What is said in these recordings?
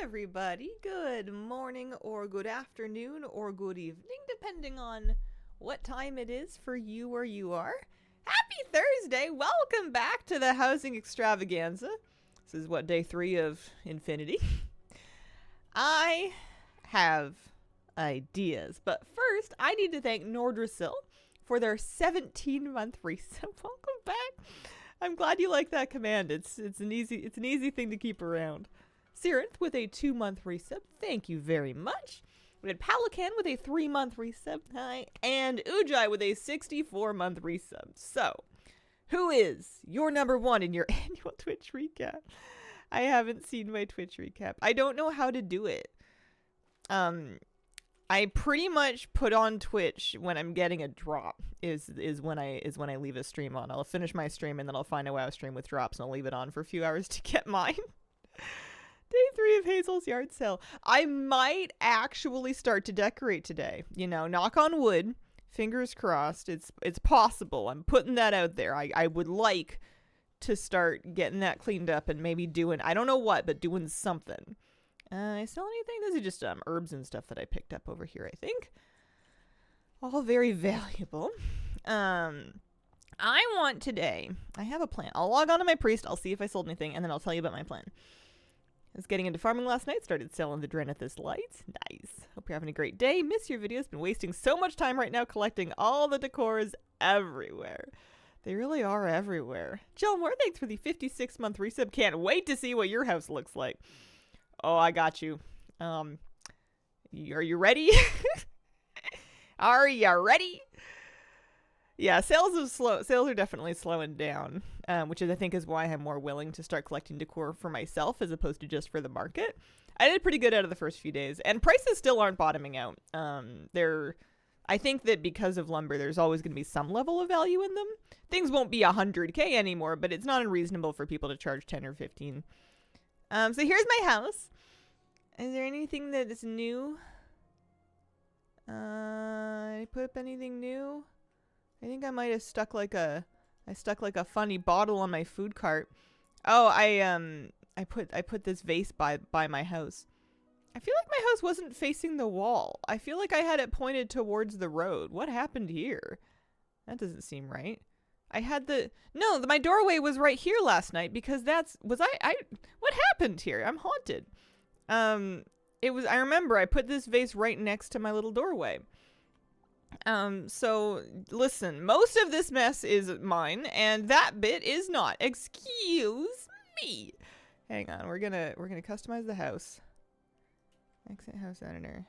everybody. Good morning or good afternoon or good evening, depending on what time it is for you where you are. Happy Thursday. Welcome back to the Housing Extravaganza. This is what, day 3 of Infinity? I have ideas, but first I need to thank Nordrasil for their 17-month resub. Welcome back. I'm glad you like that command. It's an easy thing to keep around. Sirinth with a 2-month resub. Thank you very much. We had Pelican with a 3-month resub. Hi. And Ujai with a 64-month resub. So, who is your number one in your annual Twitch recap? I haven't seen my Twitch recap. I don't know how to do it. I pretty much put on Twitch when I'm getting a drop is when I leave a stream on. I'll finish my stream and then I'll find a WoW stream with drops and I'll leave it on for a few hours to get mine. Day 3 of Hazel's yard sale. I might actually start to decorate today. You know, knock on wood, fingers crossed. It's possible. I'm putting that out there. I would like to start getting that cleaned up and maybe doing, I don't know what, but doing something. I sell anything? Those are just herbs and stuff that I picked up over here, I think. All very valuable. I want today, I have a plan. I'll log on to my priest, I'll see if I sold anything, and then I'll tell you about my plan. I was getting into farming last night, started selling the Drenithus lights. Nice. Hope you're having a great day. Miss your videos. Been wasting so much time right now collecting all the decors everywhere. They really are everywhere. Jellmore, thanks for the 56-month resub. Can't wait to see what your house looks like. Oh, I got you. Are you ready? Are you ready? Yeah, sales are definitely slowing down, which is I think is why I'm more willing to start collecting decor for myself as opposed to just for the market. I did pretty good out of the first few days, and prices still aren't bottoming out. I think that because of lumber, there's always going to be some level of value in them. Things won't be 100K anymore, but it's not unreasonable for people to charge 10 or 15. So here's my house. Is there anything that is new? Did I put up anything new? I think I might have stuck like a funny bottle on my food cart. Oh, I put this vase by my house. I feel like my house wasn't facing the wall. I feel like I had it pointed towards the road. What happened here? That doesn't seem right. My doorway was right here last night because what happened here? I'm haunted. I remember I put this vase right next to my little doorway. So listen, most of this mess is mine and that bit is not. Excuse me. Hang on, we're gonna customize the house. Exit house editor.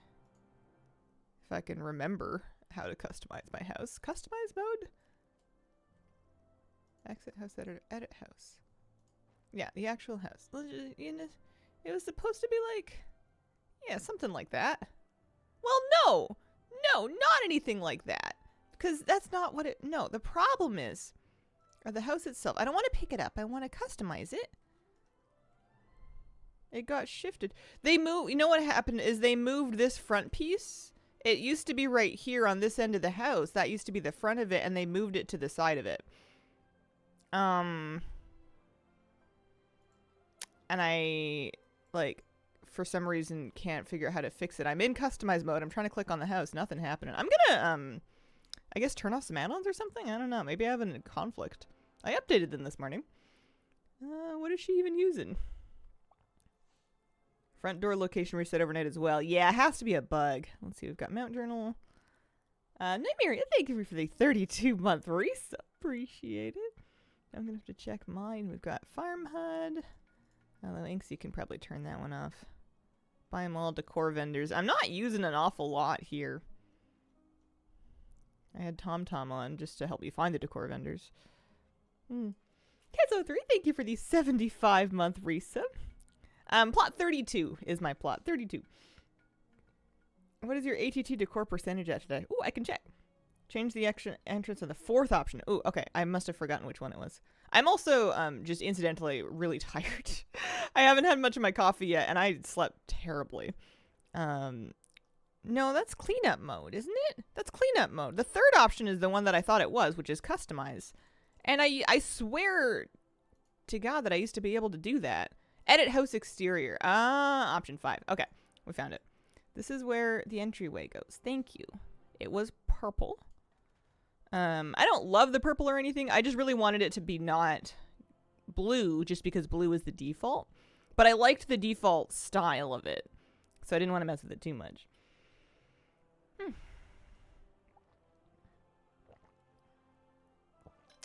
If I can remember how to customize my house. Customize mode? Exit house editor, edit house. Yeah, the actual house. It was supposed to be like, yeah, something like that. Well, no, not anything like that. Because that's not what no, the problem is, or the house itself. I don't want to pick it up. I want to customize it. It got shifted. You know what happened is they moved this front piece. It used to be right here on this end of the house. That used to be the front of it, and they moved it to the side of it. And I, for some reason can't figure out how to fix it. I'm in customize mode. I'm trying to click on the house. Nothing happening. I'm gonna, I guess turn off some add-ons or something? I don't know. Maybe I have a conflict. I updated them this morning. What is she even using? Front door location reset overnight as well. Yeah, it has to be a bug. Let's see. We've got Mount Journal. Nightmare, thank you for the 32-month resub. Appreciate it. I'm gonna have to check mine. We've got Farm HUD. Although Inksy can probably turn that one off. Buy them all decor vendors. I'm not using an awful lot here. I had TomTom on just to help me find the decor vendors. Kezo3, thank you for the 75-month resub. Plot 32 is my plot. 32. What is your ATT decor percentage at today? Ooh, I can check. Change the entrance on the 4th option. Ooh, okay. I must have forgotten which one it was. I'm also just incidentally really tired. I haven't had much of my coffee yet, and I slept terribly. No, that's cleanup mode, isn't it? That's cleanup mode. The 3rd option is the one that I thought it was, which is customize. And I swear to God that I used to be able to do that. Edit house exterior. Option 5. Okay, we found it. This is where the entryway goes. Thank you. It was purple. I don't love the purple or anything. I just really wanted it to be not blue just because blue is the default. But I liked the default style of it. So I didn't want to mess with it too much.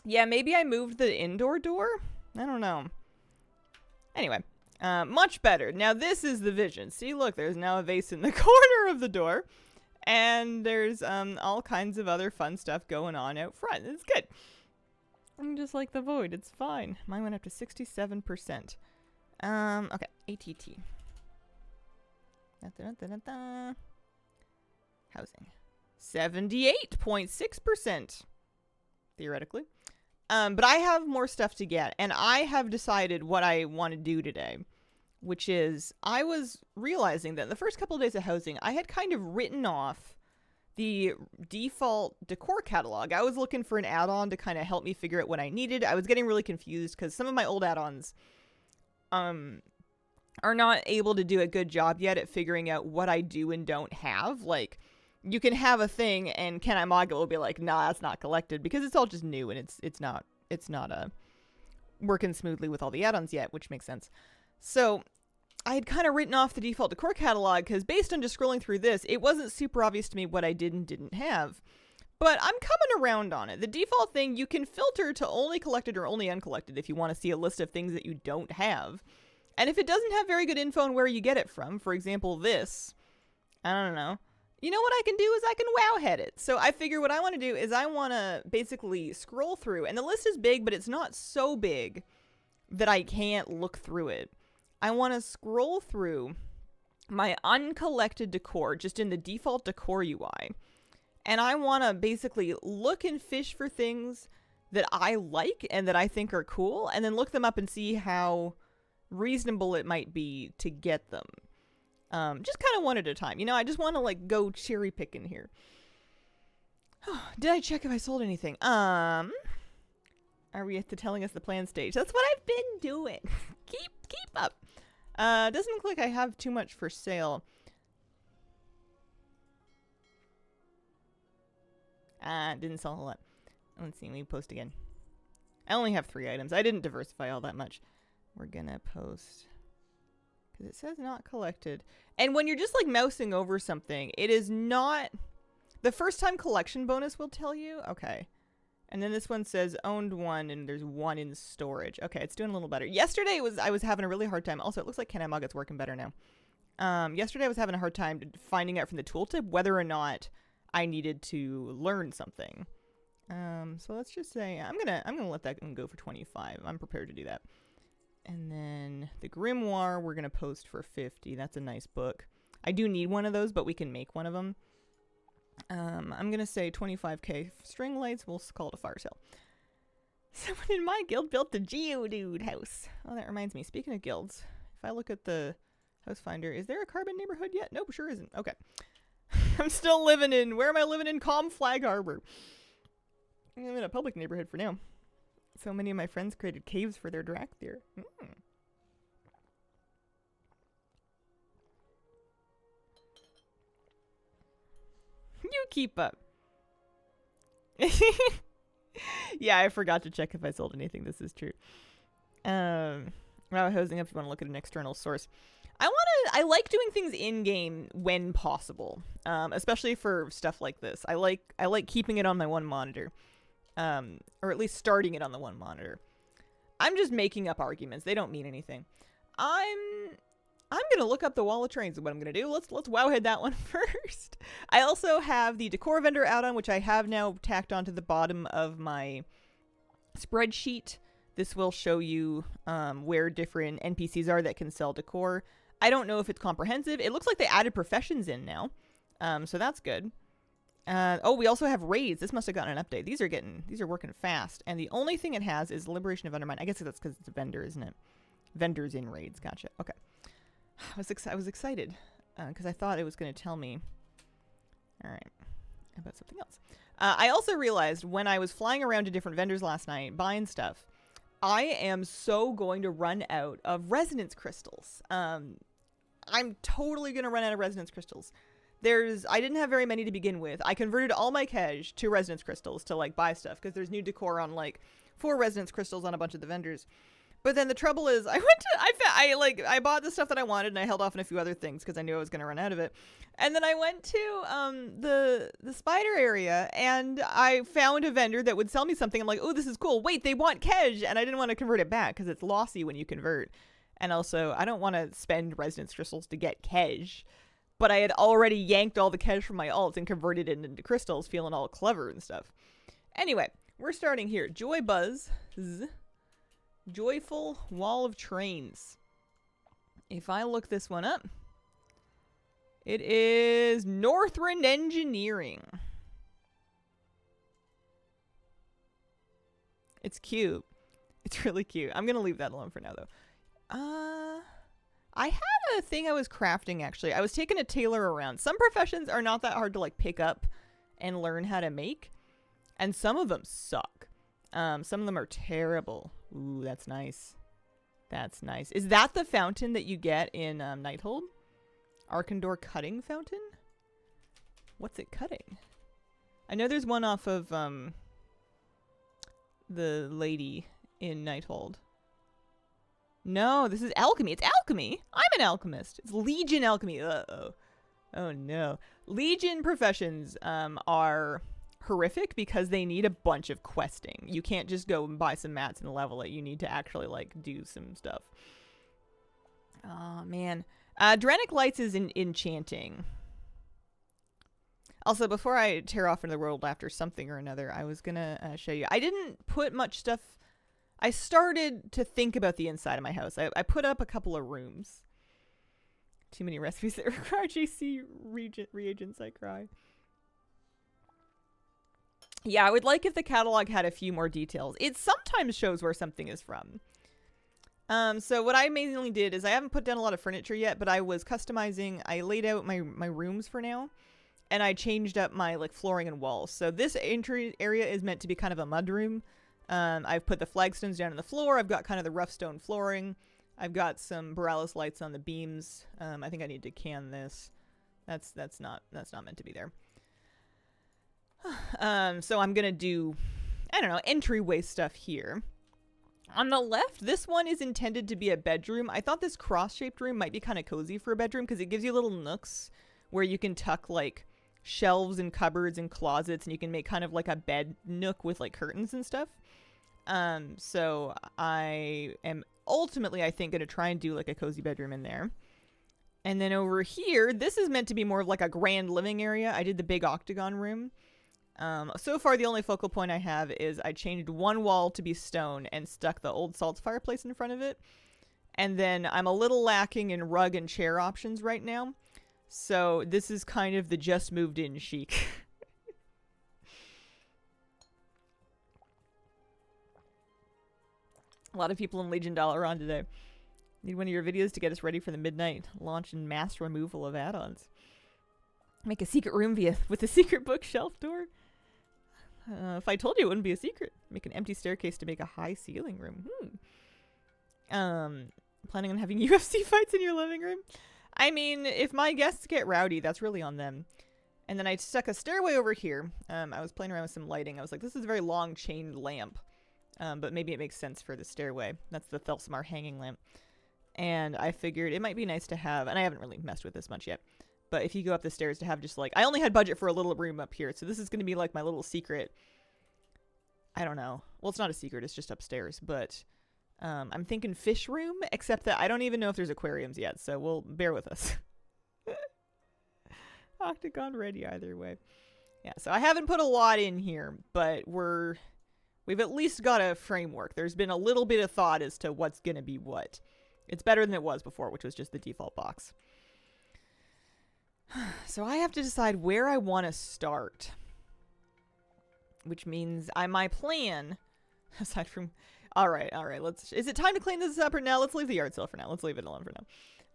Yeah, maybe I moved the indoor door? I don't know. Anyway, much better. Now this is the vision. See, look, there's now a vase in the corner of the door. And there's all kinds of other fun stuff going on out front. It's good. I'm just like the void. It's fine. Mine went up to 67%. Okay, ATT. Housing. 78.6%. Theoretically. But I have more stuff to get, and I have decided what I want to do today, which is I was realizing that in the first couple of days of housing, I had kind of written off the default decor catalog. I was looking for an add-on to kind of help me figure out what I needed. I was getting really confused because some of my old add-ons are not able to do a good job yet at figuring out what I do and don't have. Like, you can have a thing and Can I Mog It will be like, nah, that's not collected because it's all just new and it's not working smoothly with all the add-ons yet, which makes sense. So I had kind of written off the default decor catalog because based on just scrolling through this, it wasn't super obvious to me what I did and didn't have. But I'm coming around on it. The default thing, you can filter to only collected or only uncollected if you want to see a list of things that you don't have. And if it doesn't have very good info on where you get it from, for example, this, I don't know. You know what I can do is I can wowhead it. So I figure what I want to do is I want to basically scroll through. And the list is big, but it's not so big that I can't look through it. I want to scroll through my uncollected decor just in the default decor UI. And I want to basically look and fish for things that I like and that I think are cool. And then look them up and see how reasonable it might be to get them. Just kind of one at a time. You know, I just want to like go cherry picking here. Did I check if I sold anything? Are we at the telling us the plan stage? That's what I've been doing. keep up. Doesn't look like I have too much for sale. Didn't sell a whole lot. Let's see, let me post again. I only have 3 items. I didn't diversify all that much. We're gonna post because it says not collected. And when you're just like mousing over something, it is not the first time collection bonus will tell you. Okay. And then this one says owned 1 and there's 1 in storage. Okay, it's doing a little better. Yesterday I was having a really hard time. Also, it looks like Can I Mog It's working better now. Yesterday I was having a hard time finding out from the tooltip whether or not I needed to learn something. So let's just say I'm gonna let that one go for 25. I'm prepared to do that. And then the Grimoire we're gonna post for 50. That's a nice book. I do need one of those, but we can make one of them. I'm gonna say 25k string lights. We'll call it a fire sale. Someone in my guild built the Geodude house. Oh, that reminds me. Speaking of guilds, if I look at the house finder, is there a carbon neighborhood yet? Nope, sure isn't. Okay. I'm still living in, where am I living in? Calm Flag Harbor. I'm in a public neighborhood for now. So many of my friends created caves for their Drakthir. You keep up. Yeah, I forgot to check if I sold anything. This is true. Wow, hosing up if you want to look at an external source. I like doing things in game when possible. Especially for stuff like this. I like keeping it on my one monitor. Or at least starting it on the one monitor. I'm just making up arguments. They don't mean anything. I'm gonna look up the wall of trains is what I'm gonna do. Let's wowhead that one first. I also have the decor vendor add-on, which I have now tacked onto the bottom of my spreadsheet. This will show you where different NPCs are that can sell decor. I don't know if it's comprehensive. It looks like they added professions in now, so that's good. Oh, we also have raids. This must have gotten an update. These are working fast. And the only thing it has is Liberation of Undermine. I guess that's because it's a vendor, isn't it? Vendors in raids. Gotcha. Okay. I was excited because I thought it was going to tell me. All right. About something else. I also realized when I was flying around to different vendors last night buying stuff, I am so going to run out of resonance crystals. I'm totally going to run out of resonance crystals. I didn't have very many to begin with. I converted all my cash to resonance crystals to like buy stuff because there's new decor on like 4 resonance crystals on a bunch of the vendors. But then the trouble is I bought the stuff that I wanted and I held off on a few other things because I knew I was going to run out of it. And then I went to the spider area and I found a vendor that would sell me something. I'm like, oh, this is cool. Wait, they want Kej. And I didn't want to convert it back because it's lossy when you convert. And also, I don't want to spend resonance crystals to get Kej. But I had already yanked all the Kej from my alt and converted it into crystals, feeling all clever and stuff. Anyway, we're starting here. Joy Buzz. Joyful Wall of Trains. If I look this one up, it is Northrend Engineering. It's cute. It's really cute. I'm going to leave that alone for now, though. I had a thing I was crafting, actually. I was taking a tailor around. Some professions are not that hard to, like, pick up and learn how to make. And some of them suck. Some of them are terrible. Ooh, that's nice. That's nice. Is that the fountain that you get in Nighthold? Arkandor cutting fountain? What's it cutting? I know there's one off of the lady in Nighthold. No, this is alchemy. It's alchemy. I'm an alchemist. It's Legion alchemy. Uh-oh. Oh, no. Legion professions are horrific because they need a bunch of questing. You can't just go and buy some mats and level it. You need to actually, like, do some stuff. Oh, man. Dranic Lights is enchanting. Also, before I tear off into the world after something or another, I was gonna show you. I didn't put much stuff. I started to think about the inside of my house. I put up a couple of rooms. Too many recipes that require JC reagents, I cry. Yeah, I would like if the catalog had a few more details. It sometimes shows where something is from. So what I mainly did is I haven't put down a lot of furniture yet, but I was customizing. I laid out my rooms for now, and I changed up my like flooring and walls. So this entry area is meant to be kind of a mud room. I've put the flagstones down on the floor. I've got kind of the rough stone flooring. I've got some Borealis lights on the beams. I think I need to can this. That's not meant to be there. So I'm gonna do, I don't know, entryway stuff here. On the left, this one is intended to be a bedroom. I thought this cross-shaped room might be kind of cozy for a bedroom because it gives you little nooks where you can tuck like shelves and cupboards and closets, and you can make kind of like a bed nook with like curtains and stuff. So I am ultimately, I think, going to try and do like a cozy bedroom in there. And then over here, this is meant to be more of like a grand living area. I did the big octagon room. So far, the only focal point I have is I changed one wall to be stone and stuck the old salt fireplace in front of it. And then I'm a little lacking in rug and chair options right now. So this is kind of the just moved in chic. A lot of people in Legion Dollar on today. Need one of your videos to get us ready for the midnight launch and mass removal of add-ons. Make a secret room with a secret bookshelf door. If I told you, it wouldn't be a secret. Make an empty staircase to make a high ceiling room. Planning on having UFC fights in your living room? I mean, if my guests get rowdy, that's really on them. And then I stuck a stairway over here. I was playing around with some lighting. I was like, this is a very long chained lamp. But maybe it makes sense for the stairway. That's the Thelsmar hanging lamp. And I figured it might be nice to have, and I haven't really messed with this much yet, but if you go up the stairs to have just like, I only had budget for a little room up here, so this is going to be like my little secret. I don't know. Well, it's not a secret, it's just upstairs, but I'm thinking fish room, except that I don't even know if there's aquariums yet, so we'll bear with us. Octagon ready either way. Yeah, so I haven't put a lot in here, but we've at least got a framework. There's been a little bit of thought as to what's going to be what. It's better than it was before, which was just the default box. So I have to decide where I want to start. Which means my plan, aside from... Alright, is it time to clean this up or now? Let's leave the yard sale for now. Let's leave it alone for now.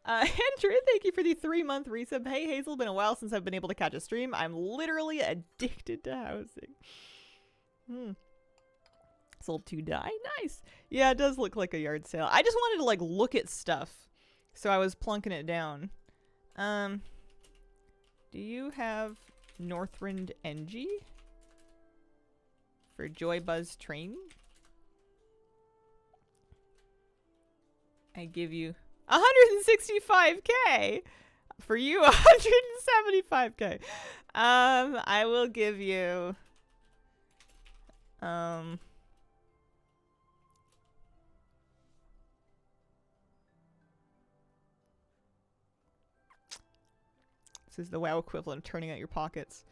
Andrew, thank you for the 3-month resub. Hey, Hazel, been a while since I've been able to catch a stream. I'm literally addicted to housing. Sold to die. Nice. Yeah, it does look like a yard sale. I just wanted to like look at stuff, so I was plunking it down. Do you have Northrend NG for Joy Buzz Train? I give you 165k. For you, 175k. I will give you this is the WoW equivalent of turning out your pockets.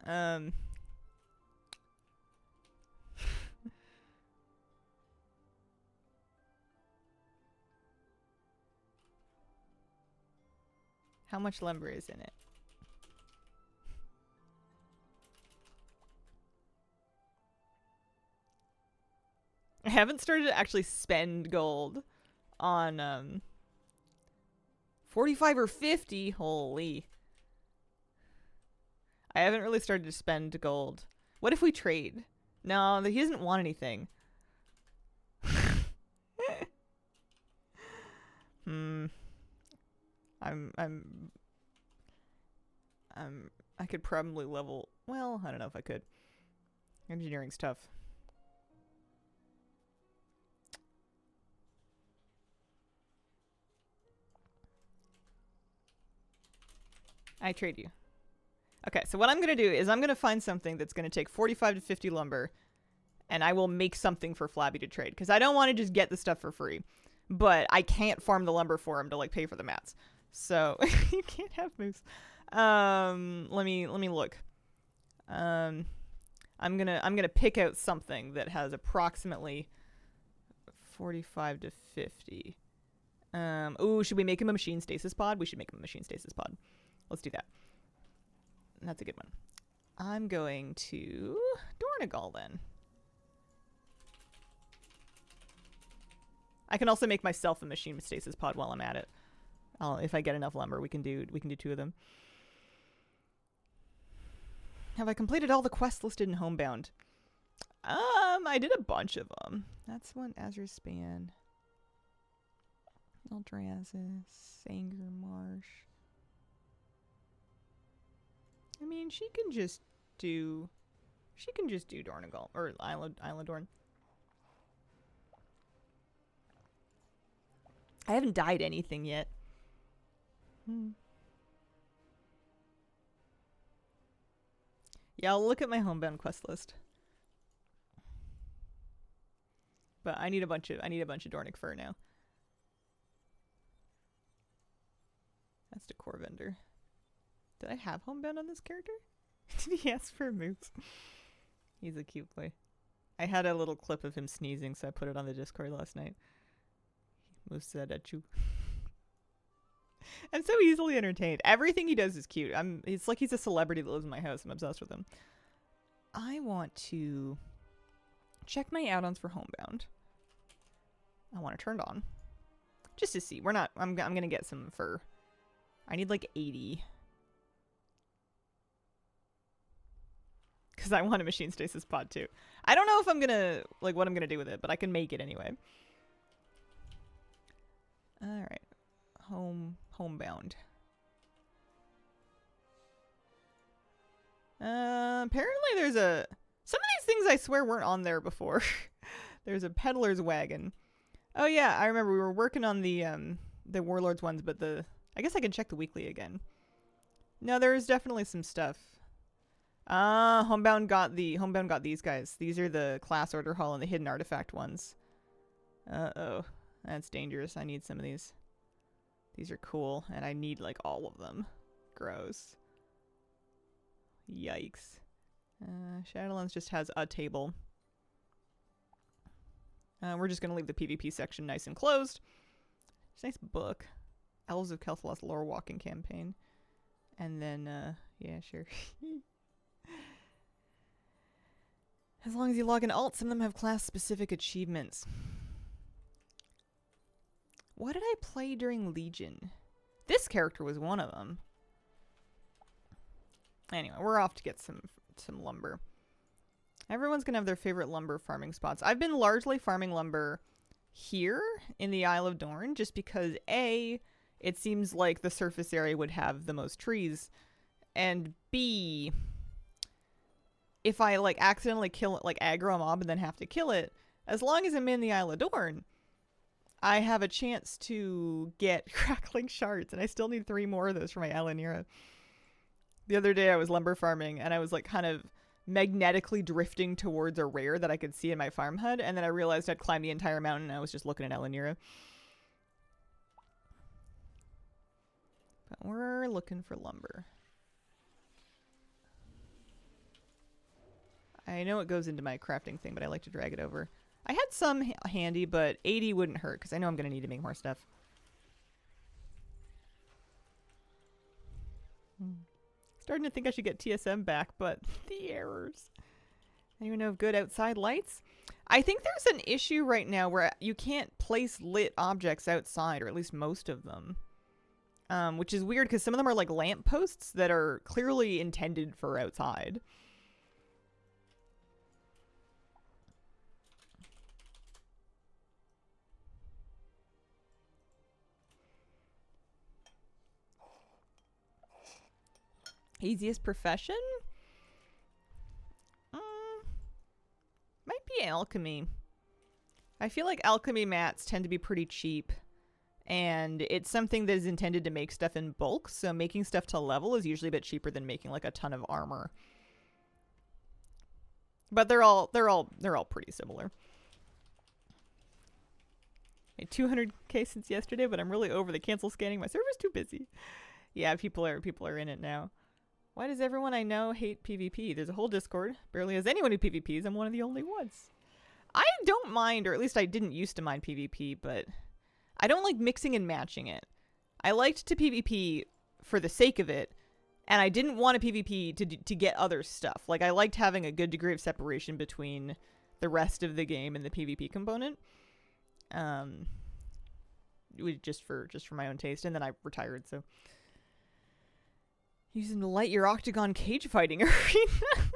How much lumber is in it? I haven't started to actually spend gold on 45 or 50. Holy. I haven't really started to spend gold. What if we trade? No, he doesn't want anything. I could probably level. Well, I don't know if I could. Engineering's tough. I trade you. Okay, so what I'm going to do is I'm going to find something that's going to take 45 to 50 lumber, and I will make something for Flabby to trade, because I don't want to just get the stuff for free. But I can't farm the lumber for him to like pay for the mats. So you can't have moves. Let me look. I'm gonna pick out something that has approximately 45 to 50. Ooh, should we make him a machine stasis pod? We should make him a machine stasis pod. Let's do that. That's a good one. I'm going to Dornegal then. I can also make myself a machine stasis pod while I'm at it. If I get enough lumber, we can do 2 of them. Have I completed all the quests listed in Homebound? I did a bunch of them. That's one. Azure Span, Eldrazi, Sanger Marsh. I mean, she can just do Dornegal or Isla Dorn. I haven't dyed anything yet. Yeah, I'll look at my Homebound quest list. But I need a bunch of Dornic fur now. That's the core vendor. Did I have Homebound on this character? Did he ask for moves? He's a cute boy. I had a little clip of him sneezing, so I put it on the Discord last night. Moves said at you. I'm so easily entertained. Everything he does is cute. It's like he's a celebrity that lives in my house. I'm obsessed with him. I want to check my add-ons for Homebound. I want it turned on. Just to see. I'm gonna get some fur. I need like 80. Because I want a machine stasis pod too. I don't know if I'm gonna, like, what I'm gonna do with it, but I can make it anyway. Alright. Homebound. Apparently there's some of these things I swear weren't on there before. There's a peddler's wagon. Oh yeah, I remember we were working on the Warlords ones, but I guess I can check the weekly again. No, there is definitely some stuff. Homebound got these guys. These are the class order hall and the hidden artifact ones. Uh-oh. That's dangerous. I need some of these. These are cool, and I need, like, all of them. Gross. Yikes. Shadowlands just has a table. We're just gonna leave the PvP section nice and closed. It's a nice book. Elves of Kel'Thuz's lore walking campaign. And then, yeah, sure. As long as you log in alt, some of them have class-specific achievements. What did I play during Legion? This character was one of them. Anyway, we're off to get some lumber. Everyone's gonna have their favorite lumber farming spots. I've been largely farming lumber here in the Isle of Dorne just because A, it seems like the surface area would have the most trees, and B, if I like accidentally kill it, like aggro a mob and then have to kill it, as long as I'm in the Isle of Dorne, I have a chance to get crackling shards, and I still need 3 more of those for my Alanira. The other day I was lumber farming and I was like kind of magnetically drifting towards a rare that I could see in my farm hut, and then I realized I'd climbed the entire mountain and I was just looking at Alanira. But we're looking for lumber. I know it goes into my crafting thing, but I like to drag it over. I had some handy, but 80 wouldn't hurt because I know I'm going to need to make more stuff. Starting to think I should get TSM back, but the errors. Anyone know of good outside lights? I think there's an issue right now where you can't place lit objects outside, or at least most of them. Which is weird because some of them are like lampposts that are clearly intended for outside. Easiest profession? Might be alchemy. I feel like alchemy mats tend to be pretty cheap. And it's something that is intended to make stuff in bulk, so making stuff to level is usually a bit cheaper than making like a ton of armor. But they're all pretty similar. 200k since yesterday, but I'm really over the cancel scanning. My server's too busy. Yeah, people are in it now. Why does everyone I know hate PvP? There's a whole Discord. Barely has anyone who PvPs. I'm one of the only ones. I don't mind, or at least I didn't used to mind PvP, but I don't like mixing and matching it. I liked to PvP for the sake of it, and I didn't want to PvP to get other stuff. Like, I liked having a good degree of separation between the rest of the game and the PvP component. Just for my own taste, and then I retired, so... Use them to light your octagon cage fighting arena.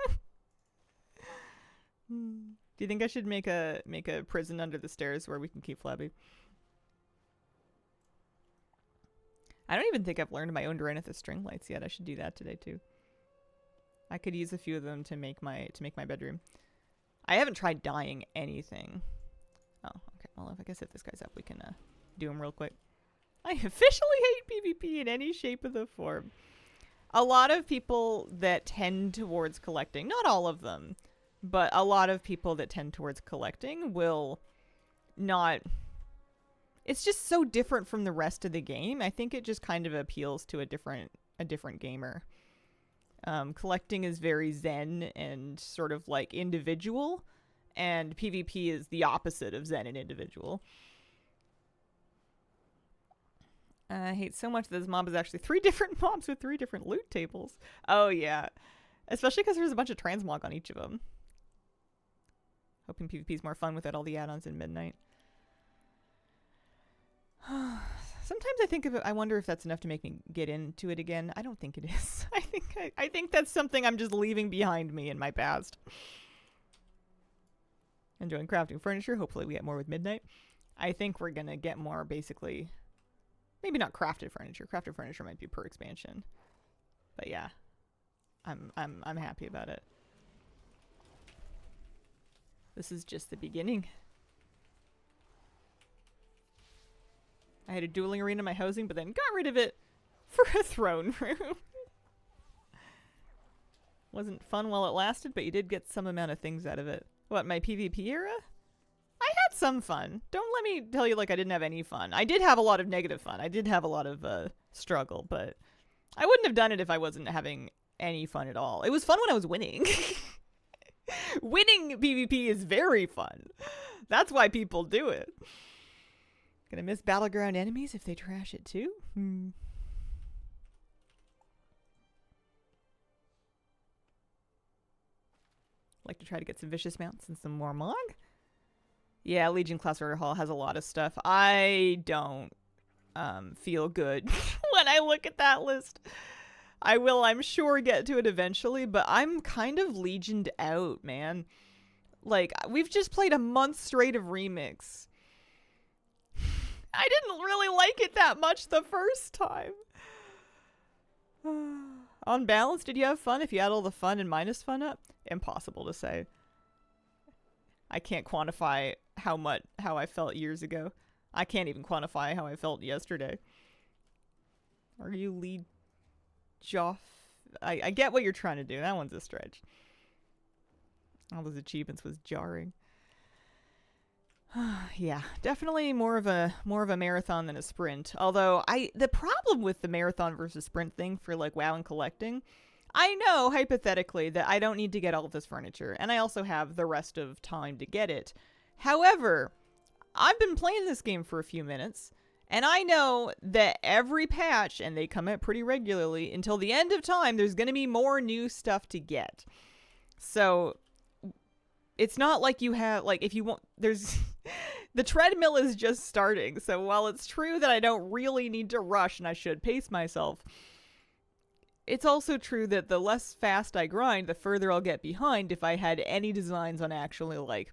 Do you think I should make a prison under the stairs where we can keep Flabby? I don't even think I've learned my own Duranithus string lights yet. I should do that today too. I could use a few of them to make my bedroom. I haven't tried dyeing anything. Oh, okay. Well, I guess if this guy's up, we can do him real quick. I officially hate PvP in any shape of the form. A lot of people that tend towards collecting, not all of them, but a lot of people that tend towards collecting will not... It's just so different from the rest of the game. I think it just kind of appeals to a different gamer. Collecting is very zen and sort of like individual, and PvP is the opposite of zen and individual. I hate so much that this mob is actually 3 different mobs with 3 different loot tables. Oh, yeah. Especially because there's a bunch of transmog on each of them. Hoping PvP is more fun without all the add-ons in Midnight. Sometimes I think of it, I wonder if that's enough to make me get into it again. I don't think it is. I think that's something I'm just leaving behind me in my past. Enjoying crafting furniture. Hopefully we get more with Midnight. I think we're going to get more, basically... Maybe not crafted furniture. Crafted furniture might be per expansion. But yeah. I'm happy about it. This is just the beginning. I had a dueling arena in my housing, but then got rid of it for a throne room. Wasn't fun while it lasted, but you did get some amount of things out of it. What, my PvP era? I had some fun. Don't let me tell you like I didn't have any fun. I did have a lot of negative fun. I did have a lot of struggle, but I wouldn't have done it if I wasn't having any fun at all. It was fun when I was winning. Winning PvP is very fun. That's why people do it. Gonna miss Battleground enemies if they trash it too? Like to try to get some vicious mounts and some more Mog. Yeah, Legion Class Order Hall has a lot of stuff. I don't feel good when I look at that list. I will, I'm sure, get to it eventually, but I'm kind of legioned out, man. Like, we've just played a month straight of Remix. I didn't really like it that much the first time. On balance, did you have fun? If you add all the fun and minus fun up? Impossible to say. I can't quantify how I felt years ago. I can't even quantify how I felt yesterday. Are you lead Joff? I get what you're trying to do. That one's a stretch. All those achievements was jarring. Yeah, definitely more of a marathon than a sprint. Although the problem with the marathon versus sprint thing for like WoW and collecting, I know hypothetically that I don't need to get all of this furniture, and I also have the rest of time to get it. However, I've been playing this game for a few minutes, and I know that every patch, and they come out pretty regularly, until the end of time, there's going to be more new stuff to get. So it's not like you have, like, if you want, there's, the treadmill is just starting. So while it's true that I don't really need to rush and I should pace myself, it's also true that the less fast I grind, the further I'll get behind if I had any designs on actually, like,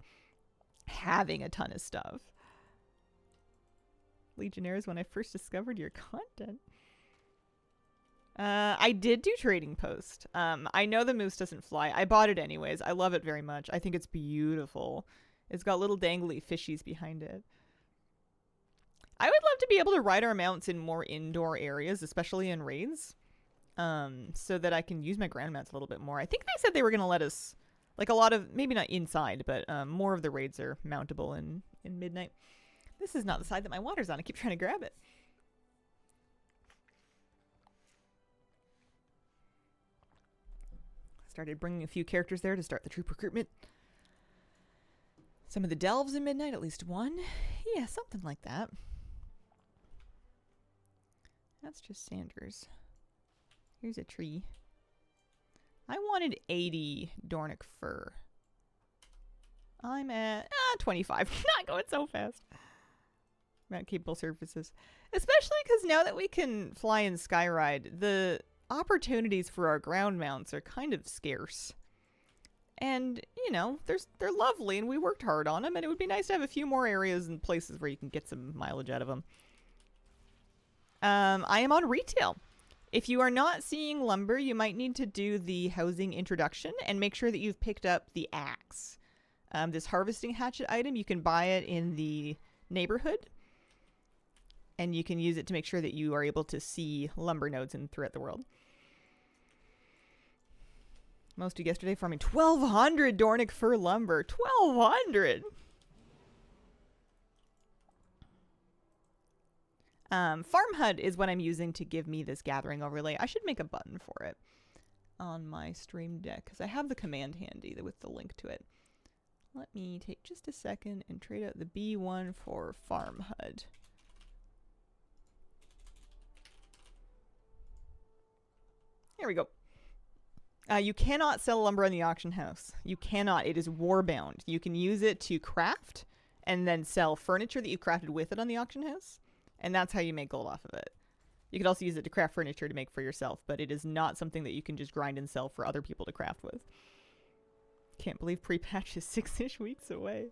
having a ton of stuff. Legionnaires, when I first discovered your content. I did do Trading Post. I know the moose doesn't fly. I bought it anyways. I love it very much. I think it's beautiful. It's got little dangly fishies behind it. I would love to be able to ride our mounts in more indoor areas, especially in raids, so that I can use my ground mounts a little bit more. I think they said they were going to let us, like a lot of, maybe not inside, but more of the raids are mountable in Midnight. This is not the side that my water's on. I keep trying to grab it. Started bringing a few characters there to start the troop recruitment. Some of the delves in Midnight, at least one. Yeah, something like that. That's just Sanders. Here's a tree. I wanted 80 Dornic fur. I'm at 25. Not going so fast. Mount capable surfaces. Especially because now that we can fly in Skyride, the opportunities for our ground mounts are kind of scarce. And, you know, they're lovely and we worked hard on them, and it would be nice to have a few more areas and places where you can get some mileage out of them. I am on retail. If you are not seeing lumber, you might need to do the housing introduction and make sure that you've picked up the axe. This harvesting hatchet item, you can buy it in the neighborhood, and you can use it to make sure that you are able to see lumber nodes throughout the world. Most of yesterday farming 1,200 Dornic fir lumber. 1,200! Farm HUD is what I'm using to give me this gathering overlay. I should make a button for it on my Stream Deck, because I have the command handy with the link to it. Let me take just a second and trade out the B1 for Farm HUD. Here we go. You cannot sell lumber in the auction house. You cannot. It is warbound. You can use it to craft and then sell furniture that you've crafted with it on the auction house. And that's how you make gold off of it. You could also use it to craft furniture to make for yourself, but it is not something that you can just grind and sell for other people to craft with. Can't believe pre-patch is 6-ish weeks away.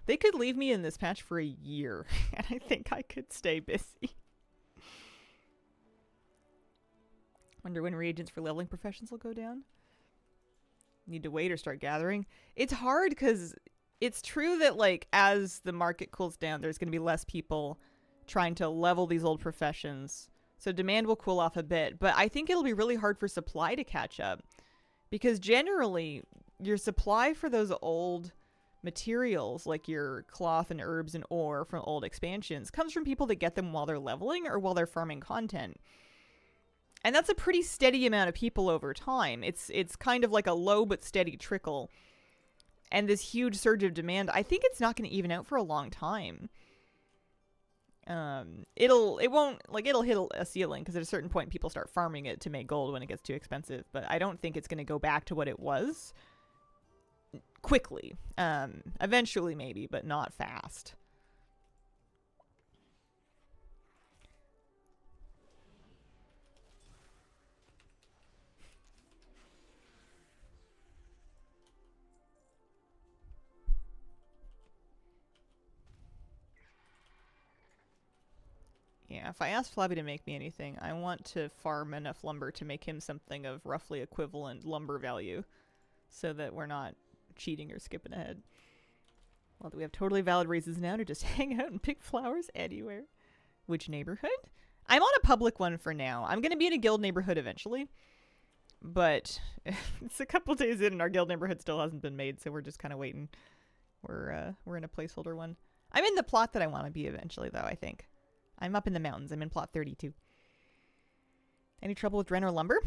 They could leave me in this patch for a year, and I think I could stay busy. Wonder when reagents for leveling professions will go down. Need to wait or start gathering. It's hard because it's true that, like, as the market cools down, there's going to be less people trying to level these old professions. So demand will cool off a bit. But I think it'll be really hard for supply to catch up. Because generally, your supply for those old materials, like your cloth and herbs and ore from old expansions, comes from people that get them while they're leveling or while they're farming content. And that's a pretty steady amount of people over time. It's kind of like a low but steady trickle. And this huge surge of demand, I think it's not going to even out for a long time. It'll hit a ceiling, because at a certain point people start farming it to make gold when it gets too expensive. But I don't think it's going to go back to what it was quickly. Eventually maybe, but not fast. Yeah, if I ask Flabby to make me anything, I want to farm enough lumber to make him something of roughly equivalent lumber value so that we're not cheating or skipping ahead. Well, we have totally valid reasons now to just hang out and pick flowers anywhere. Which neighborhood? I'm on a public one for now. I'm going to be in a guild neighborhood eventually. But it's a couple days in and our guild neighborhood still hasn't been made, so we're just kind of waiting. We're in a placeholder one. I'm in the plot that I want to be eventually, though, I think. I'm up in the mountains. I'm in plot 32. Any trouble with Draenor lumber?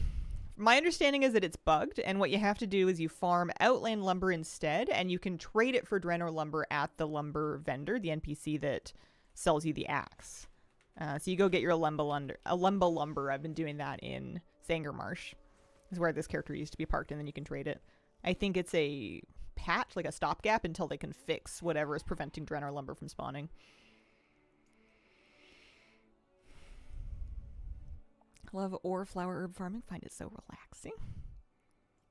My understanding is that it's bugged, and what you have to do is you farm Outland lumber instead, and you can trade it for Draenor lumber at the lumber vendor, the NPC that sells you the axe. So you go get your Lumba lumber. I've been doing that in Zangarmarsh. Is where this character used to be parked, and then you can trade it. I think it's a patch, like a stopgap, until they can fix whatever is preventing Draenor lumber from spawning. Love ore, flower, herb farming. Find it so relaxing.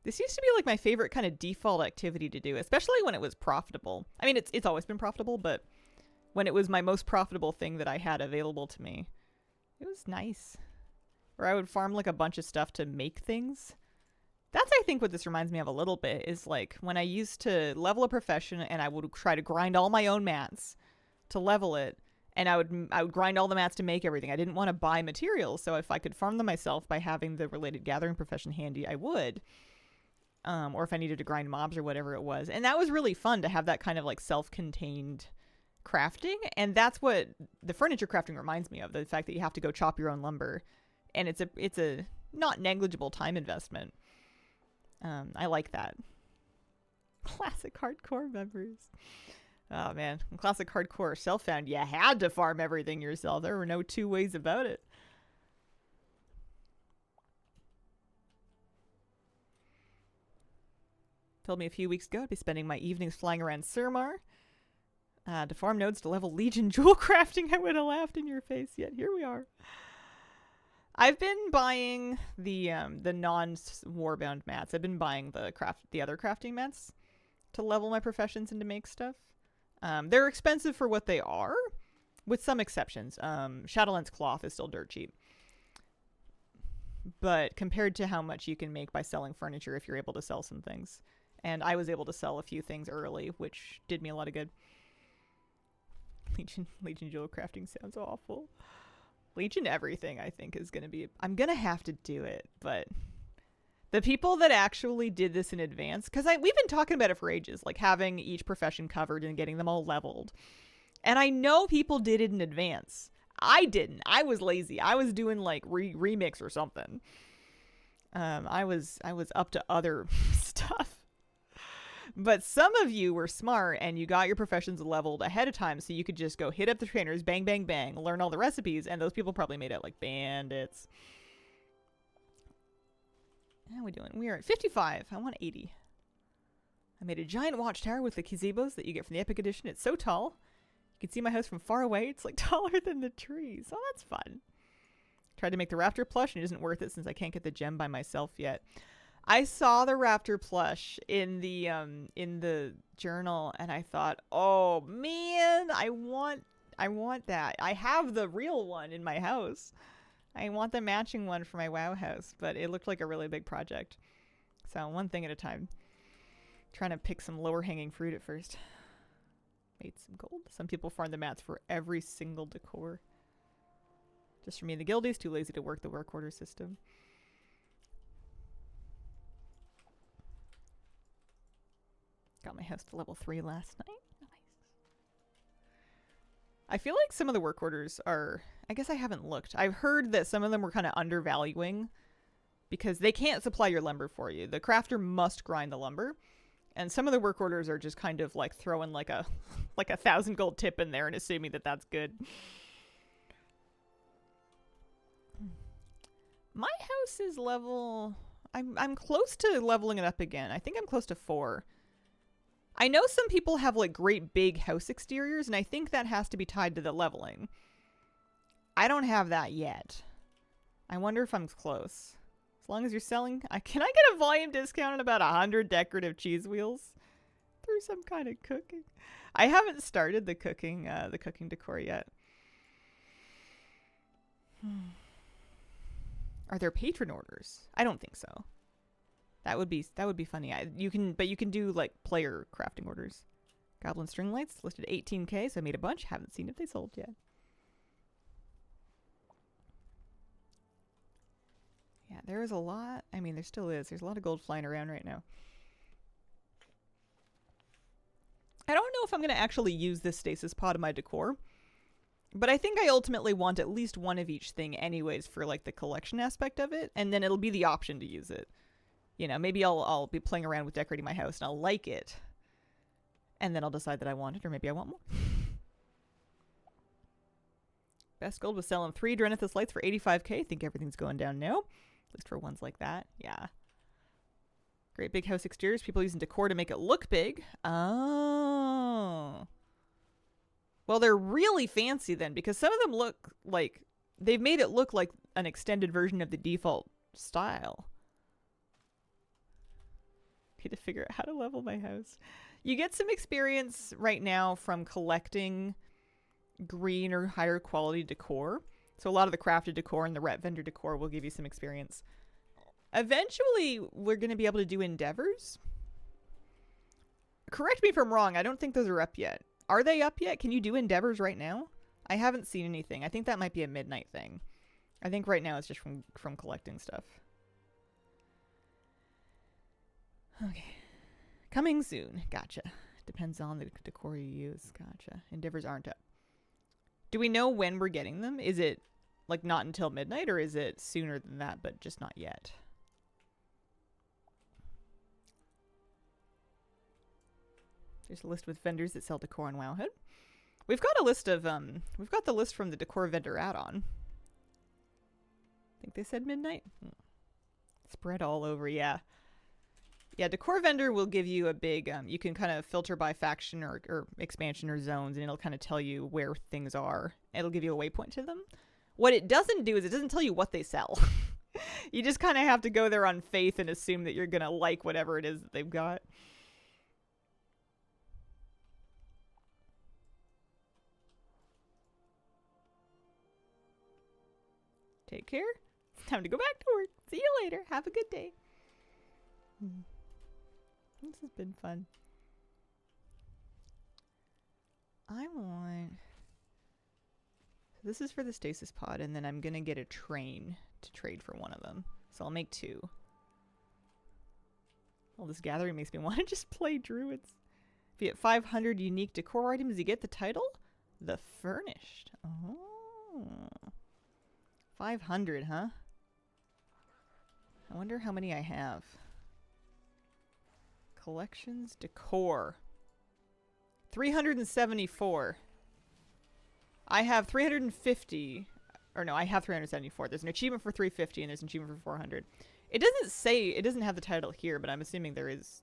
This used to be like my favorite kind of default activity to do, especially when it was profitable. I mean, it's always been profitable, but when it was my most profitable thing that I had available to me, it was nice. Or I would farm like a bunch of stuff to make things. That's, I think, what this reminds me of a little bit, is like when I used to level a profession and I would try to grind all my own mats to level it, and I would grind all the mats to make everything. I didn't want to buy materials, so if I could farm them myself by having the related gathering profession handy, I would. Or if I needed to grind mobs or whatever it was. And that was really fun to have that kind of like self-contained crafting, and that's what the furniture crafting reminds me of, the fact that you have to go chop your own lumber, and it's a not negligible time investment. I like that. Classic hardcore members. Oh man, in classic hardcore self-found, you had to farm everything yourself. There were no two ways about it. Told me a few weeks ago I'd be spending my evenings flying around Suramar to farm nodes to level Legion jewel crafting. I would have laughed in your face, yet here we are. I've been buying the non-warbound mats. I've been buying the other crafting mats to level my professions and to make stuff. They're expensive for what they are, with some exceptions. Shadowlands cloth is still dirt cheap. But compared to how much you can make by selling furniture if you're able to sell some things. And I was able to sell a few things early, which did me a lot of good. Legion jewel crafting sounds awful. Legion everything, I think, is going to be... I'm going to have to do it, but... The people that actually did this in advance, because we've been talking about it for ages, like having each profession covered and getting them all leveled. And I know people did it in advance. I didn't. I was lazy. I was doing like remix or something. I was up to other stuff. But some of you were smart and you got your professions leveled ahead of time, so you could just go hit up the trainers, bang, bang, bang, learn all the recipes, and those people probably made it like bandits. How are we doing? We are at 55. I want 80. I made a giant watchtower with the gazebos that you get from the Epic Edition. It's so tall. You can see my house from far away. It's like taller than the trees. Oh, that's fun. Tried to make the raptor plush and it isn't worth it since I can't get the gem by myself yet. I saw the raptor plush in the journal and I thought, oh man, I want that. I have the real one in my house. I want the matching one for my WoW house, but it looked like a really big project. So one thing at a time. Trying to pick some lower hanging fruit at first. Made some gold. Some people farm the mats for every single decor. Just for me and the guildies, too lazy to work the work order system. Got my house to level 3 last night. Nice. I feel like some of the work orders are... I guess I haven't looked. I've heard that some of them were kind of undervaluing because they can't supply your lumber for you. The crafter must grind the lumber. And some of the work orders are just kind of like throwing like a 1,000 gold tip in there and assuming that that's good. My house is level... I'm close to leveling it up again. I think I'm close to 4. I know some people have like great big house exteriors, and I think that has to be tied to the leveling. I don't have that yet. I wonder if I'm close. As long as you're selling... can I get a volume discount on about 100 decorative cheese wheels? Through some kind of cooking. I haven't started the cooking decor yet. Are there patron orders? I don't think so. That would be funny. You can do like player crafting orders. Goblin string lights listed 18k, so I made a bunch. Haven't seen if they sold yet. Yeah, there is a lot. I mean, there still is. There's a lot of gold flying around right now. I don't know if I'm going to actually use this stasis pod in my decor, but I think I ultimately want at least one of each thing anyways for like the collection aspect of it, and then it'll be the option to use it. You know, maybe I'll be playing around with decorating my house and I'll like it, and then I'll decide that I want it, or maybe I want more. Best Gold was selling 3 Drenithus lights for 85k. I think everything's going down now, at least for ones like that. Yeah. Great big house exteriors. People using decor to make it look big. Oh. Well, they're really fancy then, because some of them look like they've made it look like an extended version of the default style. Need to figure out how to level my house. You get some experience right now from collecting green or higher quality decor. So a lot of the crafted decor and the rep vendor decor will give you some experience. Eventually, we're going to be able to do endeavors. Correct me if I'm wrong. I don't think those are up yet. Are they up yet? Can you do endeavors right now? I haven't seen anything. I think that might be a midnight thing. I think right now it's just from collecting stuff. Okay. Coming soon. Gotcha. Depends on the decor you use. Gotcha. Endeavors aren't up. Do we know when we're getting them? Is it like not until midnight, or is it sooner than that but just not yet? There's a list with vendors that sell decor on Wowhead. We've got a list of we've got the list from the decor vendor add-on. I think they said midnight. Spread all over, yeah. Yeah, decor vendor will give you a big you can kind of filter by faction or expansion or zones, and it'll kind of tell you where things are. It'll give you a waypoint to them. What it doesn't do is it doesn't tell you what they sell. You just kind of have to go there on faith and assume that you're going to like whatever it is that they've got. Take care. It's time to go back to work. See you later. Have a good day. This has been fun. I want... This is for the stasis pod, and then I'm going to get a train to trade for one of them. So I'll make 2. Well, this gathering makes me want to just play druids. If you get 500 unique decor items, you get the title? The Furnished. Oh. 500, huh? I wonder how many I have. Collections, decor. 374. I have 350. Or no, I have 374. There's an achievement for 350 and there's an achievement for 400. It doesn't say, it doesn't have the title here, but I'm assuming there is.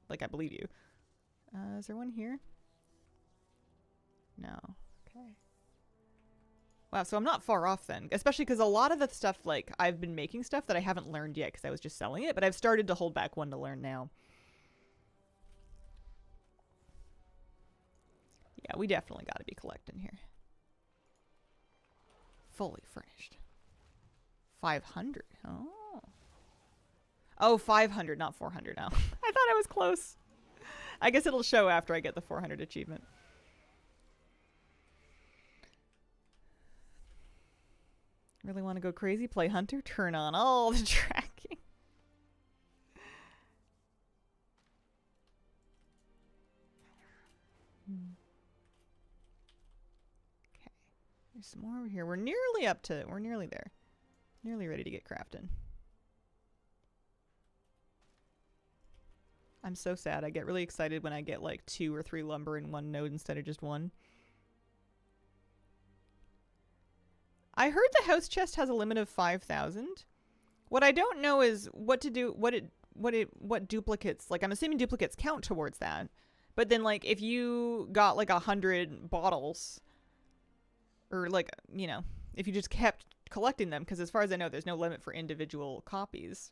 Like, I believe you. Is there one here? No. Okay. Wow, so I'm not far off then. Especially because a lot of the stuff, like, I've been making stuff that I haven't learned yet because I was just selling it, but I've started to hold back one to learn now. Yeah, we definitely got to be collecting here. Fully furnished. 500. Oh. Oh, 500, not 400 now. I thought I was close. I guess it'll show after I get the 400 achievement. Really want to go crazy? Play Hunter? Turn on all the tracking. Okay. There's some more over here. We're nearly up to... We're nearly there. Nearly ready to get crafting. I'm so sad. I get really excited when I get like 2 or 3 lumber in one node instead of just 1. I heard the house chest has a limit of 5,000. What I don't know is what to do, what duplicates, like I'm assuming duplicates count towards that. But then like if you got like 100 bottles or like, you know, if you just kept collecting them, because as far as I know, there's no limit for individual copies.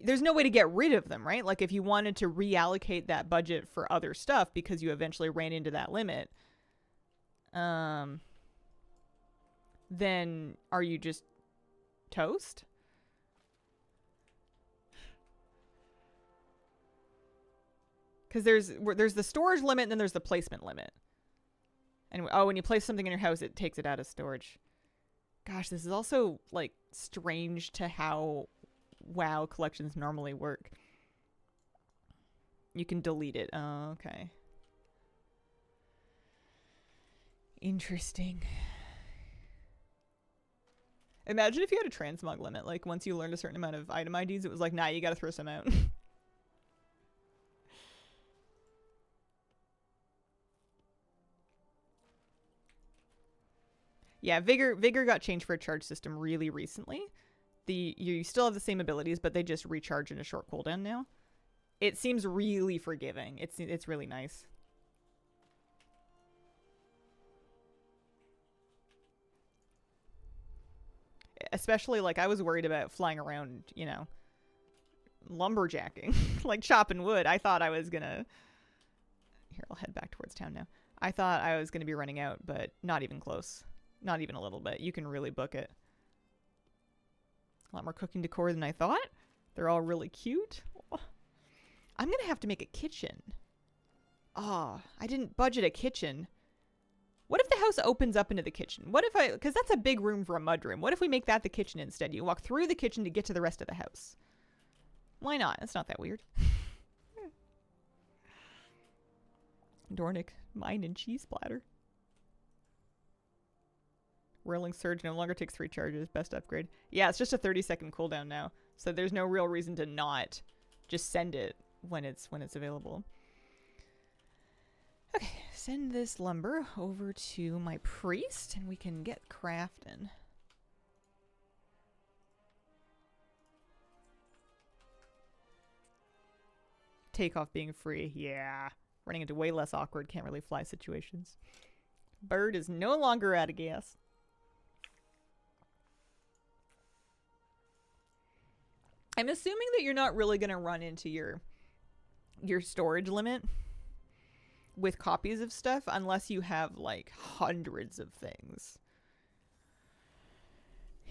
There's no way to get rid of them, right? Like if you wanted to reallocate that budget for other stuff because you eventually ran into that limit, then are you just toast? Because there's the storage limit and then there's the placement limit. And when you place something in your house, it takes it out of storage. Gosh, this is also like strange to how WoW collections normally work. You can delete it. Oh, okay. Interesting. Imagine if you had a transmog limit. Like, once you learned a certain amount of item IDs, it was like, nah, you gotta throw some out. Yeah, Vigor got changed for a charge system really recently. You still have the same abilities, but they just recharge in a short cooldown now. It seems really forgiving. It's really nice. Especially, like, I was worried about flying around, you know, lumberjacking, like chopping wood. I thought I was gonna... Here, I'll head back towards town now. I thought I was gonna be running out, but not even close. Not even a little bit. You can really book it. A lot more cooking decor than I thought. They're all really cute. I'm gonna have to make a kitchen. Oh, I didn't budget a kitchen. What if the house opens up into the kitchen? What if because that's a big room for a mudroom. What if we make that the kitchen instead? You walk through the kitchen to get to the rest of the house. Why not? It's not that weird. Dornick, mine and cheese splatter. Whirling Surge no longer takes 3 charges. Best upgrade. Yeah, it's just a 30-second cooldown now. So there's no real reason to not just send it when it's available. Okay, send this lumber over to my priest and we can get crafting. Takeoff being free. Yeah. Running into way less awkward can't really fly situations. Bird is no longer out of gas. I'm assuming that you're not really going to run into your storage limit with copies of stuff unless you have like hundreds of things.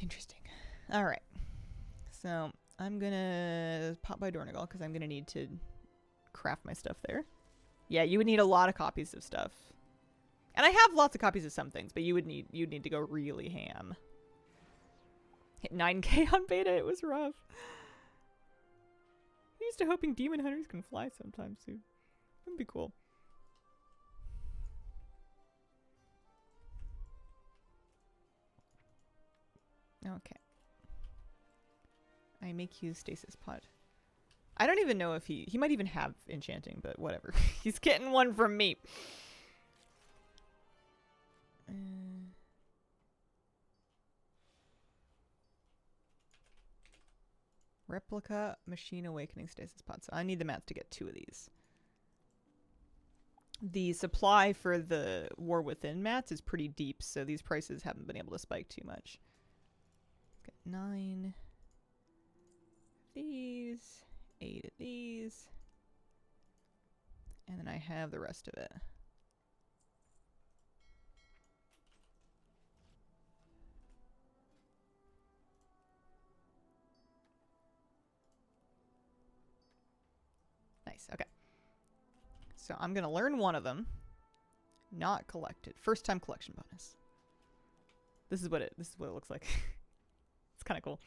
Interesting. All right. So I'm going to pop by Dornegal because I'm going to need to craft my stuff there. Yeah, you would need a lot of copies of stuff. And I have lots of copies of some things, but you'd need to go really ham. Hit 9K on beta. It was rough. Used to hoping demon hunters can fly sometime soon. That'd be cool. Okay. I make you stasis pod. I don't even know if he might even have enchanting, but whatever. He's getting one from me. Replica machine awakening stasis pod. So I need the mats to get 2 of these. The supply for the War Within mats is pretty deep, so these prices haven't been able to spike too much. Got 9 of these, 8 of these, and then I have the rest of it. Nice, okay. So I'm going to learn one of them. Not collected. First time collection bonus. This is what it looks like. It's kind of cool.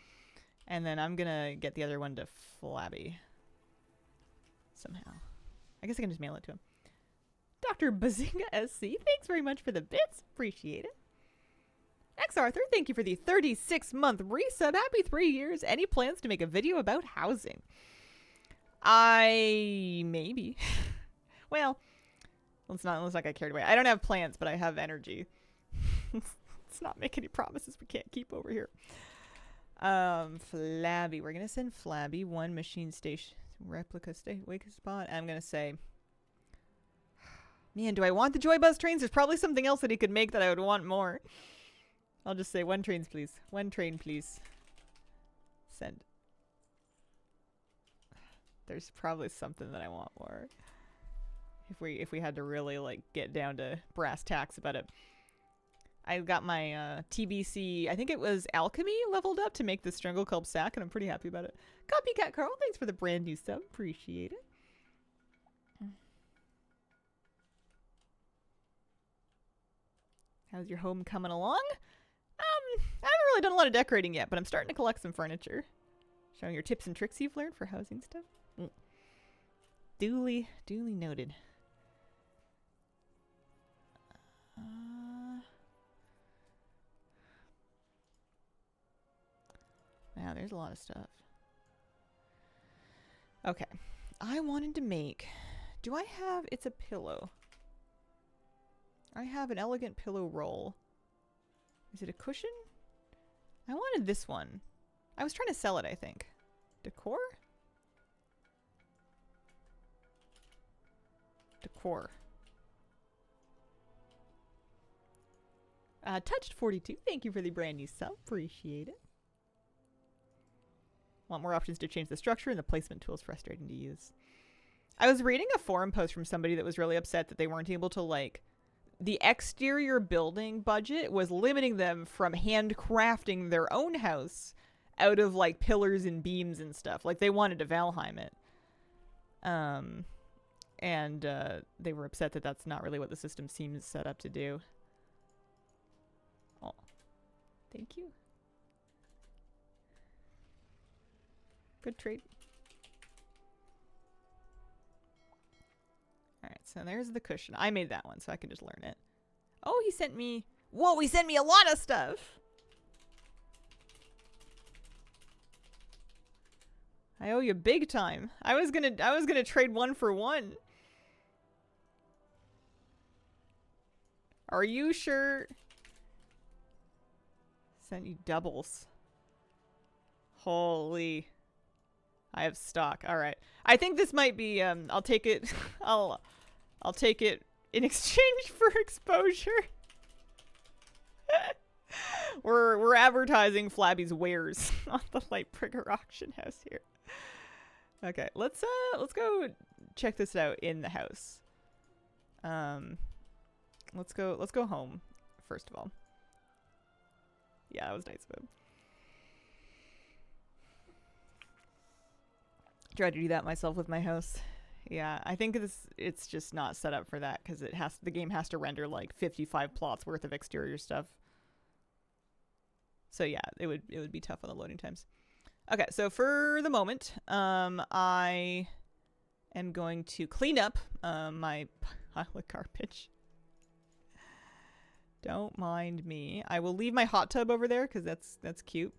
And then I'm going to get the other one to Flabby. Somehow. I guess I can just mail it to him. Dr. Bazinga SC, thanks very much for the bits. Appreciate it. X Arthur, thank you for the 36-month resub. Happy 3 years. Any plans to make a video about housing? Maybe. Well, let's not get carried away. I don't have plans, but I have energy. Let's not make any promises we can't keep over here. Flabby. We're going to send Flabby 1 machine station replica wake spot. I'm going to say, man, do I want the Joy Buzz trains? There's probably something else that he could make that I would want more. I'll just say 1 trains, please. 1 train, please. Send. There's probably something that I want more. If we had to really like get down to brass tacks about it. I got my TBC, I think it was alchemy leveled up to make the Strangleculp sack, and I'm pretty happy about it. Copycat Carl, thanks for the brand new sub. Appreciate it. How's your home coming along? I haven't really done a lot of decorating yet, but I'm starting to collect some furniture. Showing your tips and tricks you've learned for housing stuff. Duly noted. Wow, there's a lot of stuff. Okay. I wanted to make... Do I have... It's a pillow. I have an elegant pillow roll. Is it a cushion? I wanted this one. I was trying to sell it, I think. Decor? Decor. Touched 42. Thank you for the brand new sub. Appreciate it. Want more options to change the structure, and the placement tool is frustrating to use. I was reading a forum post from somebody that was really upset that they weren't able to, like, the exterior building budget was limiting them from handcrafting their own house out of, like, pillars and beams and stuff. Like, they wanted to Valheim it. And they were upset that that's not really what the system seems set up to do. Oh, thank you. Good trade. Alright, so there's the cushion. I made that one, so I can just learn it. Oh, he sent me... Whoa, he sent me a lot of stuff! I owe you big time. I was gonna trade one for one. Are you sure? Sent you doubles. Holy... I have stock. All right. I think this might be. I'll take it. I'll take it in exchange for exposure. we're advertising Flabby's wares on the Lightbringer auction house here. Okay, let's go check this out in the house. Let's go home first of all. Yeah, that was nice of him. Try to do that myself with my house. Yeah, I think it's just not set up for that because the game has to render like 55 plots worth of exterior stuff. So yeah, it would be tough on the loading times. Okay, so for the moment, I am going to clean up my pile of garbage. Don't mind me. I will leave my hot tub over there because that's cute.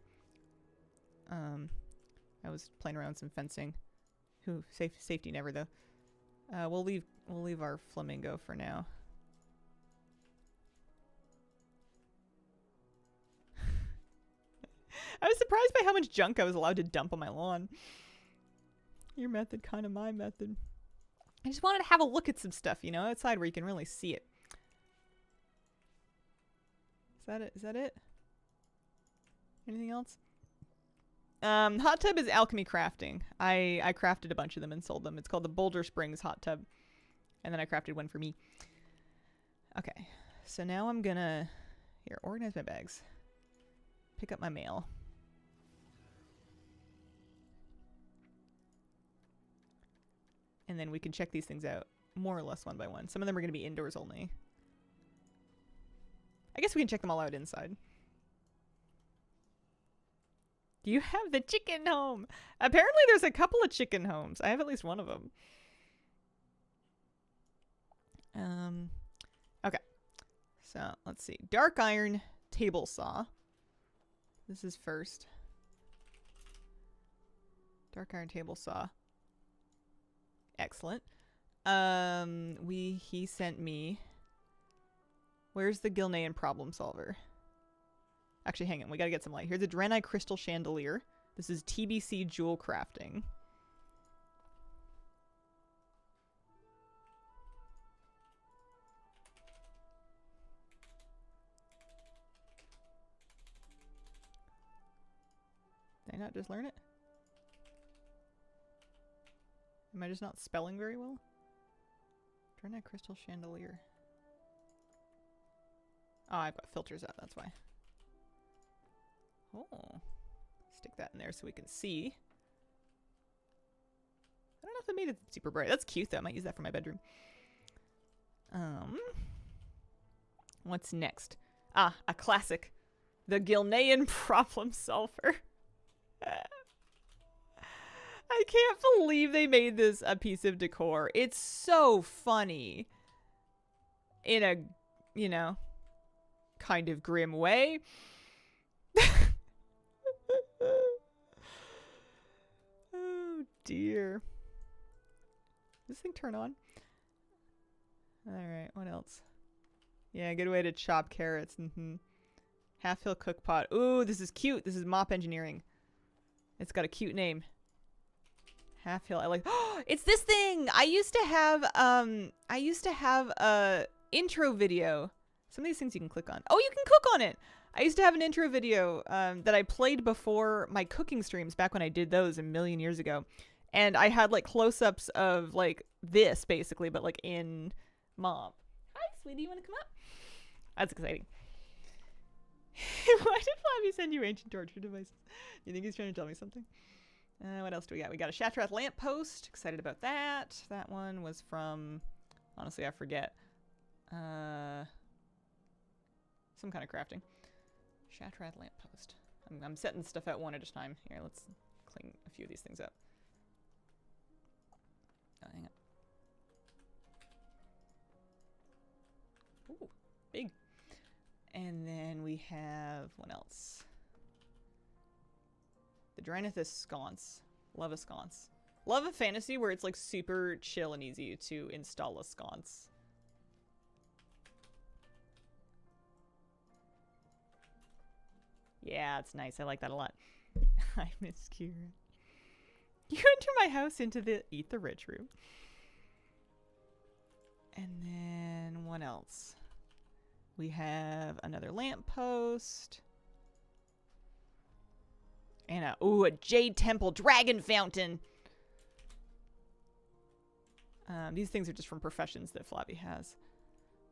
I was playing around with some fencing. Ooh, safety never though. We'll leave our flamingo for now. I was surprised by how much junk I was allowed to dump on my lawn. Your method, kind of my method. I just wanted to have a look at some stuff, you know, outside where you can really see it. Is that it? Is that it? Anything else? Hot tub is alchemy crafting. I crafted a bunch of them and sold them. It's called the Boulder Springs hot tub. And then I crafted one for me. Okay. So now I'm gonna... Here, organize my bags. Pick up my mail. And then we can check these things out more or less one by one. Some of them are gonna be indoors only. I guess we can check them all out inside. Do you have the chicken home? Apparently there's a couple of chicken homes. I have at least one of them. Okay. So, let's see. Dark iron table saw. This is first. Dark iron table saw. Excellent. He sent me... Where's the Gilnean problem solver? Actually, hang on. We gotta get some light. Here's a Draenei crystal chandelier. This is TBC jewel crafting. Did I not just learn it? Am I just not spelling very well? Draenei crystal chandelier. Oh, I've got filters up, that's why. Oh. Stick that in there so we can see. I don't know if it made it super bright. That's cute though. I might use that for my bedroom. What's next? Ah, a classic. The Gilnean problem solver. I can't believe they made this a piece of decor. It's so funny. In a, you know, kind of grim way. Oh dear. Does this thing turn on? Alright, what else? Yeah, good way to chop carrots. Half Hill Cook Pot. Ooh, this is cute. This is Mop Engineering. It's got a cute name. Half Hill. I like. Oh, it's this thing. I used to have a intro video. Some of these things you can click on. Oh, you can cook on it. I used to have an intro video that I played before my cooking streams back when I did those a million years ago. And I had like close-ups of like this basically, but like in Mop. Hi, sweetie. You want to come up? That's exciting. Why did Flabby send you ancient torture devices? Do you think he's trying to tell me something? What else do we got? We got a Shattrath lamppost. Excited about that. That one was from, honestly, I forget. Some kind of crafting. Shattrath lamppost. I'm setting stuff out one at a time. Here, let's clean a few of these things up. Oh, hang on. Ooh, big. And then we have, what else? The Dranithus sconce. Love a sconce. Love a fantasy where it's like super chill and easy to install a sconce. Yeah, it's nice. I like that a lot. I miss Kira. You enter my house into the Eat the Rich room. And then what else? We have another lamppost. And a Jade Temple Dragon Fountain. These things are just from professions that Flabby has.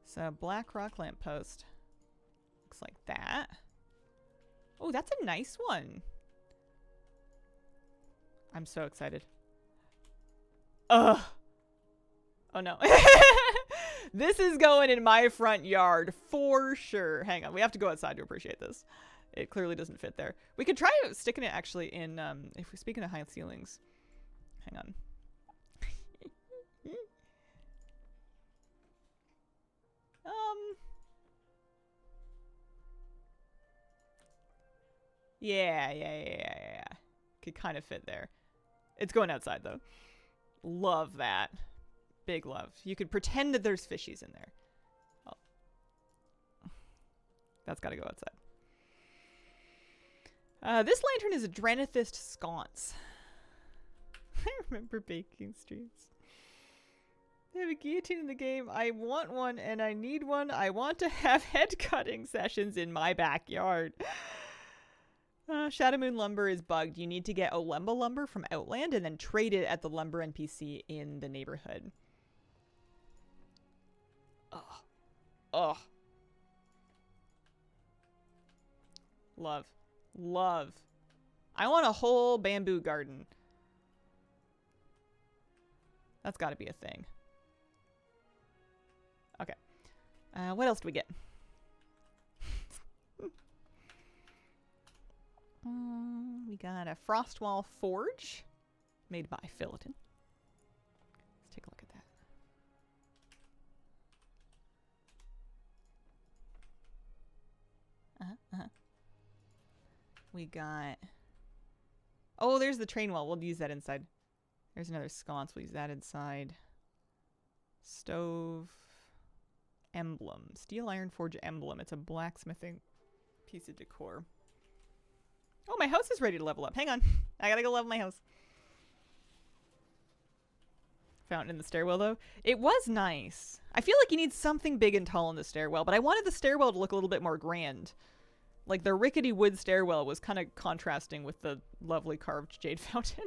So Black Rock lamppost. Looks like that. Oh, that's a nice one. I'm so excited. Ugh. Oh no. This is going in my front yard for sure. Hang on, we have to go outside to appreciate this. It clearly doesn't fit there. We could try sticking it actually in, if we're speaking of high ceilings. Hang on. Yeah. Could kind of fit there. It's going outside though. Love that. Big love. You could pretend that there's fishies in there. Oh. That's got to go outside. This lantern is a Dranithist sconce. I remember baking streams. They have a guillotine in the game. I want one and I need one. I want to have head cutting sessions in my backyard. Shadowmoon lumber is bugged. You need to get Olemba lumber from Outland and then trade it at the lumber NPC in the neighborhood. Ugh. Love. I want a whole bamboo garden. That's got to be a thing. Okay. What else do we get? We got a Frostwall Forge made by Philiton. Let's take a look at that. We got... Oh, there's the train wall. We'll use that inside. There's another sconce. We'll use that inside. Stove. Emblem. Steel Iron Forge emblem. It's a blacksmithing piece of decor. Oh, my house is ready to level up. Hang on. I gotta go level my house. Fountain in the stairwell, though. It was nice. I feel like you need something big and tall in the stairwell, but I wanted the stairwell to look a little bit more grand. Like, the rickety wood stairwell was kind of contrasting with the lovely carved jade fountain.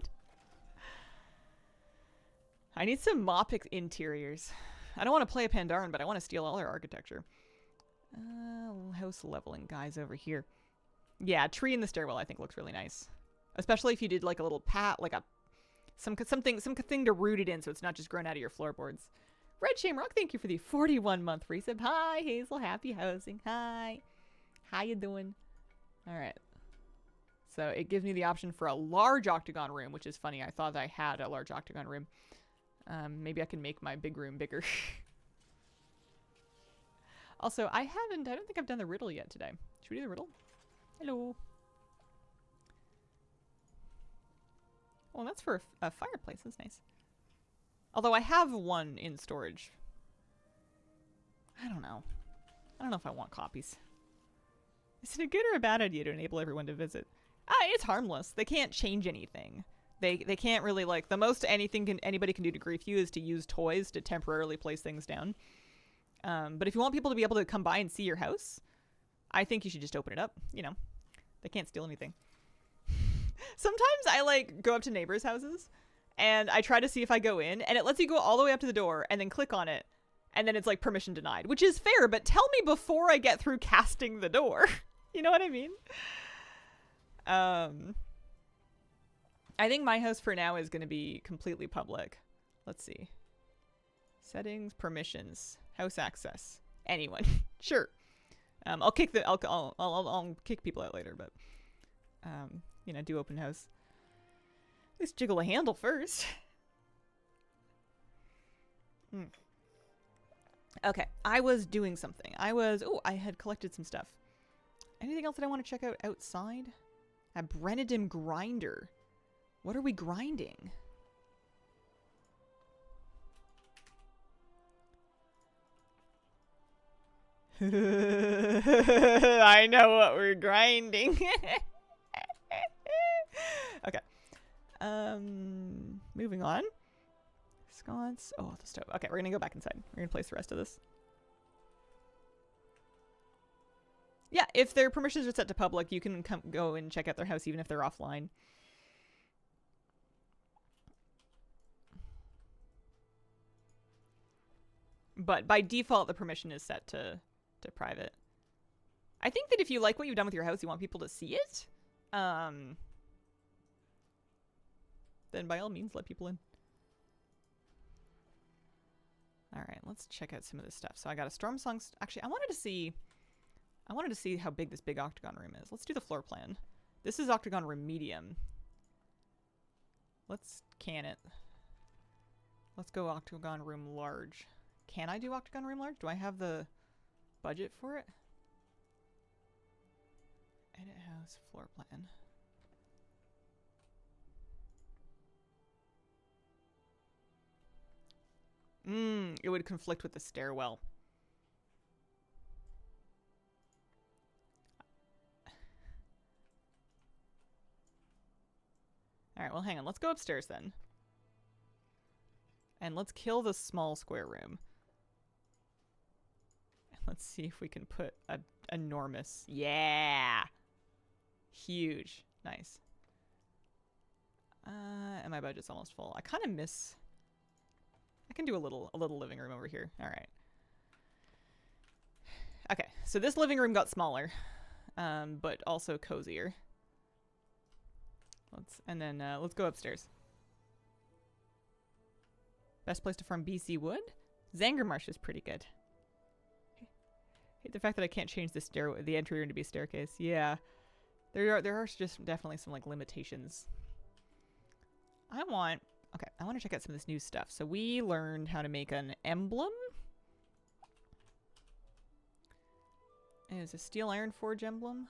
I need some Mop interiors. I don't want to play a Pandaren, but I want to steal all their architecture. House leveling guys over here. Yeah, tree in the stairwell I think looks really nice. Especially if you did like a little pat, like a something to root it in so it's not just grown out of your floorboards. Red Shamrock, thank you for the 41-month resub. Hi, Hazel. Happy housing. Hi. How you doing? All right. So it gives me the option for a large octagon room, which is funny. I thought I had a large octagon room. Maybe I can make my big room bigger. Also, I don't think I've done the riddle yet today. Should we do the riddle? Hello. Well, that's for a fireplace. That's nice. Although I have one in storage. I don't know. I don't know if I want copies. Is it a good or a bad idea to enable everyone to visit? It's harmless. They can't change anything. They can't really, like, the most anybody can do to grief you is to use toys to temporarily place things down. But if you want people to be able to come by and see your house, I think you should just open it up. You know, they can't steal anything. Sometimes I, like, go up to neighbors' houses and I try to see if I go in, and it lets you go all the way up to the door and then click on it, and then it's like permission denied, which is fair, but tell me before I get through casting the door. You know what I mean? I think my house for now is going to be completely public. Let's see. Settings, permissions, house access. Anyone. Sure. I'll kick people out later, but you know, do open house. Let's jiggle a handle first. Okay, I was doing something. I had collected some stuff. Anything else that I want to check out outside? A Brenedim grinder. What are we grinding? I know what we're grinding. Okay. Moving on. Sconce. Oh, the stove. Okay, we're gonna go back inside. We're gonna place the rest of this. Yeah, if their permissions are set to public, you can go and check out their house even if they're offline. But by default, the permission is set to private. I think that if you like what you've done with your house, you want people to see it, then by all means, let people in. All right, let's check out some of this stuff. So I got a Storm Song. Actually, I wanted to see how big this big octagon room is. Let's do the floor plan. This is octagon room medium. Let's can it. Let's go octagon room large. Can I do octagon room large? Do I have the budget for it? Edit house floor plan. It would conflict with the stairwell. Alright, well hang on. Let's go upstairs then. And let's kill the small square room. And let's see if we can put a enormous... Yeah! Huge. Nice. And my budget's almost full. I kind of miss... I can do a little living room over here. Alright. Okay, so this living room got smaller. But also cozier. Let's go upstairs. Best place to farm BC wood? Zangermarsh is pretty good. Hate the fact that I can't change the entry room to be a staircase. Yeah. There are just definitely some like limitations. I want to check out some of this new stuff. So we learned how to make an emblem. And it's a steel iron forge emblem.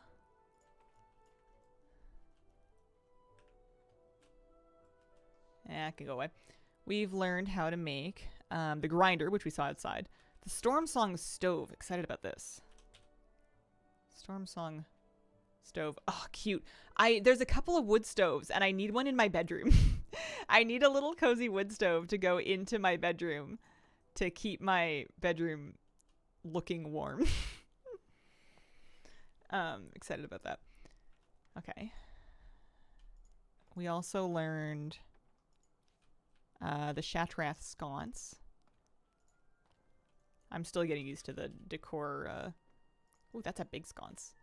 I can go away. We've learned how to make the grinder, which we saw outside. The Storm Song stove. Excited about this. Storm Song stove. Oh, cute. There's a couple of wood stoves, and I need one in my bedroom. I need a little cozy wood stove to go into my bedroom to keep my bedroom looking warm. Excited about that. Okay. We also learned... the Shatrath sconce. I'm still getting used to the decor Ooh, that's a big sconce.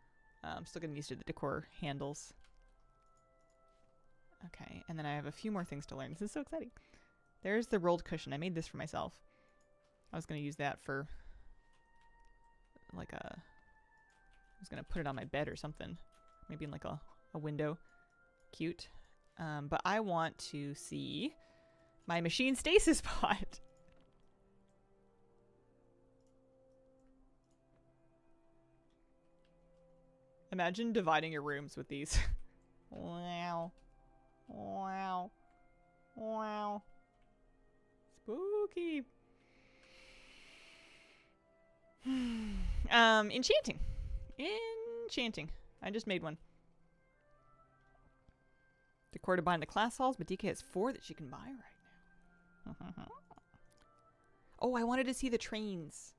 I'm still getting used to the decor handles. Okay, and then I have a few more things to learn. This is so exciting. There's the rolled cushion. I made this for myself. I was going to use that for like a... I was going to put it on my bed or something. Maybe in like a window. Cute. But I want to see my machine stasis pod. Imagine dividing your rooms with these. Wow. Wow. Wow. Spooky. Enchanting. Enchanting. I just made one. Decor to buy in the class halls, but DK has 4 that she can buy right now. Oh, I wanted to see the trains.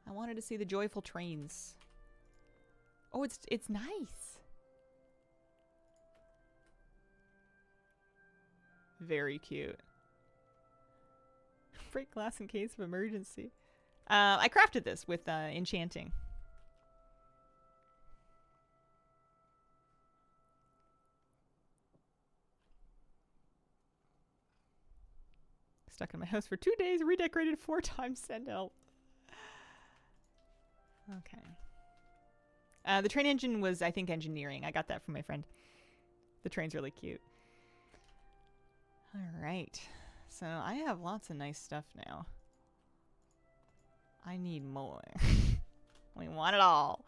I wanted to see the joyful trains. Oh, it's nice. Very cute. Break glass in case of emergency. I crafted this with enchanting. Stuck in my house for 2 days, redecorated 4 times, send help. Okay. The train engine was, I think, engineering. I got that from my friend. The train's really cute. All right. So I have lots of nice stuff now. I need more. We want it all.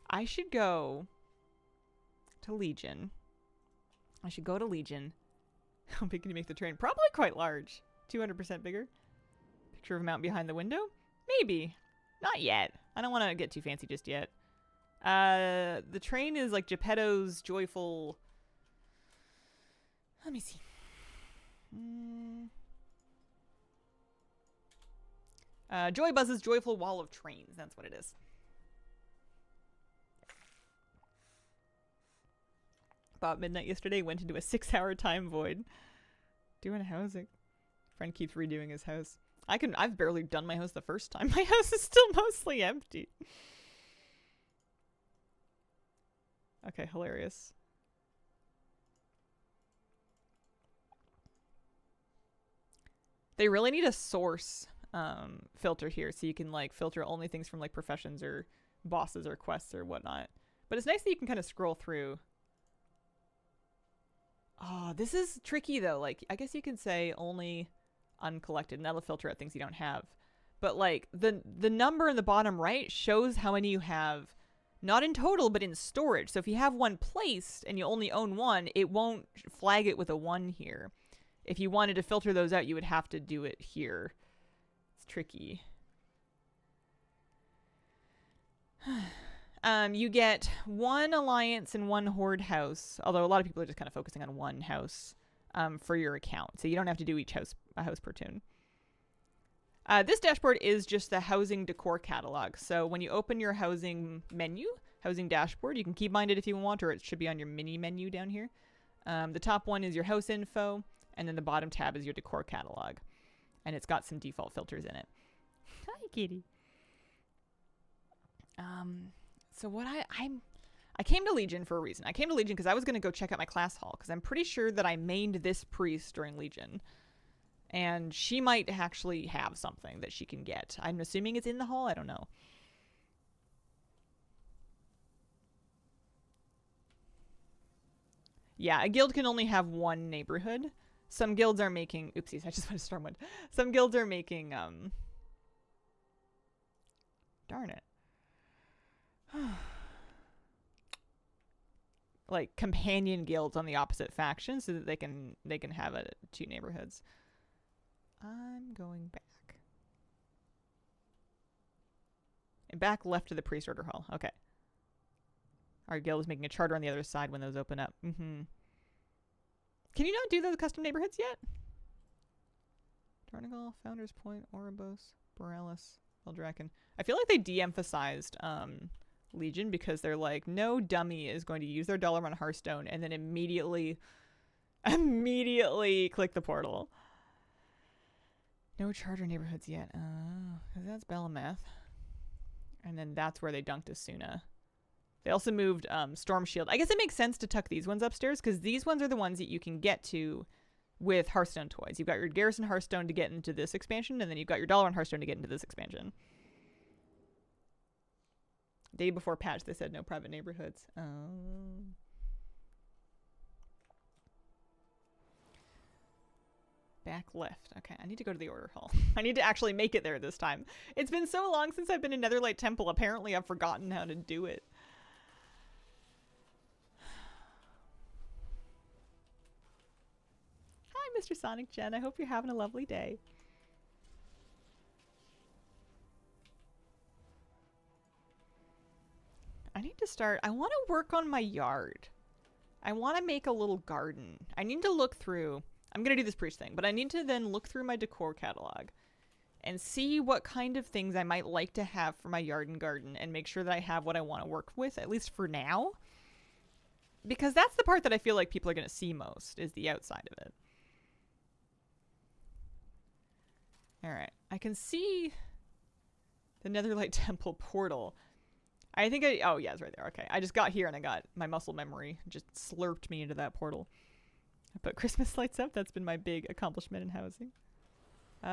I should go to Legion. How big can you make the train? Probably quite large. 200% bigger. Picture of a mountain behind the window? Maybe. Not yet. I don't want to get too fancy just yet. The train is like Geppetto's joyful... Let me see. Joy Buzz's joyful wall of trains. That's what it is. About midnight yesterday, went into a 6-hour time void. Doing housing. Friend keeps redoing his house. I've barely done my house the first time. My house is still mostly empty. Okay, hilarious. They really need a source filter here, so you can like filter only things from like professions or bosses or quests or whatnot. But it's nice that you can kind of scroll through. Oh, this is tricky though. Like, I guess you can say only uncollected, and that'll filter out things you don't have. But like the number in the bottom right shows how many you have, not in total, but in storage. So if you have one placed and you only own one, it won't flag it with a 1 here. If you wanted to filter those out, you would have to do it here. It's tricky. You get 1 alliance and 1 horde house, although a lot of people are just kind of focusing on 1 house for your account. So you don't have to do each house a house per tune. This dashboard is just the housing decor catalog. So when you open your housing menu, housing dashboard, you can keybind it if you want, or it should be on your mini menu down here. The top one is your house info, and then the bottom tab is your decor catalog. And it's got some default filters in it. Hi, kitty. So what I came to Legion for a reason. I came to Legion because I was going to go check out my class hall, because I'm pretty sure that I mained this priest during Legion. And she might actually have something that she can get. I'm assuming it's in the hall. I don't know. Yeah, a guild can only have 1 neighborhood. Some guilds are making... Oopsies, I just went to Stormwind. Some guilds are making... Darn it. Like companion guilds on the opposite faction so that they can have 2 neighborhoods. I'm going back. And back left to the priest order hall. Okay. Our guild is making a charter on the other side when those open up. Mm-hmm. Can you not do those custom neighborhoods yet? Tarnagal, Founders Point, Oribos, Borealis, Eldraken. I feel like they de-emphasized Legion because they're like, no dummy is going to use their dollar on Hearthstone and then immediately click the portal. No charter neighborhoods yet. Oh, because that's Bellameth. And then that's where they dunked Asuna. They also moved Storm Shield. I guess it makes sense to tuck these ones upstairs because these ones are the ones that you can get to with Hearthstone toys. You've got your Garrison Hearthstone to get into this expansion, and then you've got your Dalaran Hearthstone to get into this expansion. Day before patch, they said no private neighborhoods. Back left. Okay, I need to go to the order hall. I need to actually make it there this time. It's been so long since I've been in Netherlight Temple. Apparently, I've forgotten how to do it. Hi, Mr. Sonic Jen. I hope you're having a lovely day. I need to start. I want to work on my yard. I want to make a little garden. I need to look through. I'm going to do this priest thing, but I need to then look through my decor catalog and see what kind of things I might like to have for my yard and garden and make sure that I have what I want to work with, at least for now. Because that's the part that I feel like people are going to see most, is the outside of it. Alright, I can see the Netherlight Temple portal. I think oh yeah, it's right there. Okay, I just got here and I got my muscle memory just slurped me into that portal. I put Christmas lights up. That's been my big accomplishment in housing.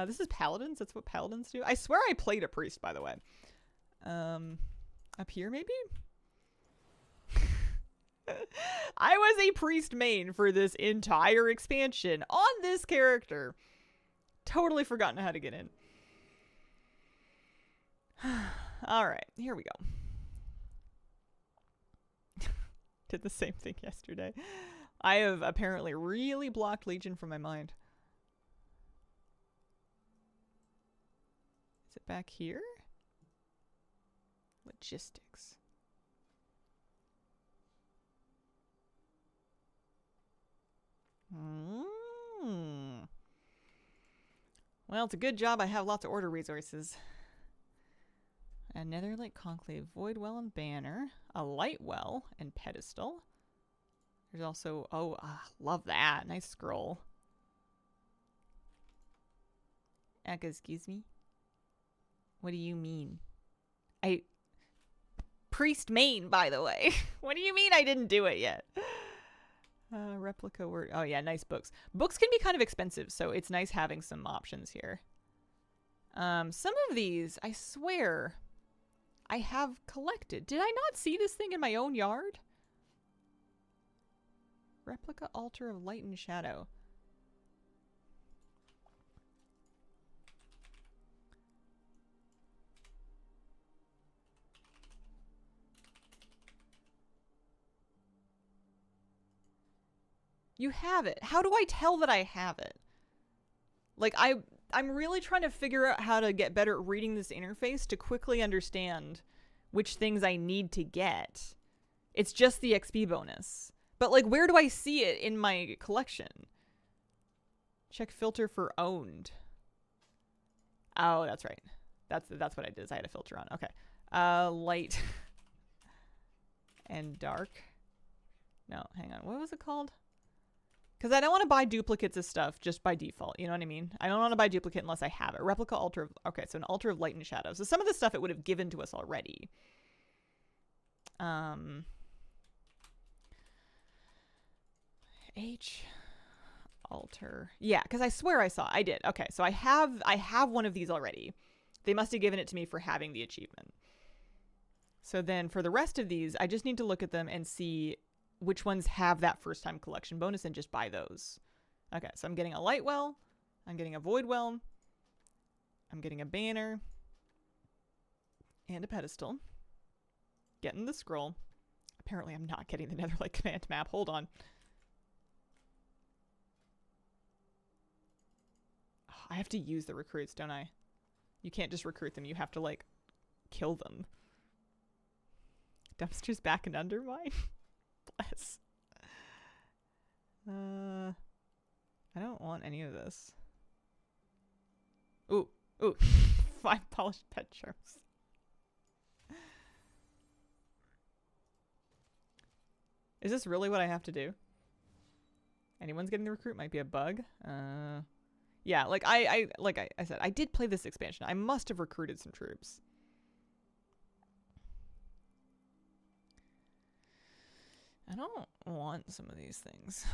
This is Paladins. That's what Paladins do. I swear I played a priest, by the way. Up here, maybe? I was a priest main for this entire expansion on this character. Totally forgotten how to get in. Alright, here we go. Did the same thing yesterday. I have apparently really blocked Legion from my mind. Is it back here? Logistics. Well, it's a good job I have lots of order resources. A Netherlight Conclave, Void Well and Banner, a Light Well and Pedestal. There's also, love that. Nice scroll. Excuse me? What do you mean? Priest main, by the way. What do you mean I didn't do it yet? Replica word. Oh yeah, nice books. Books can be kind of expensive, so it's nice having some options here. Some of these, I swear, I have collected. Did I not see this thing in my own yard? Replica Altar of Light and Shadow. You have it. How do I tell that I have it? Like, I'm really trying to figure out how to get better at reading this interface to quickly understand which things I need to get. It's just the XP bonus. But, like, where do I see it in my collection? Check filter for owned. Oh, that's right. That's what I did, is I had a filter on. Okay. Light and dark. No, hang on. What was it called? Because I don't want to buy duplicates of stuff just by default. You know what I mean? I don't want to buy duplicate unless I have it. Replica altar of... Okay, so an altar of light and shadow. So some of the stuff it would have given to us already. H... Altar... Yeah, because I swear I saw... I did. Okay, so I have one of these already. They must have given it to me for having the achievement. So then for the rest of these, I just need to look at them and see... which ones have that first time collection bonus and just buy those. Okay, so I'm getting a light well. I'm getting a void well. I'm getting a banner. And a pedestal. Getting the scroll. Apparently I'm not getting the Netherlight command map. Hold on. Oh, I have to use the recruits, don't I? You can't just recruit them. You have to, like, kill them. Dumpster's back and undermine. Bless. I don't want any of this. Ooh. 5 polished pet charms. Is this really what I have to do? Anyone's getting the recruit might be a bug. Yeah, like I said, I did play this expansion. I must have recruited some troops. I don't want some of these things.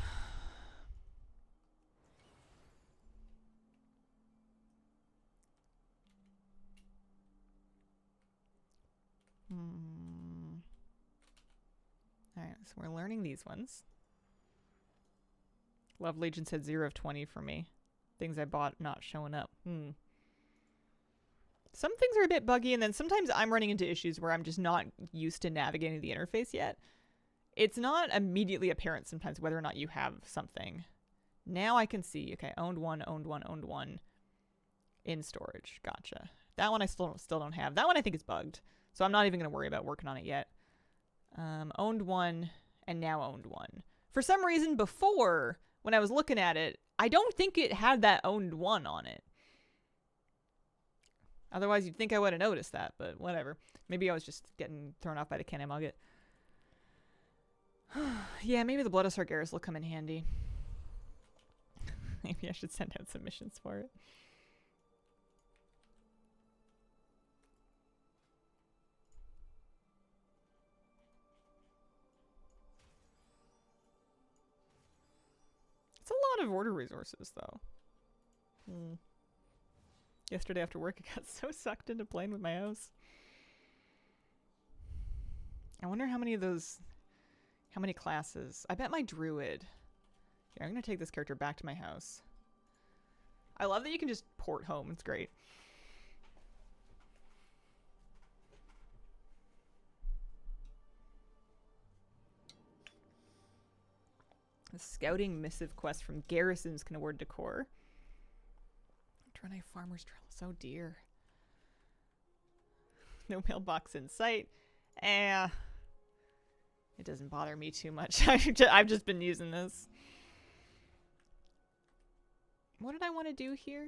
Alright, so we're learning these ones. Love Legion said 0 of 20 for me. Things I bought not showing up. Some things are a bit buggy, and then sometimes I'm running into issues where I'm just not used to navigating the interface yet. It's not immediately apparent sometimes whether or not you have something. Now I can see, okay, owned one in storage. Gotcha. That one I still don't have. That one I think is bugged, so I'm not even going to worry about working on it yet. Owned one and now owned one. For some reason before, when I was looking at it, I don't think it had that owned one on it. Otherwise, you'd think I would have noticed that, but whatever. Maybe I was just getting thrown off by the Can I Mug It. Yeah, maybe the Blood of Sargeras will come in handy. Maybe I should send out some missions for it. It's a lot of order resources, though. Yesterday after work, I got so sucked into playing with my house. I wonder how many of those... How many classes? I bet my druid... Here, I'm going to take this character back to my house. I love that you can just port home. It's great. A scouting missive quest from garrisons can award decor. Draenei Farmer's Trellis. Oh dear. No mailbox in sight. It doesn't bother me too much. I've just been using this. What did I want to do here?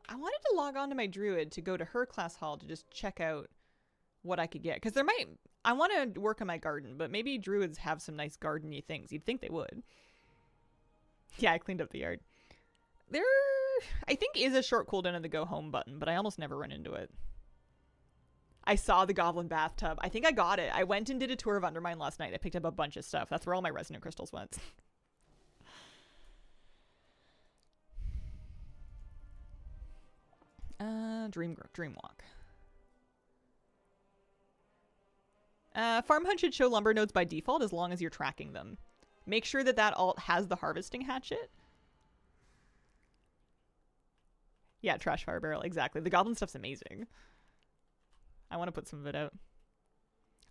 I wanted to log on to my druid to go to her class hall to just check out what I could get. Because there might... I want to work on my garden, but maybe druids have some nice garden-y things. You'd think they would. Yeah, I cleaned up the yard. There, I think, is a short cooldown of the go home button, but I almost never run into it. I saw the goblin bathtub. I think I got it. I went and did a tour of Undermine last night. I picked up a bunch of stuff. That's where all my resonant crystals went. Dreamwalk. Farm Hunt should show lumber nodes by default as long as you're tracking them. Make sure that that alt has the harvesting hatchet. Yeah, trash fire barrel, exactly. The goblin stuff's amazing. I want to put some of it out.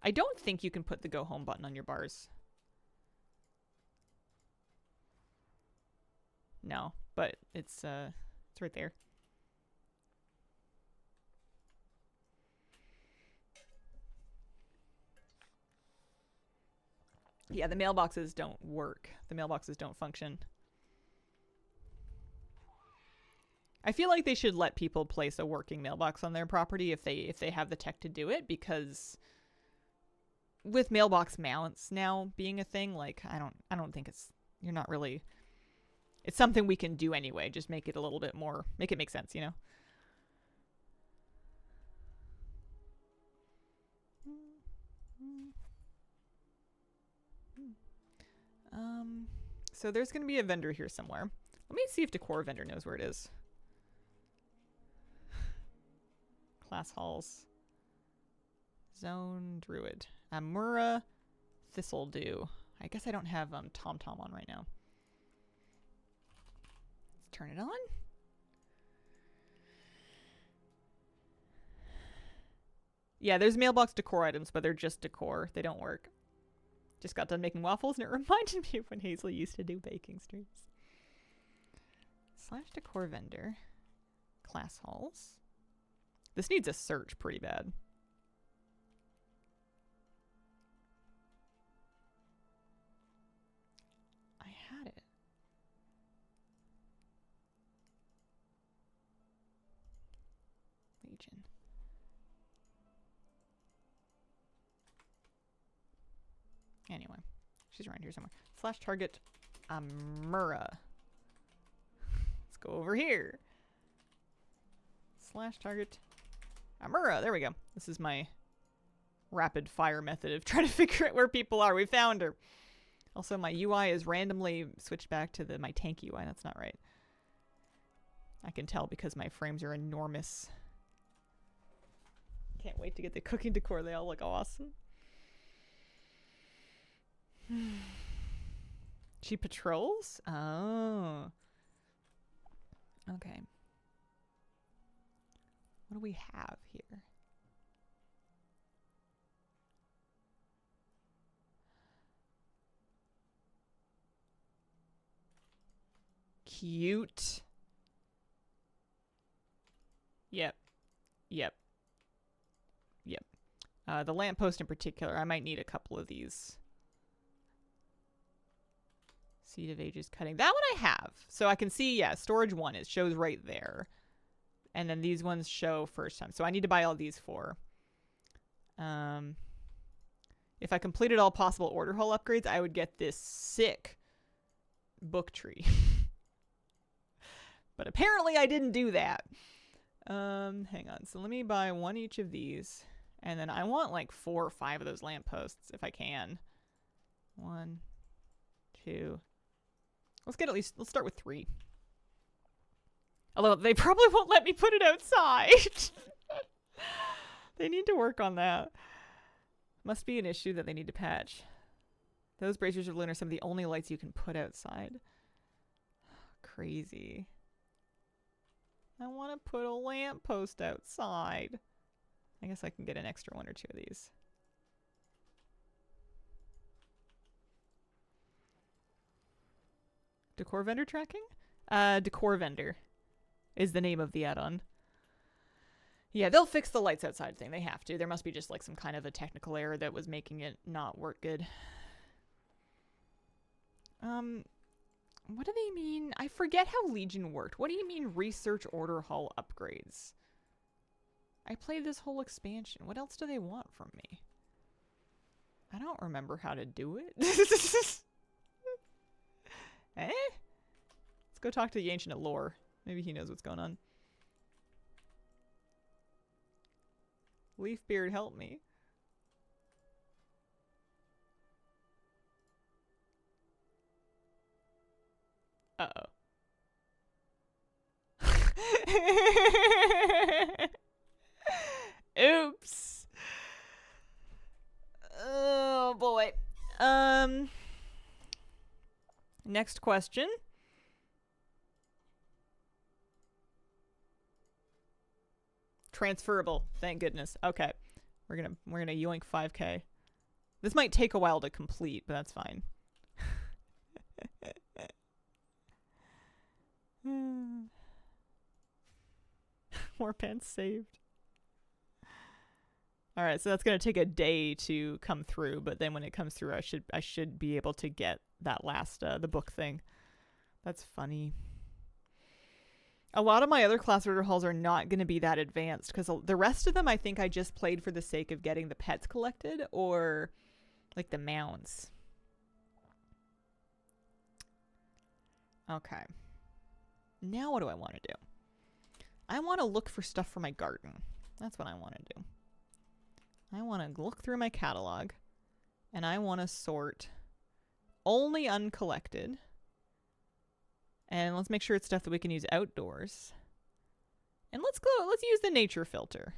I don't think you can put the go home button on your bars. No, but it's right there. Yeah, the mailboxes don't work. The mailboxes don't function. I feel like they should let people place a working mailbox on their property if they have the tech to do it, because with mailbox mounts now being a thing, like I don't think you're not really, it's something we can do anyway. Just make it a little bit more, make it make sense, you know. So there's going to be a vendor here somewhere. Let me see if Decor vendor knows where it is. Class halls. Zone Druid. Amura Thistledew. I guess I don't have TomTom on right now. Let's turn it on. Yeah, there's mailbox decor items, but they're just decor. They don't work. Just got done making waffles, and it reminded me of when Hazel used to do baking streams. / decor vendor. Class halls. This needs a search pretty bad. I had it. Legion. Anyway, she's around here somewhere. / target Amura. go over here. Slash target. Amura, there we go. This is my rapid fire method of trying to figure out where people are. We found her. Also, my UI is randomly switched back to my tank UI. That's not right. I can tell because my frames are enormous. Can't wait to get the cooking decor. They all look awesome. She patrols? Oh. Okay. What do we have here? Cute. Yep. Yep. Yep. The lamppost in particular, I might need a couple of these. Seed of Ages cutting. That one I have. So I can see, yeah, storage 1, it shows right there. And then these ones show first time. So I need to buy all these 4. If I completed all possible order hall upgrades, I would get this sick book tree. But apparently I didn't do that. Hang on. So let me buy 1 each of these. And then I want like 4 or 5 of those lampposts if I can. 1, 2. Let's start with 3. Although they probably won't let me put it outside. They need to work on that. Must be an issue that they need to patch. Those braziers of Lune are some of the only lights you can put outside. Crazy. I want to put a lamppost outside. I guess I can get an extra 1 or 2 of these. Decor vendor tracking? Decor vendor is the name of the add-on. Yeah, they'll fix the lights outside thing. They have to. There must be just like some kind of a technical error that was making it not work good. What do they mean? I forget how Legion worked. What do you mean research order hall upgrades? I played this whole expansion. What else do they want from me? I don't remember how to do it. Eh? Let's go talk to the Ancient of Lore. Maybe he knows what's going on. Leafbeard, help me. Uh-oh. Oops. Oh, boy. Next question. Transferable. Thank goodness. Okay. We're gonna yoink 5K. This might take a while to complete, but that's fine. More pants saved. All right, so that's gonna take a day to come through, but then when it comes through, I should be able to get that last the book thing. That's funny. A lot of my other class order halls are not going to be that advanced because the rest of them I think I just played for the sake of getting the pets collected or like the mounts. Okay. Now what do I want to do? I want to look for stuff for my garden. That's what I want to do. I want to look through my catalog and I want to sort only uncollected. And let's make sure it's stuff that we can use outdoors. And let's use the nature filter.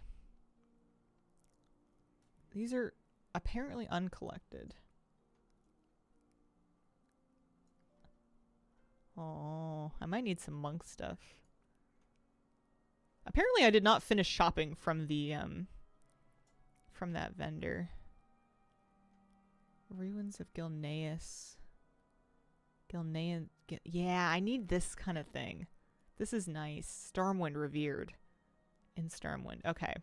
These are apparently uncollected. Oh, I might need some monk stuff. Apparently I did not finish shopping from the from that vendor. Ruins of Gilneas. Yeah, I need this kind of thing. This is nice. Stormwind revered. In Stormwind. Okay.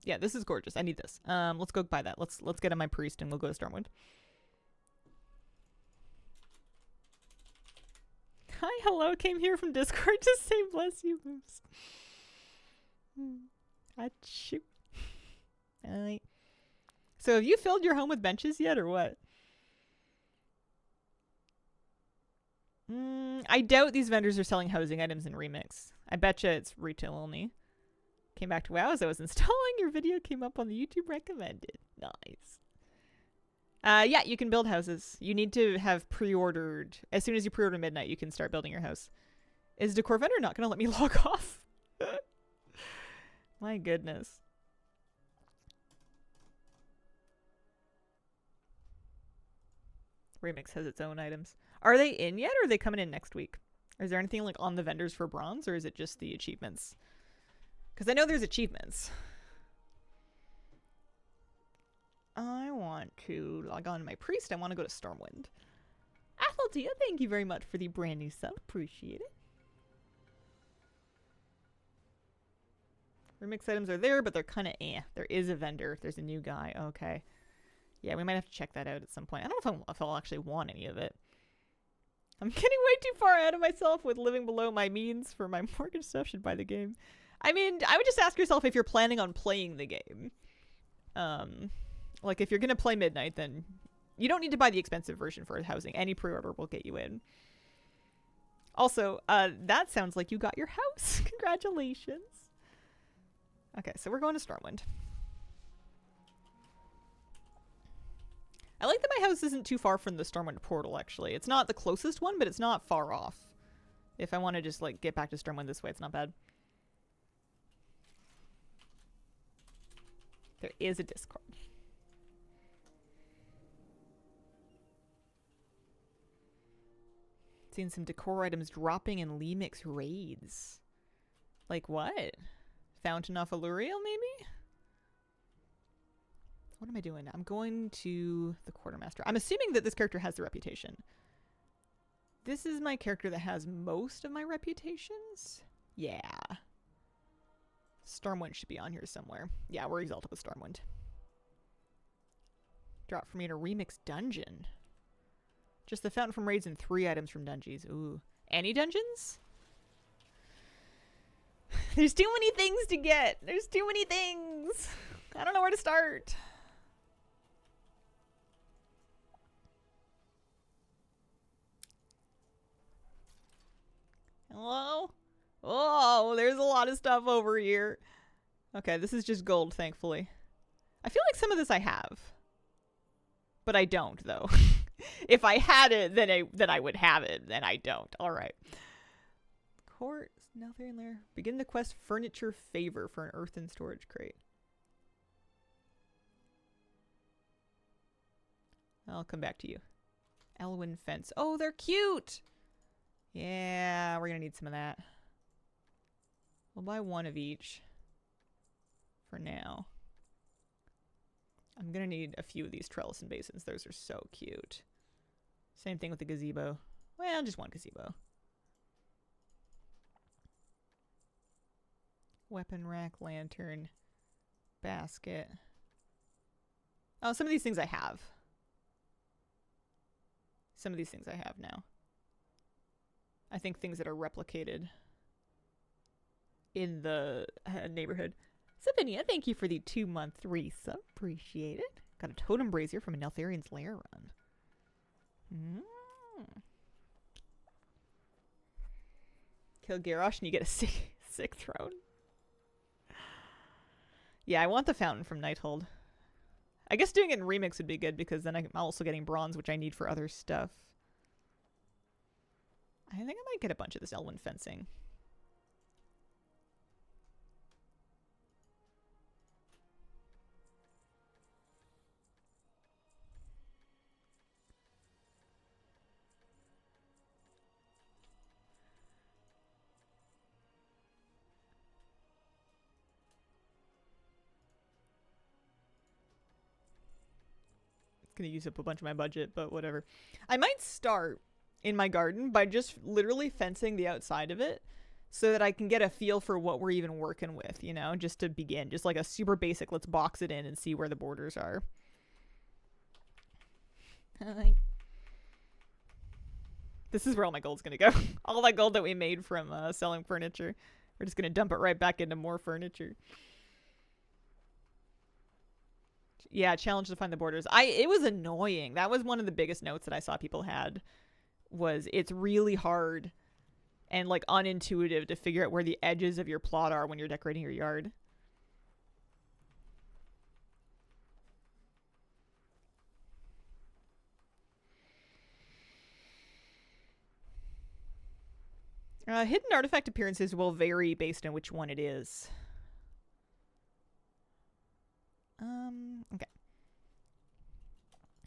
Yeah, this is gorgeous. I need this. Let's go buy that. Let's get on my priest and we'll go to Stormwind. Hi, hello, came here from Discord to say bless you, moves. Achoo. Alright. So have you filled your home with benches yet, or what? I doubt these vendors are selling housing items in Remix. I betcha it's retail only. Came back to WoW as I was installing. Your video came up on the YouTube recommended. Nice. Yeah, you can build houses. You need to have pre-ordered. As soon as you pre-order Midnight, you can start building your house. Is Decor Vendor not going to let me log off? My goodness. Remix has its own items. Are they in yet, or are they coming in next week? Is there anything like on the vendors for bronze, or is it just the achievements? Because I know there's achievements. I want to log on to my priest. I want to go to Stormwind. Atheltia, thank you very much for the brand new sub. Appreciate it. Remix items are there, but they're kind of eh. There is a vendor. There's a new guy. Okay. Yeah, we might have to check that out at some point. I don't know if I'll actually want any of it. I'm getting way too far ahead of myself with living below my means for my mortgage stuff. Should buy the game. I mean, I would just ask yourself if you're planning on playing the game. Like, if you're going to play Midnight, then you don't need to buy the expensive version for housing. Any pre-order will get you in. Also, that sounds like you got your house. Congratulations. Okay, so we're going to Stormwind. I like that my house isn't too far from the Stormwind portal, actually. It's not the closest one, but it's not far off. If I want to just, like, get back to Stormwind this way, it's not bad. There is a Discord. Seen some decor items dropping in Lemix raids. Like what? Fountain of Alluriel, maybe? What am I doing? I'm going to the Quartermaster. I'm assuming that this character has the reputation. This is my character that has most of my reputations. Yeah. Stormwind should be on here somewhere. Yeah, we're exalted with Stormwind. Drop for me in a Remix dungeon. Just the fountain from raids and 3 items from dungeons. Ooh. Any dungeons? There's too many things to get. There's too many things. I don't know where to start. Hello? Oh, there's a lot of stuff over here. Okay, this is just gold, thankfully. I feel like some of this I have. But I don't, though. If I had it, then I would have it. Then I don't. All right. Court, Neltharion Lair. Begin the quest Furniture Favor for an earthen storage crate. I'll come back to you. Elwyn Fence. Oh, they're cute! Yeah, we're gonna need some of that. We'll buy 1 of each. For now. I'm gonna need a few of these trellis and basins. Those are so cute. Same thing with the gazebo. Well, just 1 gazebo. Weapon rack, lantern, basket. Oh, some of these things I have. Some of these things I have now. I think things that are replicated in the neighborhood. Sabinia, thank you for the 2-month resub. Appreciate it. Got a totem brazier from a Neltharion's Lair run. Kill Garrosh and you get a sick throne. Yeah, I want the fountain from Nighthold. I guess doing it in Remix would be good because then I'm also getting bronze, which I need for other stuff. I think I might get a bunch of this Elwyn fencing. Gonna use up a bunch of my budget, but whatever. I might start in my garden by just literally fencing the outside of it so that I can get a feel for what we're even working with, you know, just to begin. Just like a super basic, let's box it in and see where the borders are. This is where all my gold's gonna go. All that gold that we made from selling furniture. We're just gonna dump it right back into more furniture. Yeah, challenge to find the borders. It was annoying. That was one of the biggest notes that I saw people had, was it's really hard and like unintuitive to figure out where the edges of your plot are when you're decorating your yard. Hidden artifact appearances will vary based on which one it is. Okay.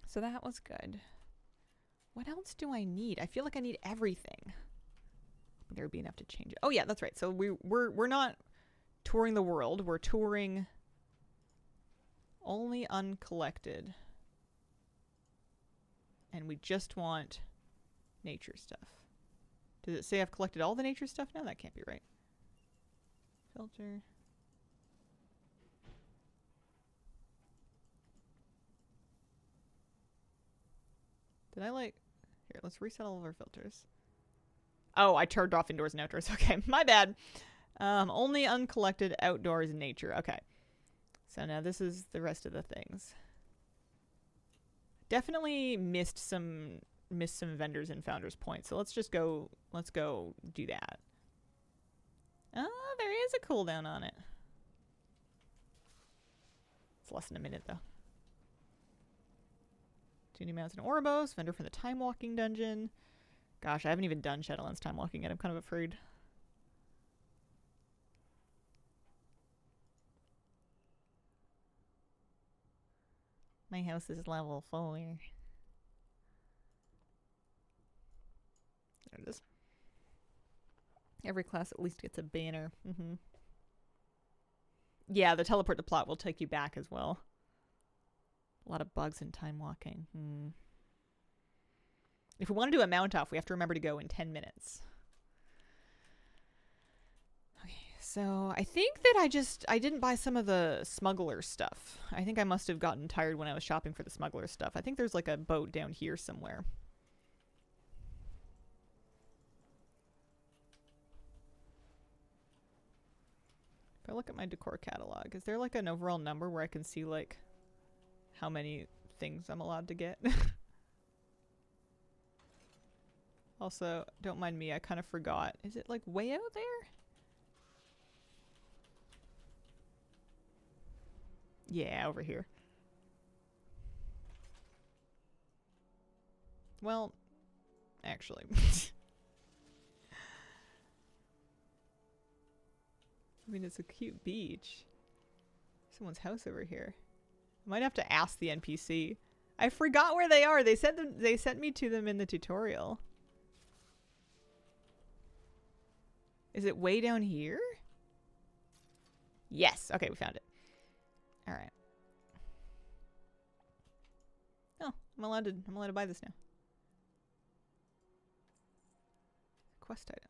So that was good. What else do I need? I feel like I need everything. There would be enough to change it. Oh yeah, that's right. So we're not touring the world. We're touring only uncollected. And we just want nature stuff. Does it say I've collected all the nature stuff now? That can't be right. Filter. Did I like... Here, let's reset all of our filters. Oh, I turned off indoors and outdoors. Okay, my bad. Only uncollected outdoors and nature. Okay. So now this is the rest of the things. Definitely missed some vendors and founders points. So let's go do that. Oh, there is a cooldown on it. It's less than a minute though. 2 new mounts and Oribos, vendor for the time walking dungeon. Gosh, I haven't even done Shadowlands time walking yet. I'm kind of afraid. My house is level 4. There it is. Every class at least gets a banner. Yeah, the teleport to plot will take you back as well. A lot of bugs in time walking. If we want to do a mount off, we have to remember to go in 10 minutes. Okay, so I think that I didn't buy some of the smuggler stuff. I think I must have gotten tired when I was shopping for the smuggler stuff. I think there's like a boat down here somewhere. If I look at my decor catalog, is there like an overall number where I can see like how many things I'm allowed to get? Also, don't mind me, I kind of forgot. Is it like way out there? Yeah, over here. Well, actually. I mean, it's a cute beach. Someone's house over here. I might have to ask the NPC. I forgot where they are. They sent me to them in the tutorial. Is it way down here? Yes. Okay, we found it. All right. Oh, I'm allowed to buy this now. Quest item.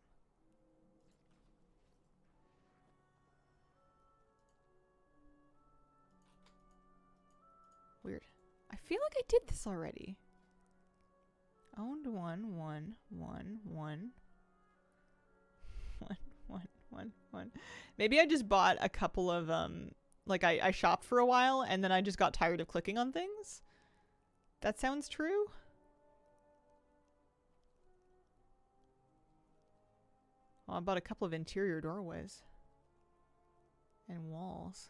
Weird. I feel like I did this already. Owned 1. Maybe I just bought a couple of like I shopped for a while and then I just got tired of clicking on things. That sounds true. Well, I bought a couple of interior doorways and walls.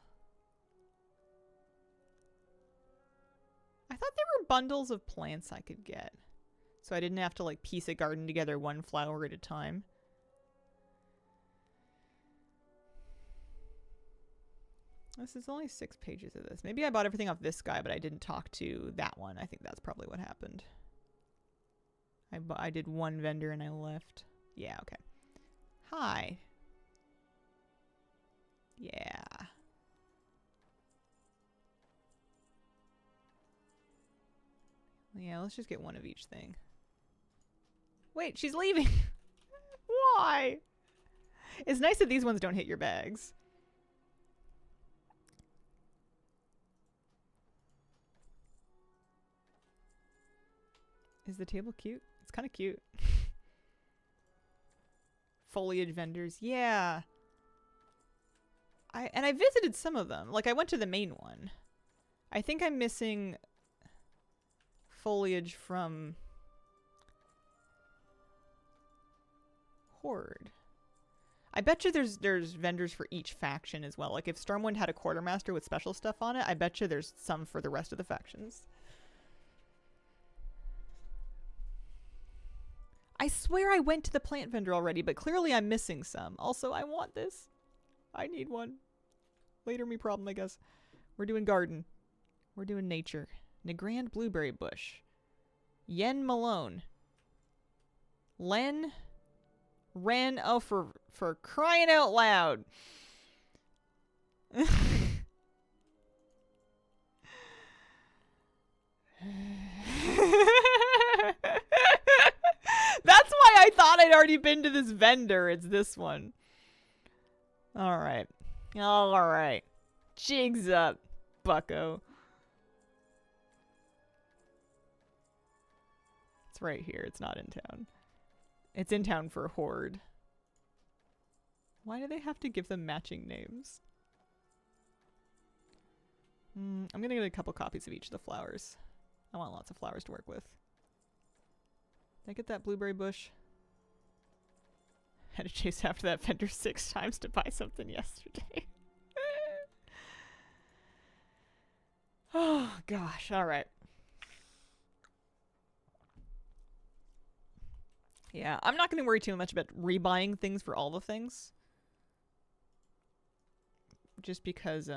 I thought there were bundles of plants I could get, so I didn't have to like piece a garden together one flower at a time. This is only 6 pages of this. Maybe I bought everything off this guy, but I didn't talk to that one. I think that's probably what happened. I did one vendor and I left. Yeah, okay. Hi. Yeah. Yeah, let's just get one of each thing. Wait, she's leaving. Why? It's nice that these ones don't hit your bags. Is the table cute? It's kind of cute. foliage vendors. Yeah. I visited some of them. Like, I went to the main one. I think I'm missing foliage from Horde. I bet you there's vendors for each faction as well. Like, if Stormwind had a quartermaster with special stuff on it, I bet you there's some for the rest of the factions. I swear I went to the plant vendor already, but clearly I'm missing some. Also, I want this. I need one. Later me problem, I guess. We're doing garden. We're doing nature. Nagrand blueberry bush. Yen Malone. Len. Ren. Oh, for crying out loud. That's why I thought I'd already been to this vendor. It's this one. Alright. Alright. Jigs up, bucko. It's right here. It's not in town. It's in town for Horde. Why do they have to give them matching names? I'm gonna get a couple copies of each of the flowers. I want lots of flowers to work with. Did I get that blueberry bush? Had to chase after that vendor 6 times to buy something yesterday. Oh, gosh. All right. Yeah, I'm not going to worry too much about rebuying things for all the things. Just because,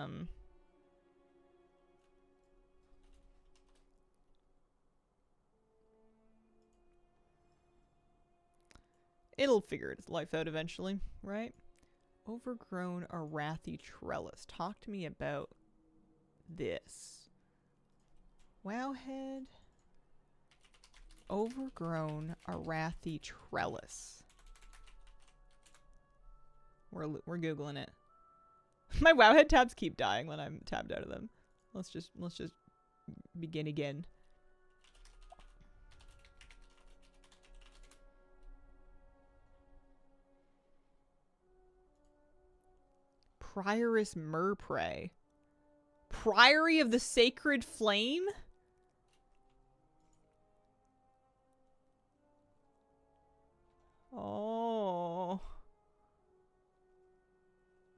it'll figure its life out eventually, right? Overgrown Arathi trellis. Talk to me about this. Wowhead. Overgrown Arathi trellis. We're Googling it. My Wowhead tabs keep dying when I'm tabbed out of them. Let's just begin again. Prioress Murprey. Priory of the Sacred Flame? Oh.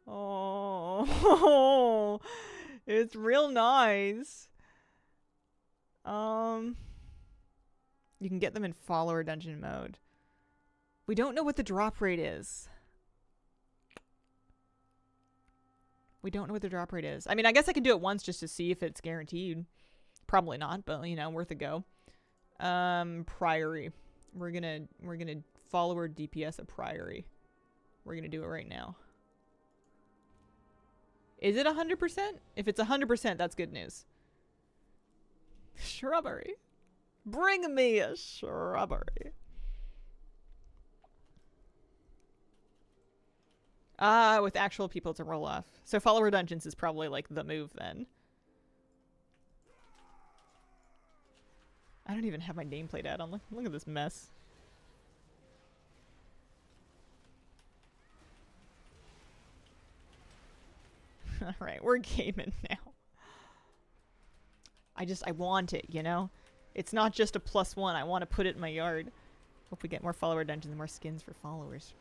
Oh. It's real nice. You can get them in follower dungeon mode. We don't know what the drop rate is. We don't know what the drop rate is. I mean, I guess I could do it once just to see if it's guaranteed. Probably not, but you know, worth a go. Priory. We're gonna follower DPS a Priory. We're gonna do it right now. Is it 100%? If it's 100%, that's good news. Shrubbery. Bring me a shrubbery. With actual people to roll off. So follower dungeons is probably like the move then. I don't even have my nameplate add-on. Look at this mess. Alright, we're gaming now. I want it, you know? It's not just a +1. I want to put it in my yard. Hope we get more follower dungeons and more skins for followers.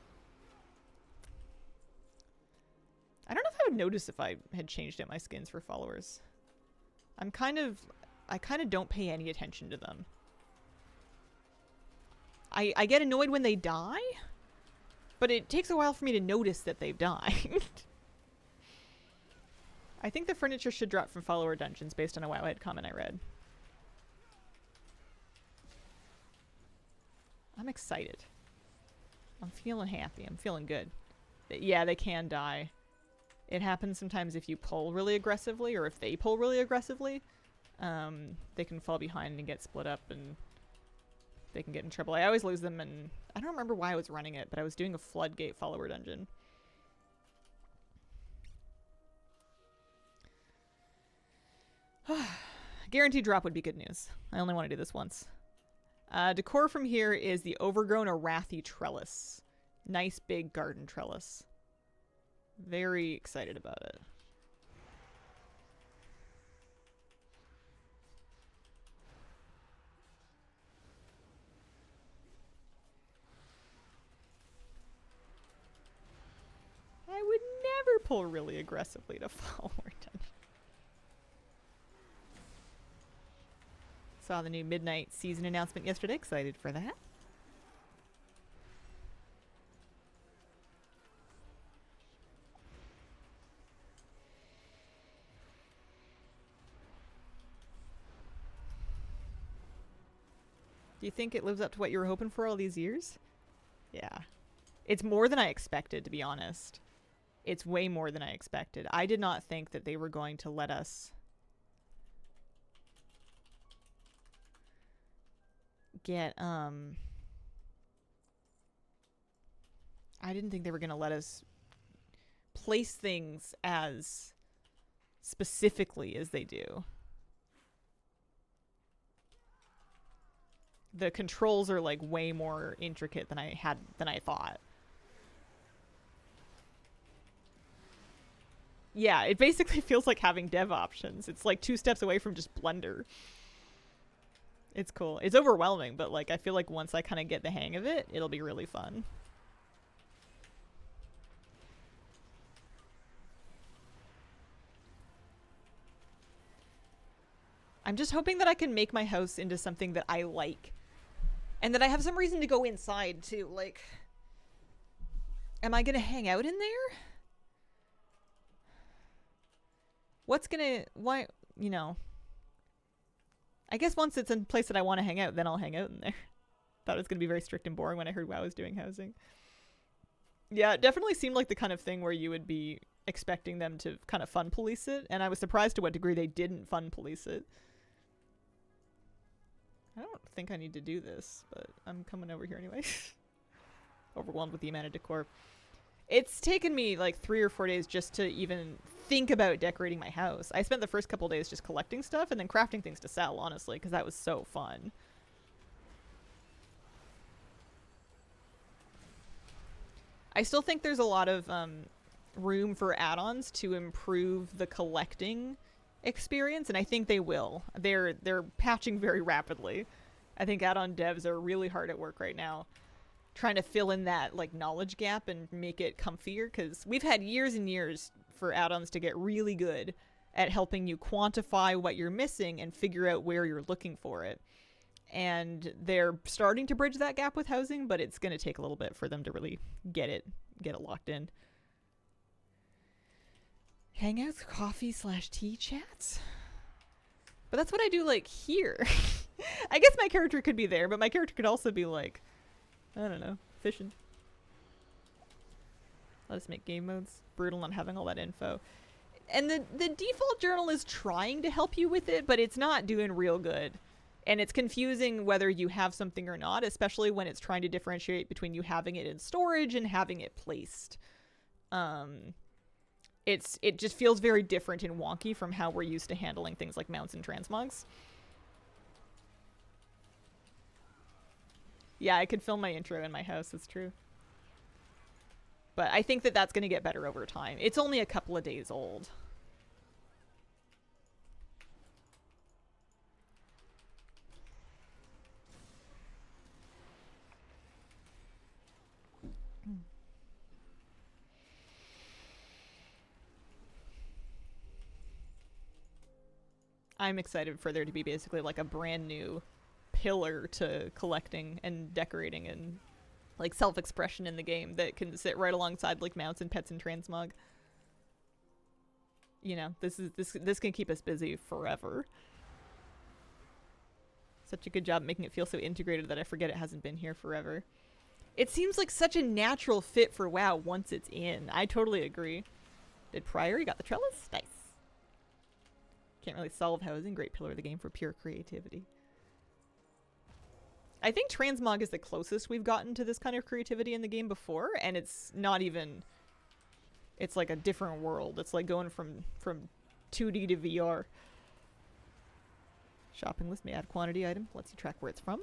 I don't know if I would notice if I had changed out my skins for followers. I kind of don't pay any attention to them. I get annoyed when they die, but it takes a while for me to notice that they've died. I think the furniture should drop from follower dungeons based on a Wowhead comment I read. I'm excited. I'm feeling happy. I'm feeling good. Yeah, they can die. It happens sometimes if you pull really aggressively, or if they pull really aggressively. They can fall behind and get split up, and they can get in trouble. I always lose them, and I don't remember why I was running it, but I was doing a Floodgate follower dungeon. Guaranteed drop would be good news. I only want to do this once. Decor from here is the Overgrown Arathi Trellis. Nice big garden trellis. Very excited about it. I would never pull really aggressively to follow more dungeon. Saw the new Midnight season announcement yesterday. Excited for that. Do you think it lives up to what you were hoping for all these years? Yeah. It's more than I expected, to be honest. It's way more than I expected. I did not think that they were going to let us get, I didn't think they were going to let us place things as specifically as they do. The controls are like way more intricate than I thought. Yeah, it basically feels like having dev options. It's like 2 steps away from just Blender. It's cool. It's overwhelming, but like I feel like once I kind of get the hang of it, it'll be really fun. I'm just hoping that I can make my house into something that I like. And that I have some reason to go inside, too. Like, am I going to hang out in there? What's going to... Why... You know... I guess once it's in a place that I want to hang out, then I'll hang out in there. Thought it was going to be very strict and boring when I heard WoW was doing housing. Yeah, it definitely seemed like the kind of thing where you would be expecting them to kind of fun police it. And I was surprised to what degree they didn't fun police it. I don't think I need to do this, but I'm coming over here anyway. Overwhelmed with the amount of decor. It's taken me like 3 or 4 days just to even think about decorating my house. I spent the first couple days just collecting stuff and then crafting things to sell, honestly, because that was so fun. I still think there's a lot of room for add-ons to improve the collecting experience, and I think they will. They're patching very rapidly. I think add-on devs are really hard at work right now, trying to fill in that like knowledge gap and make it comfier, because we've had years and years for add-ons to get really good at helping you quantify what you're missing and figure out where you're looking for it. And they're starting to bridge that gap with housing, but it's going to take a little bit for them to really get it locked in. Hangouts, coffee / tea chats? But that's what I do, like, here. I guess my character could be there, but my character could also be, like, I don't know, fishing. Let us make game modes. Brutal not having all that info. And the default journal is trying to help you with it, but it's not doing real good. And it's confusing whether you have something or not, especially when it's trying to differentiate between you having it in storage and having it placed. It just feels very different and wonky from how we're used to handling things like mounts and transmogs. Yeah, I could film my intro in my house, it's true. But I think that that's going to get better over time. It's only a couple of days old. I'm excited for there to be basically like a brand new pillar to collecting and decorating and like self-expression in the game that can sit right alongside like mounts and pets and transmog. You know, this can keep us busy forever. Such a good job making it feel so integrated that I forget it hasn't been here forever. It seems like such a natural fit for WoW once it's in. I totally agree. Did Priory got the trellis? Nice. Can't really solve housing. Great pillar of the game for pure creativity. I think transmog is the closest we've gotten to this kind of creativity in the game before, and it's not even... It's like a different world. It's like going from 2D to VR. Shopping list may add quantity item. Lets you track where it's from.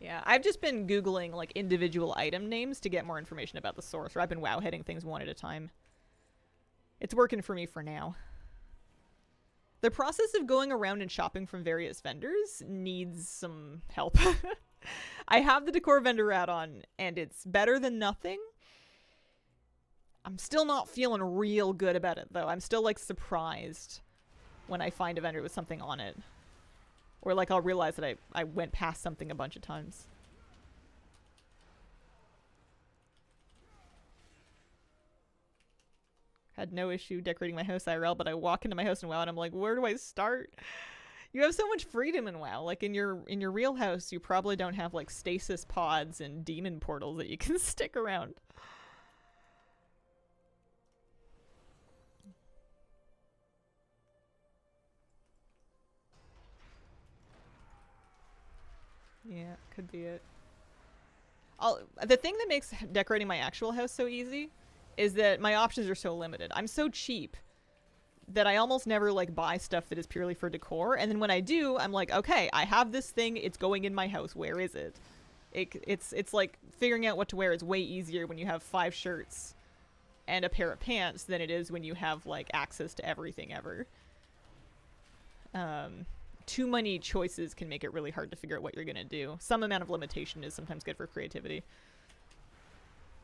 Yeah, I've just been Googling like individual item names to get more information about the source, or I've been wow hitting things one at a time. It's working for me for now. The process of going around and shopping from various vendors needs some help. I have the decor vendor add-on, and it's better than nothing. I'm still not feeling real good about it, though. I'm still, like, surprised when I find a vendor with something on it. Or, like, I'll realize that I went past something a bunch of times. Had no issue decorating my house IRL, but I walk into my house in WoW and I'm like, where do I start? You have so much freedom in WoW. Like in your real house, you probably don't have like stasis pods and demon portals that you can stick around. Yeah, could be it. The thing that makes decorating my actual house so easy is that my options are so limited. I'm so cheap that I almost never like buy stuff that is purely for decor, and then when I do, I'm like, okay, I have this thing, it's going in my house, where is it? It's like figuring out what to wear is way easier when you have 5 shirts and a pair of pants than it is when you have like access to everything ever. Too many choices can make it really hard to figure out what you're gonna do. Some amount of limitation is sometimes good for creativity.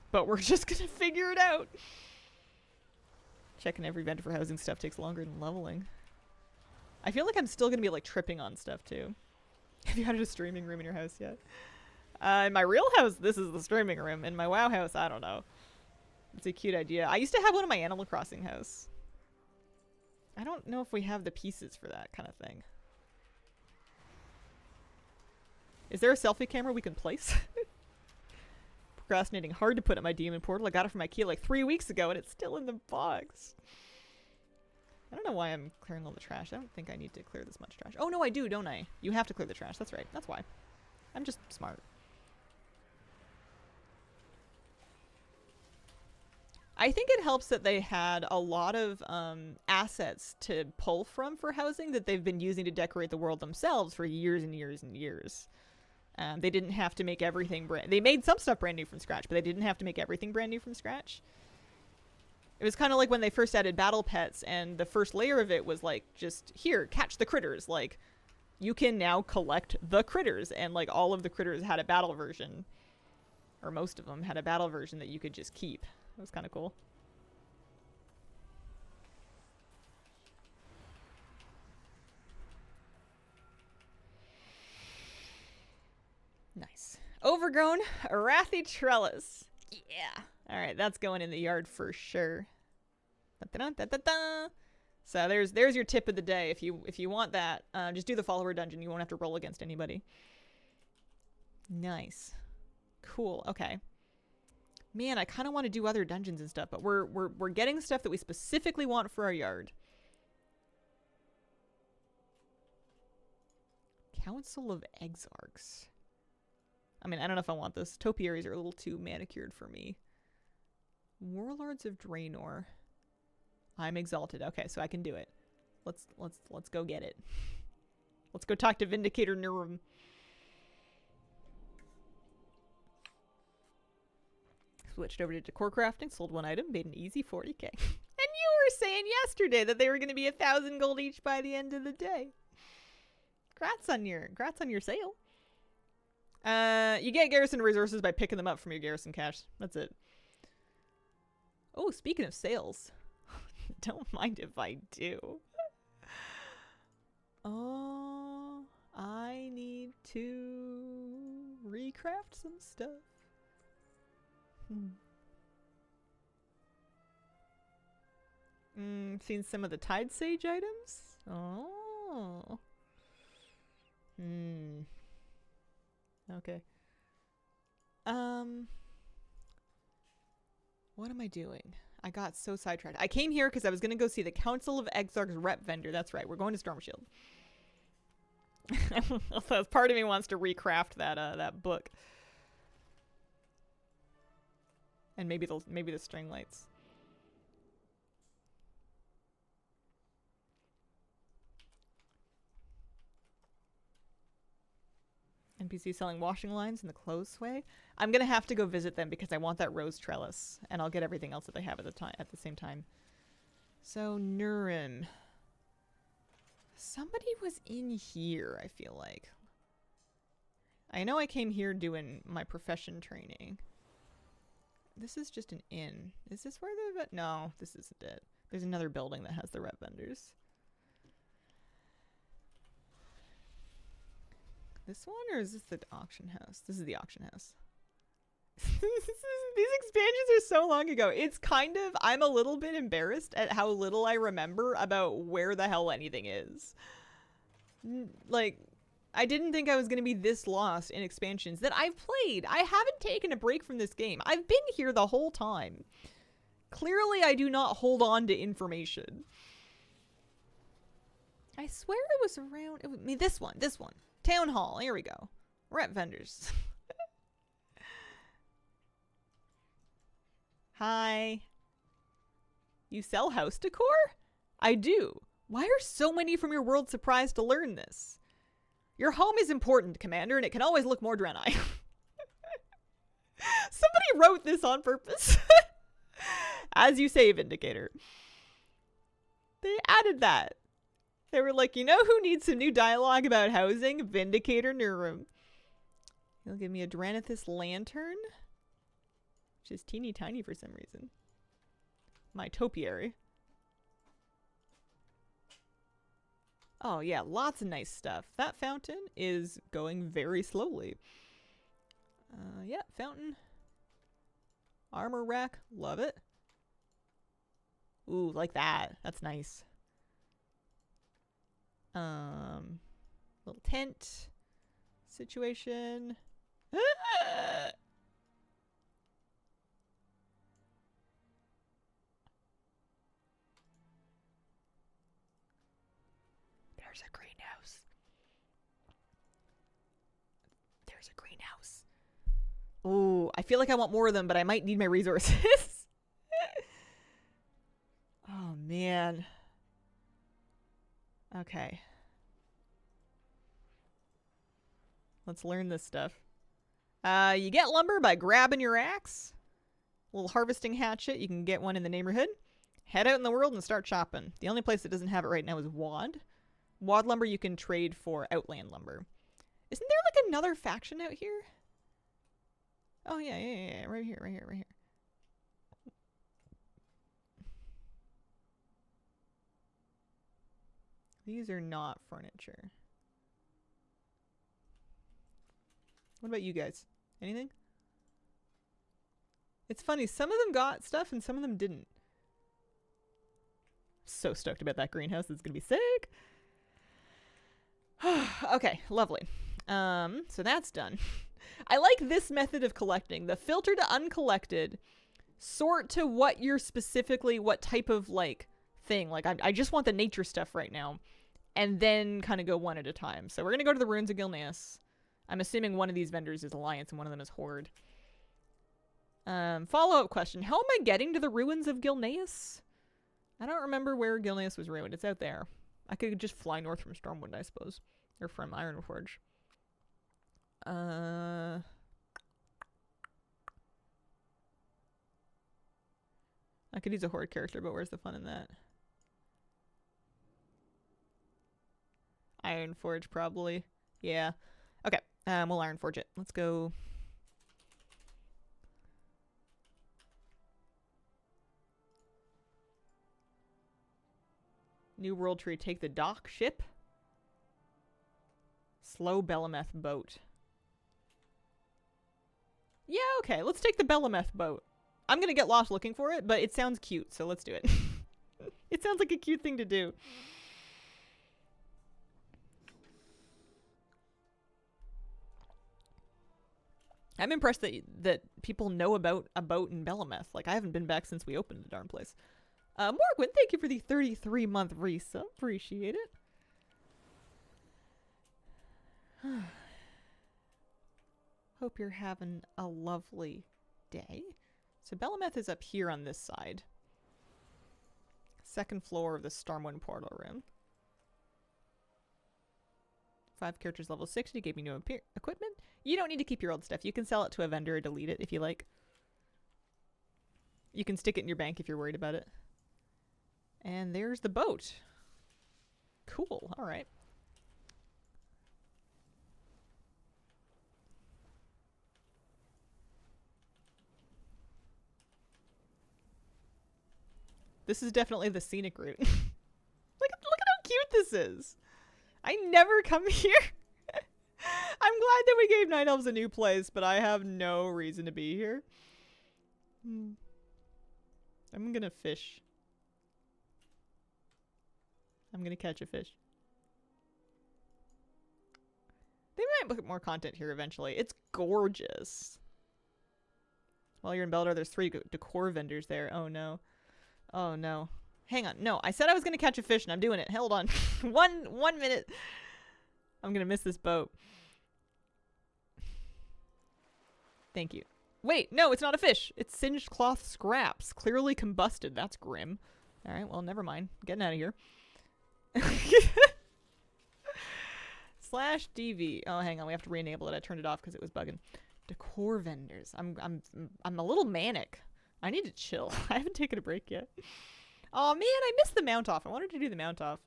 But we're just gonna figure it out. Checking every vendor for housing stuff takes longer than leveling. I feel like I'm still gonna be like tripping on stuff too. Have you had a streaming room in your house yet? In my real house, this is the streaming room. In my WoW house, I don't know. It's a cute idea. I used to have one in my Animal Crossing house. I don't know if we have the pieces for that kind of thing. Is there a selfie camera we can place? Procrastinating hard to put in my demon portal. I got it from IKEA like 3 weeks ago and it's still in the box. I don't know why I'm clearing all the trash. I don't think I need to clear this much trash. Oh no, I do, don't I? You have to clear the trash. That's right. That's why. I'm just smart. I think it helps that they had a lot of assets to pull from for housing that they've been using to decorate the world themselves for years and years and years. They didn't have to make everything they made some stuff brand new from scratch, but they didn't have to make everything brand new from scratch. It was kind of like when they first added battle pets, and the first layer of it was like, just here, catch the critters. Like, you can now collect the critters, and like all of the critters had a battle version, or most of them had a battle version that you could just keep. It was kind of cool. Nice. Overgrown Arathi trellis. Yeah. All right, that's going in the yard for sure. Da-da-da-da-da. So there's your tip of the day. If you want that, just do the follower dungeon. You won't have to roll against anybody. Nice. Cool. Okay. Man, I kind of want to do other dungeons and stuff, but we're getting stuff that we specifically want for our yard. Council of Exarchs. I mean, I don't know if I want this. Topiaries are a little too manicured for me. Warlords of Draenor. I'm exalted. Okay, so I can do it. Let's go get it. Let's go talk to Vindicator Nurum. Switched over to decor crafting, sold one item, made an easy 40k. And you were saying yesterday that they were going to be 1,000 gold each by the end of the day. Congrats on your sale. You get garrison resources by picking them up from your garrison cache. That's it. Oh, speaking of sales. Don't mind if I do. Oh, I need to recraft some stuff. Seen some of the Tide Sage items? Oh. Okay. What am I doing? I got so sidetracked. I came here because I was going to go see the Council of Exarchs rep vendor. That's right. We're going to Stormshield. Part of me wants to recraft that book. And maybe the string lights. NPC selling washing lines in the clothes sway. I'm gonna have to go visit them because I want that rose trellis, and I'll get everything else that they have at the same time. So Nurem. Somebody was in here, I feel like. I know I came here doing my profession training. This is just an inn. Is this where the vet? No, this isn't it. There's another building that has the rep vendors. This one, or is this the auction house? This is the auction house. These expansions are so long ago. It's kind of, I'm a little bit embarrassed at how little I remember about where the hell anything is. Like, I didn't think I was going to be this lost in expansions that I've played. I haven't taken a break from this game. I've been here the whole time. Clearly, I do not hold on to information. I swear it was around, this one. Town Hall, here we go. Rep vendors. Hi. You sell house decor? I do. Why are so many from your world surprised to learn this? Your home is important, Commander, and it can always look more Draenei. Somebody wrote this on purpose. As you say, Vindicator. They added that. They were like, you know who needs some new dialogue about housing? Vindicator Nurem. He'll give me a Dranithus lantern. Which is teeny tiny for some reason. My topiary. Oh yeah, lots of nice stuff. That fountain is going very slowly. Yeah, fountain. Armor rack, love it. Ooh, like that. That's nice. Little tent situation. Ah! There's a greenhouse. There's a greenhouse. Ooh, I feel like I want more of them, but I might need my resources. Oh, man. Okay. Let's learn this stuff. You get lumber by grabbing your axe. A little harvesting hatchet. You can get one in the neighborhood. Head out in the world and start chopping. The only place that doesn't have it right now is Wad. Wad lumber you can trade for Outland lumber. Isn't there like another faction out here? Oh yeah. Right here. These are not furniture. What about you guys? Anything? It's funny, some of them got stuff and some of them didn't. So stoked about that greenhouse. It's gonna be sick. Okay, lovely. So that's done. I like this method of collecting. The filter to uncollected. Sort to what you're specifically, what type of like thing. Like I just want the nature stuff right now. And then kind of go one at a time. So we're gonna go to the Ruins of Gilneas. I'm assuming one of these vendors is Alliance and one of them is Horde. Follow-up question. How am I getting to the Ruins of Gilneas? I don't remember where Gilneas was ruined. It's out there. I could just fly north from Stormwind, I suppose. Or from Ironforge. I could use a Horde character, but where's the fun in that? Ironforge, probably. Yeah. Okay. We'll Ironforge it. Let's go. New World Tree. Take the dock ship. Slow Belemeth boat. Yeah, okay. Let's take the Belemeth boat. I'm gonna get lost looking for it, but it sounds cute, so let's do it. It sounds like a cute thing to do. I'm impressed that people know about a boat in Belemeth. Like, I haven't been back since we opened the darn place. Morgwin, thank you for the 33-month resub. Appreciate it. Hope you're having a lovely day. So Belemeth is up here on this side. Second floor of the Stormwind portal room. 5 characters level 60 gave me new equipment. You don't need to keep your old stuff. You can sell it to a vendor or delete it if you like. You can stick it in your bank if you're worried about it. And there's the boat. Cool. All right. This is definitely the scenic route. look at how cute this is. I never come here. I'm glad that we gave Night Elves a new place, but I have no reason to be here. I'm gonna fish. I'm gonna catch a fish. They might put more content here eventually. It's gorgeous. While you're in Beldor, there's 3 decor vendors there. Oh no. Oh no. Hang on. No, I said I was gonna catch a fish and I'm doing it. Hold on. one minute. I'm gonna miss this boat. Thank you. Wait, no, it's not a fish. It's singed cloth scraps. Clearly combusted. That's grim. Alright, well, never mind. Getting out of here. /DV. Oh, hang on. We have to re-enable it. I turned it off because it was bugging. Decor vendors. I'm a little manic. I need to chill. I haven't taken a break yet. Oh man, I missed the mount off. I wanted to do the mount off.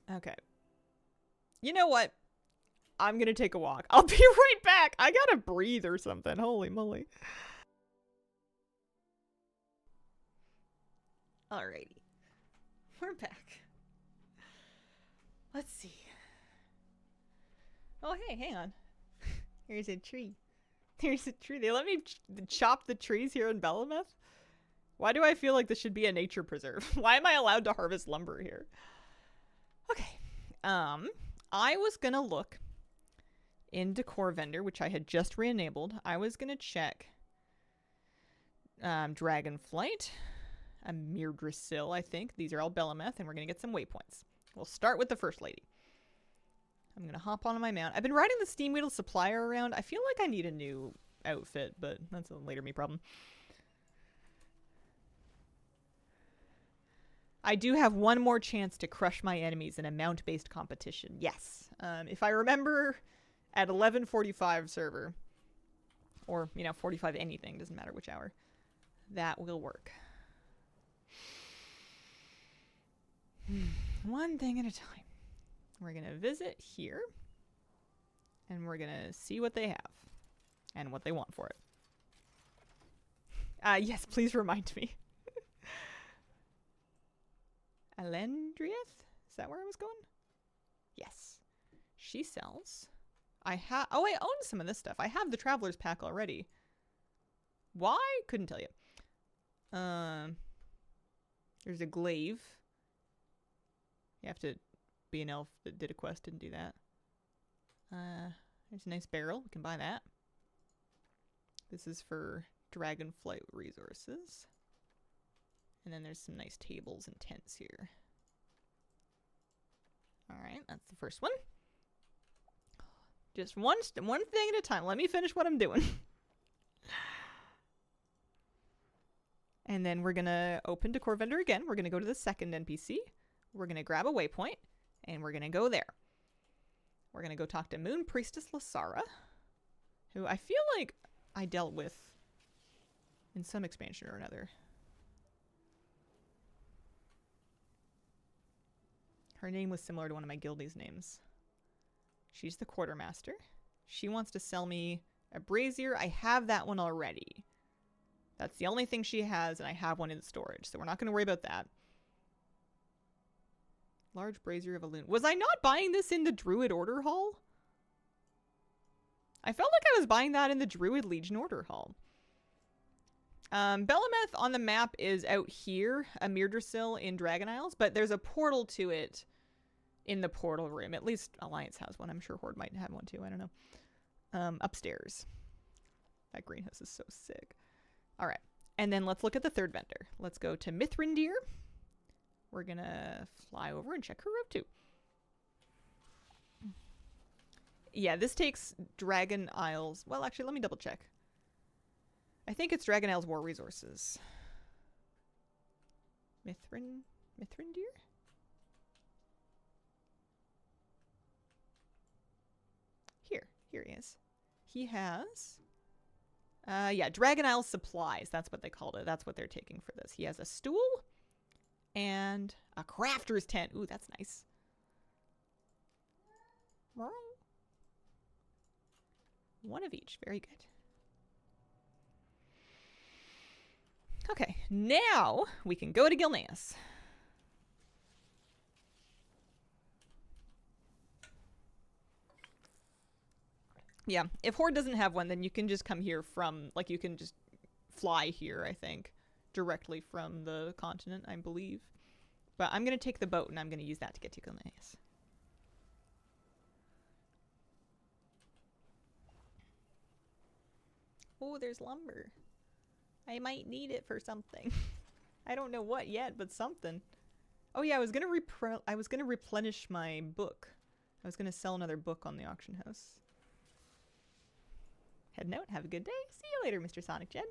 Okay. You know what? I'm gonna take a walk. I'll be right back. I gotta breathe or something. Holy moly. Alrighty. We're back. Let's see. Oh, hey, hang on. There's a tree. There's a tree. They let me chop the trees here in Belemeth? Why do I feel like this should be a nature preserve? Why am I allowed to harvest lumber here? Okay. I was gonna look in Decor Vendor, which I had just re-enabled. I was gonna check Dragonflight, a Mirdrasil, I think. These are all Belemeth, and we're gonna get some waypoints. We'll start with the First Lady. I'm gonna hop onto my mount. I've been riding the Steam Weedle Supplier around. I feel like I need a new outfit, but that's a later me problem. I do have one more chance to crush my enemies in a mount-based competition. Yes. If I remember at 11:45 server, or, 45 anything, doesn't matter which hour, that will work. One thing at a time. We're going to visit here, and we're going to see what they have and what they want for it. Yes, please remind me. Alendrieth? Is that where I was going? Yes. She sells. I own some of this stuff. I have the Traveler's Pack already. Why? Couldn't tell you. There's a glaive. You have to be an elf that did a quest, didn't do that. There's a nice barrel. We can buy that. This is for Dragonflight resources. And then there's some nice tables and tents here. Alright, that's the first one. Just one thing at a time. Let me finish what I'm doing. And then we're going to open Decor Vendor again. We're going to go to the second NPC. We're going to grab a waypoint. And we're going to go there. We're going to go talk to Moon Priestess Lasara, who I feel like I dealt with in some expansion or another. Her name was similar to one of my guildies' names. She's the quartermaster. She wants to sell me a brazier. I have that one already. That's the only thing she has, and I have one in storage, so we're not going to worry about that. Large brazier of Elune. Was I not buying this in the Druid Order Hall? I felt like I was buying that in the Druid Legion Order Hall. Belemeth on the map is out here, a Mirdrasil in Dragon Isles, but there's a portal to it in the portal room. At least Alliance has one. I'm sure Horde might have one too. I don't know. Upstairs. That greenhouse is so sick. All right. And then let's look at the third vendor. Let's go to Mithrandir. We're going to fly over and check her route too. Yeah, this takes Dragon Isles. Well, actually, let me double check. I think it's Dragon Isles War Resources. Mithrandir? Here he is. He has... yeah, Dragon Isle Supplies. That's what they called it. That's what they're taking for this. He has a stool and a crafter's tent. Ooh, that's nice. One of each. Very good. Okay, now we can go to Gilneas. Yeah, if Horde doesn't have one, then you can just come here from, like, you can just fly here, I think, directly from the continent, I believe. But I'm going to take the boat, and I'm going to use that to get to Gilneas. Oh, there's lumber. I might need it for something. I don't know what yet, but something. Oh yeah, I was gonna replenish my book. I was gonna sell another book on the auction house. Head note, have a good day. See you later, Mr. Sonic Jed.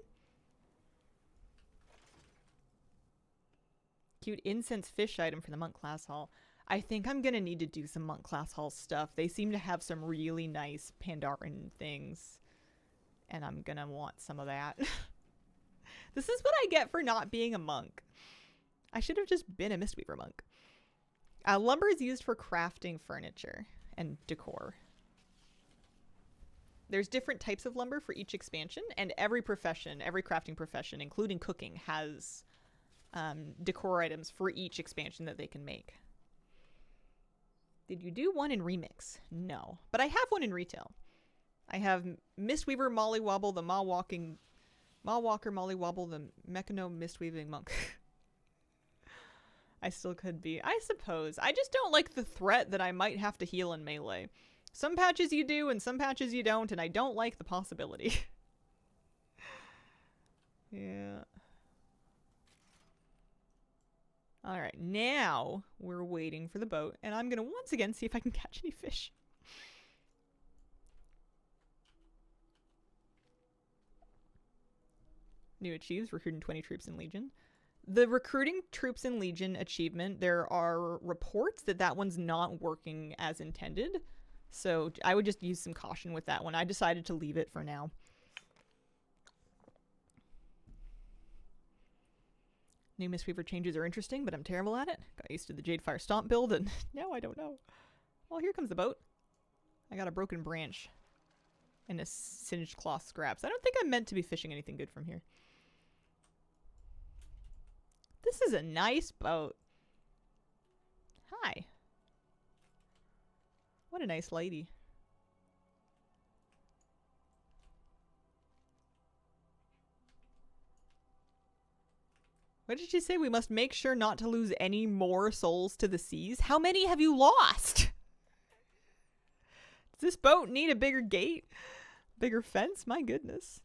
Cute incense fish item for the monk class hall. I think I'm gonna need to do some monk class hall stuff. They seem to have some really nice Pandaren things. And I'm gonna want some of that. This is what I get for not being a monk. I should have just been a Mistweaver monk. Lumber is used for crafting furniture and decor. There's different types of lumber for each expansion, and every profession, every crafting profession, including cooking, has decor items for each expansion that they can make. Did you do one in Remix? No, but I have one in retail. I have Mistweaver Mollywobble, the Mawwalker Mollywobble, the Mechano Mistweaving Monk. I still could be. I suppose. I just don't like the threat that I might have to heal in melee. Some patches you do and some patches you don't, and I don't like the possibility. Yeah. Alright, now we're waiting for the boat, and I'm gonna once again see if I can catch any fish. New achieves recruiting 20 troops in Legion. The recruiting troops in Legion achievement, there are reports that that one's not working as intended. So I would just use some caution with that one. I decided to leave it for now. New Mistweaver changes are interesting, but I'm terrible at it. Got used to the Jadefire Stomp build, and now I don't know. Well, here comes the boat. I got a broken branch and a singed cloth scraps. I don't think I'm meant to be fishing anything good from here. This is a nice boat. Hi. What a nice lady. What did she say? We must make sure not to lose any more souls to the seas. How many have you lost? Does this boat need a bigger gate? Bigger fence? My goodness.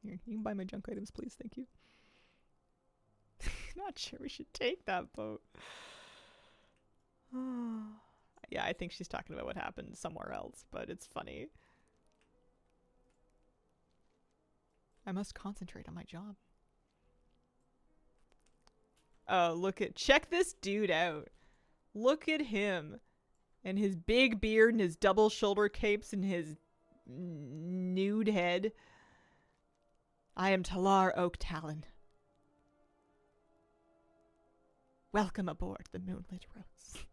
Here, you can buy my junk items, please. Thank you. Not sure we should take that boat. Yeah, I think she's talking about what happened somewhere else, but it's funny. I must concentrate on my job. Oh, check this dude out. Look at him. And his big beard and his double shoulder capes and his nude head. I am Talar Oak Talon. Welcome aboard the Moonlit Rose.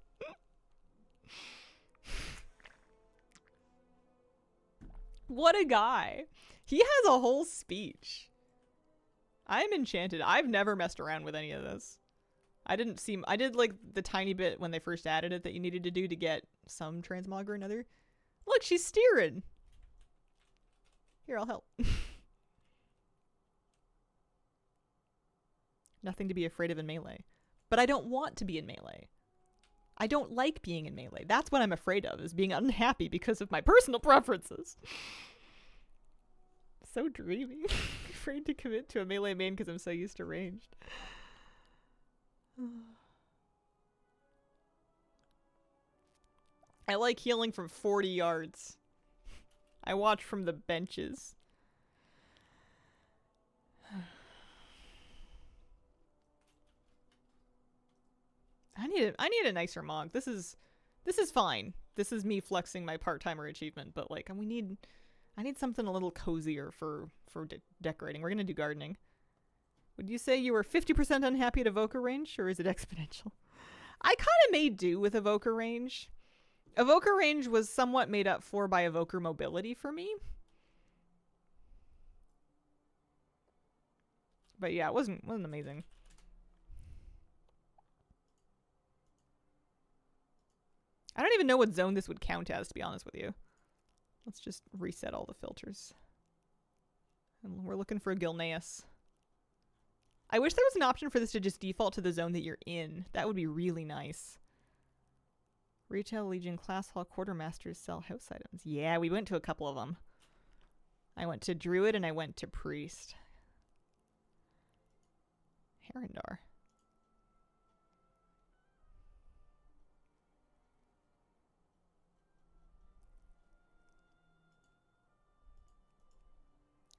What a guy. He has a whole speech. I'm enchanted. I've never messed around with any of this. I did like the tiny bit when they first added it that you needed to do to get some transmog or another. Look, she's steering. Here, I'll help. Nothing to be afraid of in melee. But I don't want to be in melee. I don't like being in melee. That's what I'm afraid of, is being unhappy because of my personal preferences. So dreamy. Afraid to commit to a melee main because I'm so used to ranged. I like healing from 40 yards. I watch from the benches. I need a nicer Mog. This is fine. This is me flexing my part-timer achievement, but like I need something a little cozier for decorating. We're gonna do gardening. Would you say you were 50% unhappy at Evoker range, or is it exponential? I kind of made do with Evoker range. Evoker range was somewhat made up for by Evoker mobility for me. But yeah, it wasn't amazing. I don't even know what zone this would count as, to be honest with you. Let's just reset all the filters. And we're looking for a Gilneas. I wish there was an option for this to just default to the zone that you're in. That would be really nice. Retail, Legion, Class Hall, Quartermasters sell house items. Yeah, we went to a couple of them. I went to Druid and I went to Priest. Herondar.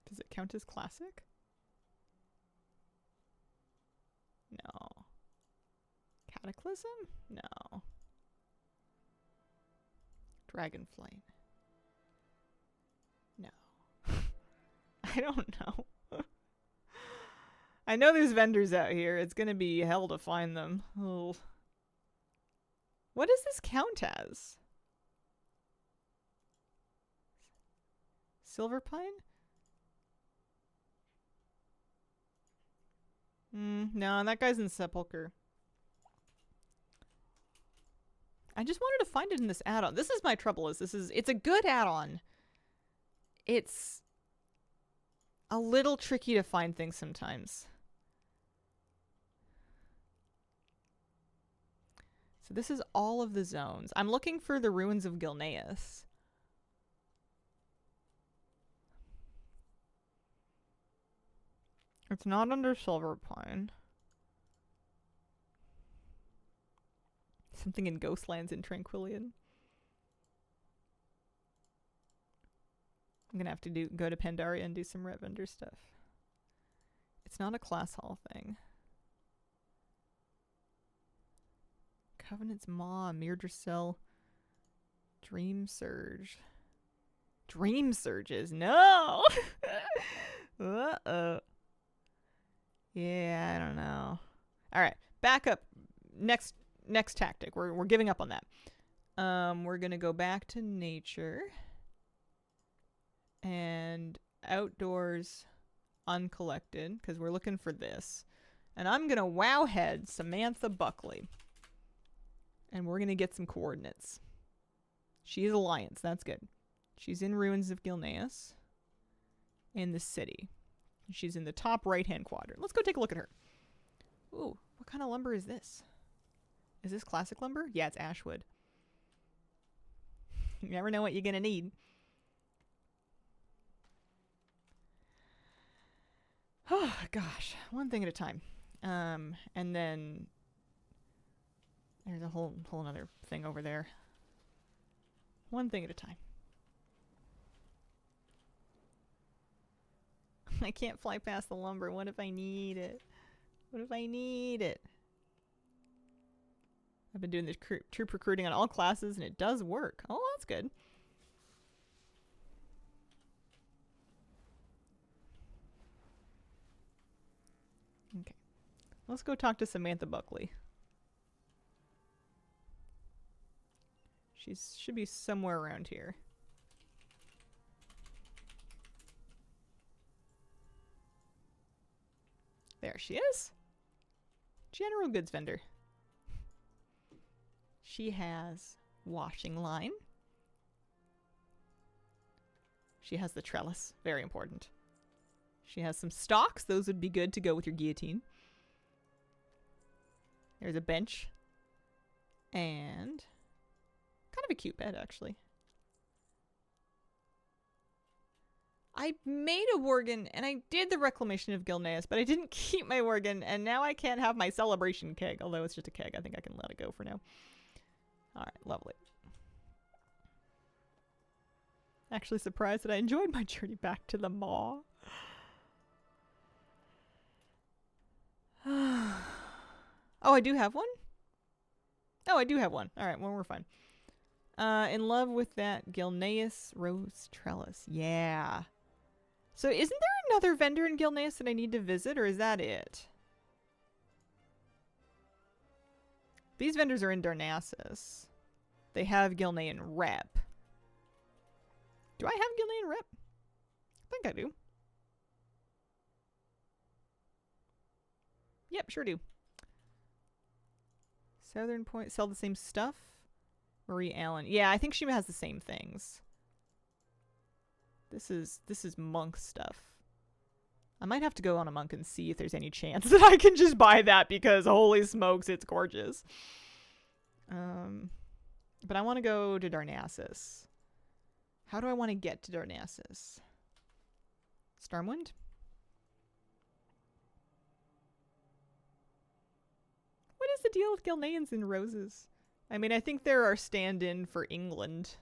Does it count as classic? No. Cataclysm? No. Dragonflight. No. I don't know. I know there's vendors out here. It's gonna be hell to find them. Oh. What does this count as? Silverpine? No, that guy's in Sepulcher. I just wanted to find it in this add-on. This is my trouble, it's a good add-on. It's a little tricky to find things sometimes. So this is all of the zones. I'm looking for the ruins of Gilneas. It's not under Silverpine. Something in Ghostlands in Tranquillion. I'm gonna have to go to Pandaria and do some Ret Vendor stuff. It's not a class hall thing. Covenant's Maw, Mirdrassil, Dream Surge. Dream Surges, no! Uh-oh. Yeah, I don't know. Alright, back up. Next tactic. We're giving up on that. We're gonna go back to nature. And outdoors uncollected, because we're looking for this. And I'm gonna wowhead Samantha Buckley. And we're gonna get some coordinates. She's Alliance, that's good. She's in Ruins of Gilneas. In the city. She's in the top right-hand quadrant. Let's go take a look at her. Ooh, what kind of lumber is this? Is this classic lumber? Yeah, it's ashwood. You never know what you're gonna need. Oh, gosh. One thing at a time. And then there's a whole other thing over there. One thing at a time. I can't fly past the lumber. What if I need it? What if I need it? I've been doing this troop recruiting on all classes and it does work. Oh, that's good. Okay. Let's go talk to Samantha Buckley. She should be somewhere around here. There she is. General goods vendor. She has washing line. She has the trellis. Very important. She has some stocks. Those would be good to go with your guillotine. There's a bench. And kind of a cute bed, actually. I made a Worgen, and I did the Reclamation of Gilneas, but I didn't keep my Worgen, and now I can't have my Celebration keg, although it's just a keg. I think I can let it go for now. Alright, lovely. Actually surprised that I enjoyed my journey back to the maw. Oh, I do have one? Oh, I do have one. Alright, well, we're fine. In love with that Gilneas Rose Trellis. Yeah. So isn't there another vendor in Gilneas that I need to visit, or is that it? These vendors are in Darnassus. They have Gilnean rep. Do I have Gilnean rep? I think I do. Yep, sure do. Southern Point, sell the same stuff? Marie Allen. Yeah, I think she has the same things. This is monk stuff. I might have to go on a monk and see if there's any chance that I can just buy that because holy smokes, it's gorgeous. But I want to go to Darnassus. How do I want to get to Darnassus? Stormwind? What is the deal with Gilneans and roses? I mean, I think they're our stand-in for England.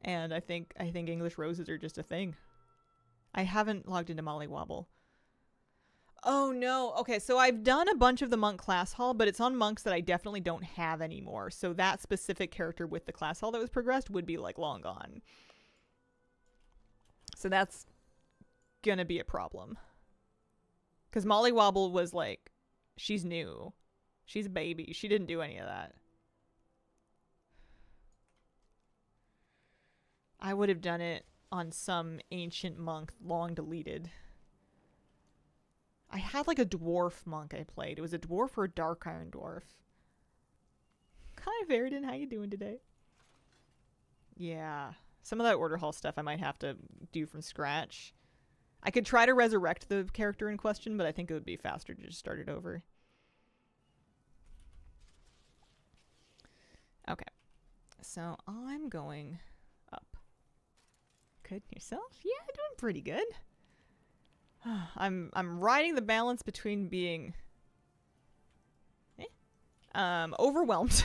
And I think English roses are just a thing. I haven't logged into Mollywobble. Oh no. Okay, so I've done a bunch of the monk class hall, but it's on monks that I definitely don't have anymore. So that specific character with the class hall that was progressed would be like long gone. So that's gonna be a problem. Because Mollywobble was like, she's new. She's a baby. She didn't do any of that. I would have done it on some ancient monk long deleted. I had like a dwarf monk I played. It was a dwarf or a dark iron dwarf. Hi Verdin, how you doing today? Yeah. Some of that order hall stuff I might have to do from scratch. I could try to resurrect the character in question, but I think it would be faster to just start it over. Okay. So I'm going up. Good. Yourself? Yeah, doing pretty good. I'm riding the balance between being overwhelmed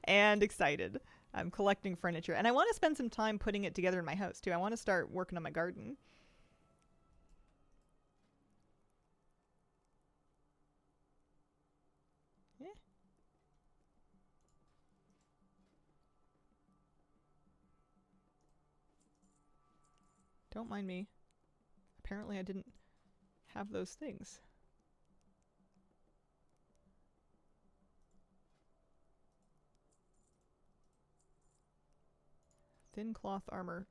and excited. I'm collecting furniture, and I want to spend some time putting it together in my house too. I want to start working on my garden. Yeah. Don't mind me. Apparently I didn't have those things. Thin cloth armor.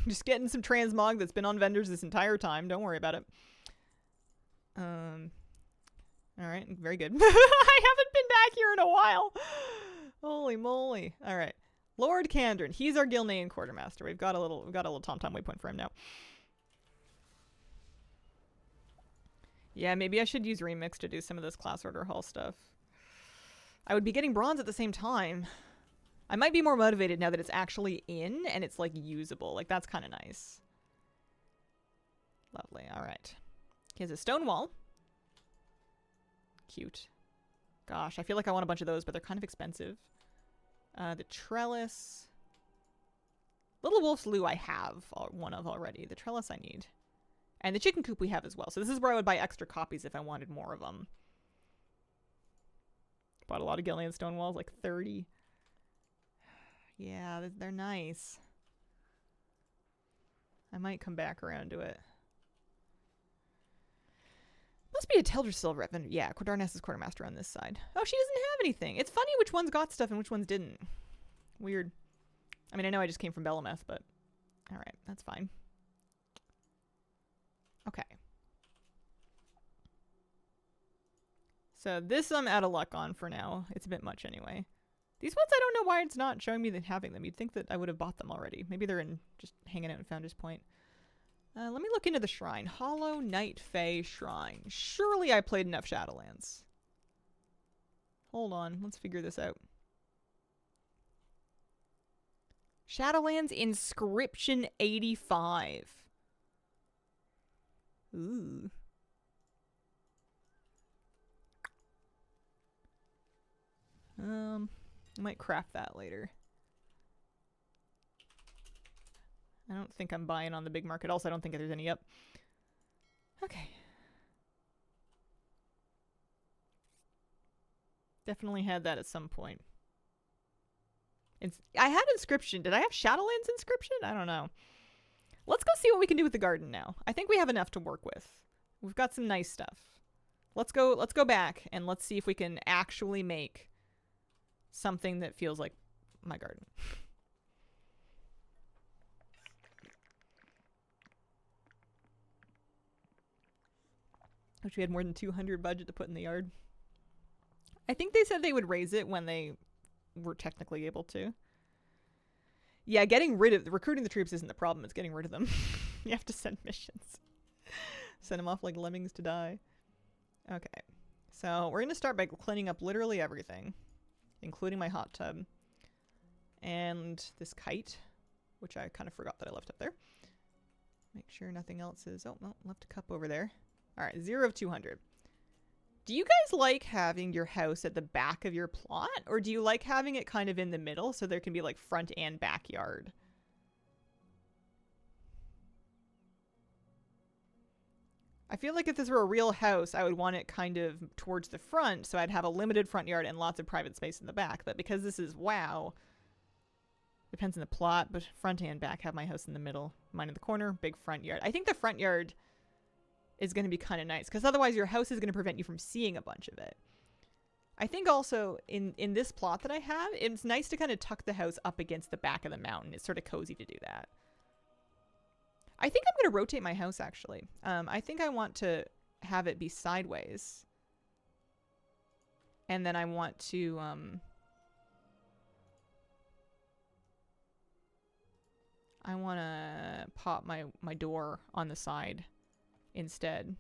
Just getting some transmog that's been on vendors this entire time. Don't worry about it. Alright, very good. I haven't been back here in a while. Holy moly. Alright. Lord Kandrin. He's our Gilnean quartermaster. We've got a little tom-tom waypoint for him now. Yeah, maybe I should use Remix to do some of this class order hall stuff. I would be getting bronze at the same time. I might be more motivated now that it's actually in and it's like usable. Like that's kind of nice. Lovely. All right. He has a stone wall. Cute. Gosh, I feel like I want a bunch of those, but they're kind of expensive. The trellis. Little Wolf's Loo I have one of already. The trellis I need. And the chicken coop we have as well. So this is where I would buy extra copies if I wanted more of them. Bought a lot of Gilnean stone walls, like 30. Yeah, they're nice. I might come back around to it. Must be a Teldrassil rep. Yeah, Darnassus quartermaster on this side. Oh, she doesn't have anything. It's funny which ones got stuff and which ones didn't. Weird. I mean, I know I just came from Belemeth, but alright, that's fine. Okay. So this I'm out of luck on for now. It's a bit much anyway. These ones I don't know why it's not showing me that having them. You'd think that I would have bought them already. Maybe they're in just hanging out in Founder's Point. Let me look into the shrine. Hollow Night Fae Shrine. Surely I played enough Shadowlands. Hold on. Let's figure this out. Shadowlands Inscription 85. Ooh. I might craft that later. I don't think I'm buying on the big market. Also, I don't think there's any up. Okay. Definitely had that at some point. I had Inscription. Did I have Shadowlands Inscription? I don't know. Let's go see what we can do with the garden now. I think we have enough to work with. We've got some nice stuff. Let's go back and let's see if we can actually make something that feels like my garden. Wish we had more than 200 budget to put in the yard. I think they said they would raise it when they were technically able to. Yeah, recruiting the troops isn't the problem. It's getting rid of them. You have to send missions. Send them off like lemmings to die. Okay. So we're going to start by cleaning up literally everything, including my hot tub. And this kite, which I kind of forgot that I left up there. Make sure nothing else is... Oh, no, left a cup over there. All right, 0 of 200. Do you guys like having your house at the back of your plot? Or do you like having it kind of in the middle so there can be like front and backyard? I feel like if this were a real house, I would want it kind of towards the front so I'd have a limited front yard and lots of private space in the back. But because this is WoW, depends on the plot, but front and back have my house in the middle. Mine in the corner, big front yard. I think the front yard is going to be kind of nice because otherwise your house is going to prevent you from seeing a bunch of it. I think also in this plot that I have, it's nice to kind of tuck the house up against the back of the mountain. It's sort of cozy to do that. I think I'm going to rotate my house actually. I think I want to have it be sideways. And then I want to I want to pop my door on the side instead.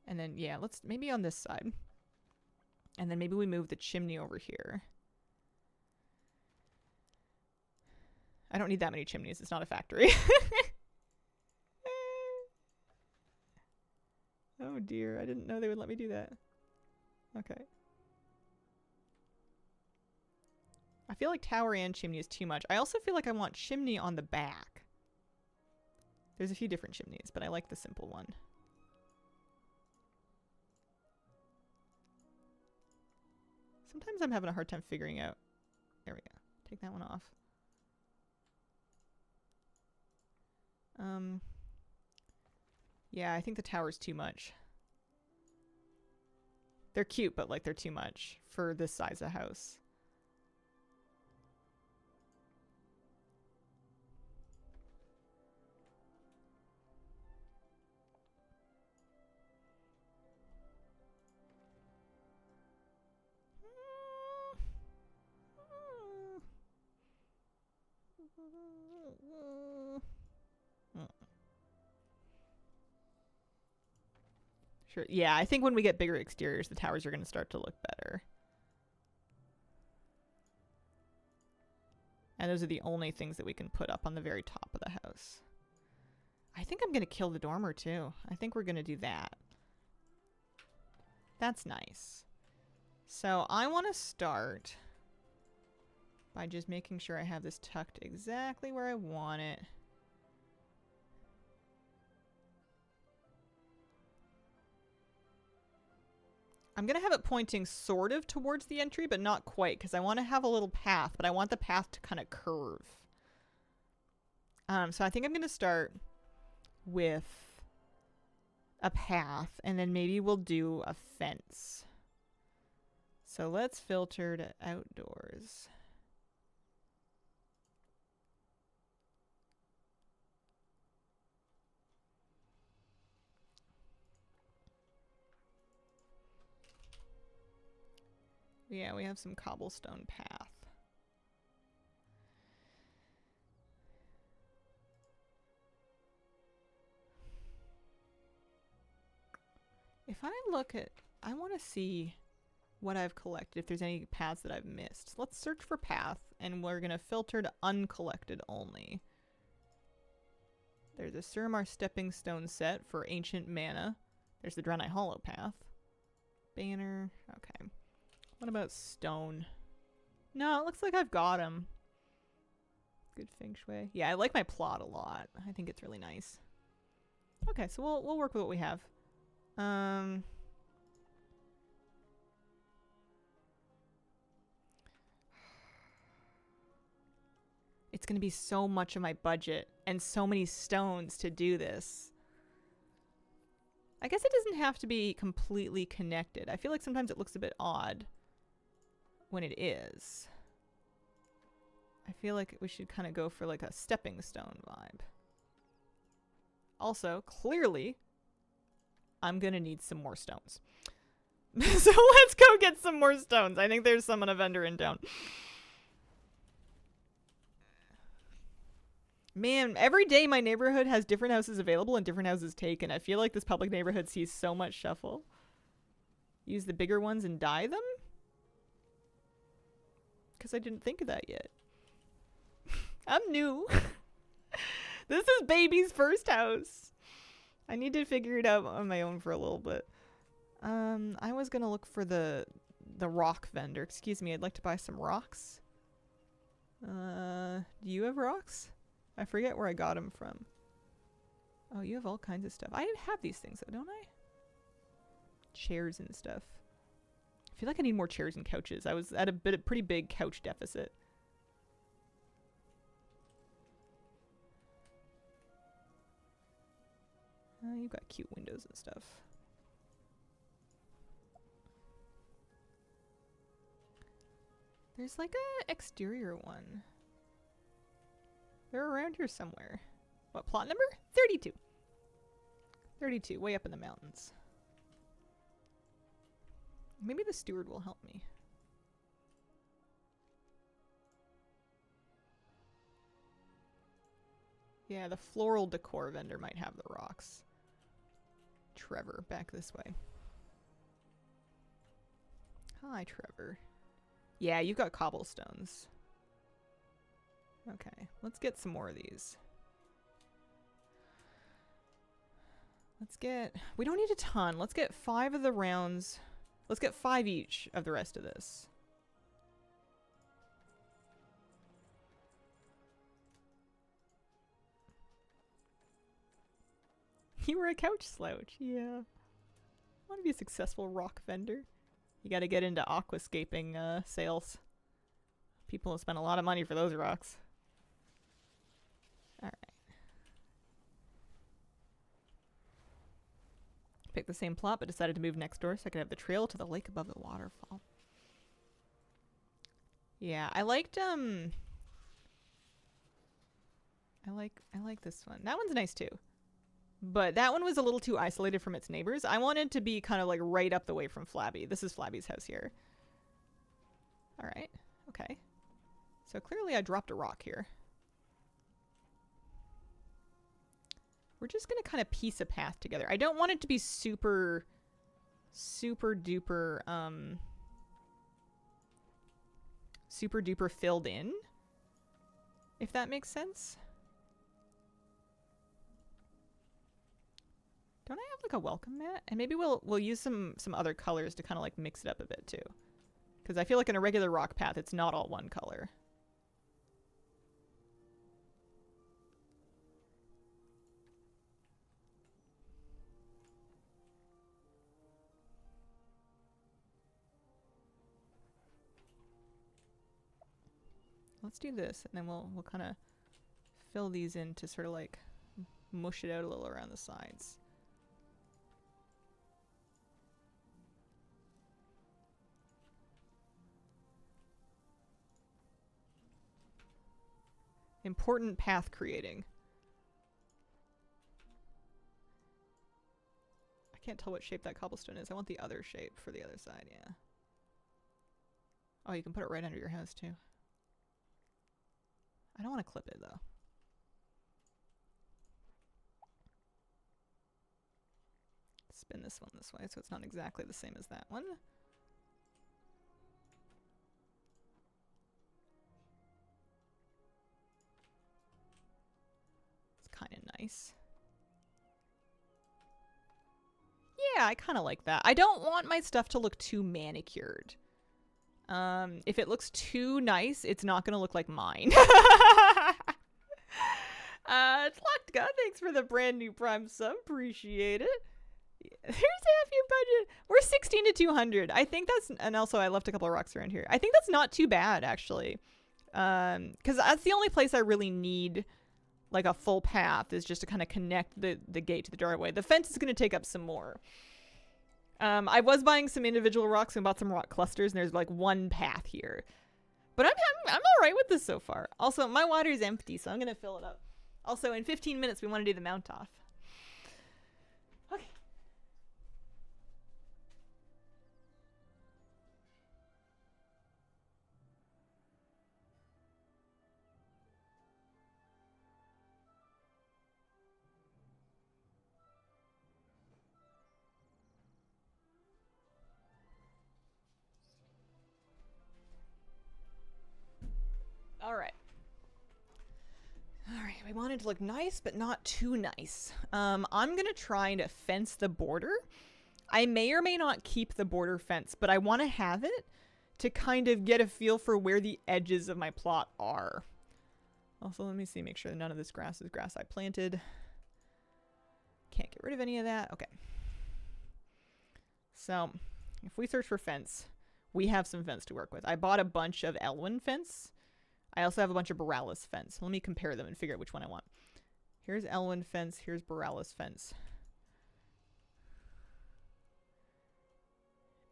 And then, yeah, let's maybe on this side. And then maybe we move the chimney over here. I don't need that many chimneys. It's not a factory. Oh dear, I didn't know they would let me do that. Okay. I feel like tower and chimney is too much. I also feel like I want chimney on the back. There's a few different chimneys, but I like the simple one. Sometimes I'm having a hard time figuring out. There we go. Take that one off. Yeah, I think the tower's too much. They're cute, but like they're too much for this size of house. Sure. Yeah, I think when we get bigger exteriors, the towers are going to start to look better. And those are the only things that we can put up on the very top of the house. I think I'm going to kill the dormer too. I think we're going to do that. That's nice. So I want to start by just making sure I have this tucked exactly where I want it. I'm going to have it pointing sort of towards the entry, but not quite, because I want to have a little path, but I want the path to kind of curve. So I think I'm going to start with a path, and then maybe we'll do a fence. So let's filter to outdoors. Yeah, we have some cobblestone path. If I look at, I want to see what I've collected, if there's any paths that I've missed. Let's search for path, and we're going to filter to uncollected only. There's a Suramar Stepping Stone set for Ancient Mana. There's the Draenei Hollow path. Banner. Okay. What about stone? No, it looks like I've got them. Good feng shui. Yeah, I like my plot a lot. I think it's really nice. Okay, so we'll work with what we have. It's gonna be so much of my budget and so many stones to do this. I guess it doesn't have to be completely connected. I feel like sometimes it looks a bit odd when it is. I feel like we should kind of go for like a stepping stone vibe. Also, clearly, I'm gonna need some more stones. So let's go get some more stones. I think there's some on a vendor in town. Man, every day my neighborhood has different houses available and different houses taken. I feel like this public neighborhood sees so much shuffle. Use the bigger ones and dye them? Because I didn't think of that yet. I'm new. This is baby's first house. I need to figure it out on my own for a little bit. I was gonna look for the rock vendor. Excuse me, I'd like to buy some rocks. Do you have rocks? I forget where I got them from. Oh, you have all kinds of stuff. I have these things though, don't I? Chairs and stuff. I feel like I need more chairs and couches. I was at a pretty big couch deficit. You've got cute windows and stuff. There's like a exterior one. They're around here somewhere. What plot number? 32. 32, way up in the mountains. Maybe the steward will help me. Yeah, the floral decor vendor might have the rocks. Trevor, back this way. Hi, Trevor. Yeah, you've got cobblestones. Okay, let's get some more of these. Let's get... We don't need a ton. Let's get 5 of the rounds. Let's get 5 each of the rest of this. You were a couch slouch, yeah. I want to be a successful rock vendor. You gotta get into aquascaping sales. People have spent a lot of money for those rocks. Alright. Picked the same plot, but decided to move next door so I could have the trail to the lake above the waterfall. Yeah, I liked, I like this one. That one's nice too. But that one was a little too isolated from its neighbors. I wanted to be kind of like right up the way from Flabby. This is Flabby's house here. Alright, okay. So clearly I dropped a rock here. We're just gonna kind of piece a path together. I don't want it to be super duper, super duper filled in. If that makes sense. Don't I have like a welcome mat? And maybe we'll use some other colors to kind of like mix it up a bit too. Because I feel like in a regular rock path, it's not all one color. Let's do this, and then we'll kind of fill these in to sort of like mush it out a little around the sides. Important path creating. I can't tell what shape that cobblestone is. I want the other shape for the other side, yeah. Oh, you can put it right under your house too. I don't want to clip it though. Spin this one this way so it's not exactly the same as that one. Kind of nice. Yeah, I kind of like that. I don't want my stuff to look too manicured. If it looks too nice, it's not going to look like mine. Tlachtka, thanks for the brand new Prime sub. Appreciate it. Here's half your budget. We're 16 to 200. I think that's, and also I left a couple of rocks around here. I think that's not too bad, actually. Because that's the only place I really need like a full path, is just to kind of connect the gate to the driveway. The fence is going to take up some more. I was buying some individual rocks and bought some rock clusters, and there's like one path here. But I'm all right with this so far. Also, my water is empty, so I'm going to fill it up. Also, in 15 minutes, we want to do the mount off. Okay. All right. All right, we want it to look nice, but not too nice. I'm going to try to fence the border. I may or may not keep the border fence, but I want to have it to kind of get a feel for where the edges of my plot are. Also, let me see, make sure that none of this grass is grass I planted. Can't get rid of any of that. Okay. So, if we search for fence, we have some fence to work with. I bought a bunch of Elwyn fence. I also have a bunch of Borealis fence. Let me compare them and figure out which one I want. Here's Elwyn fence. Here's Borealis fence.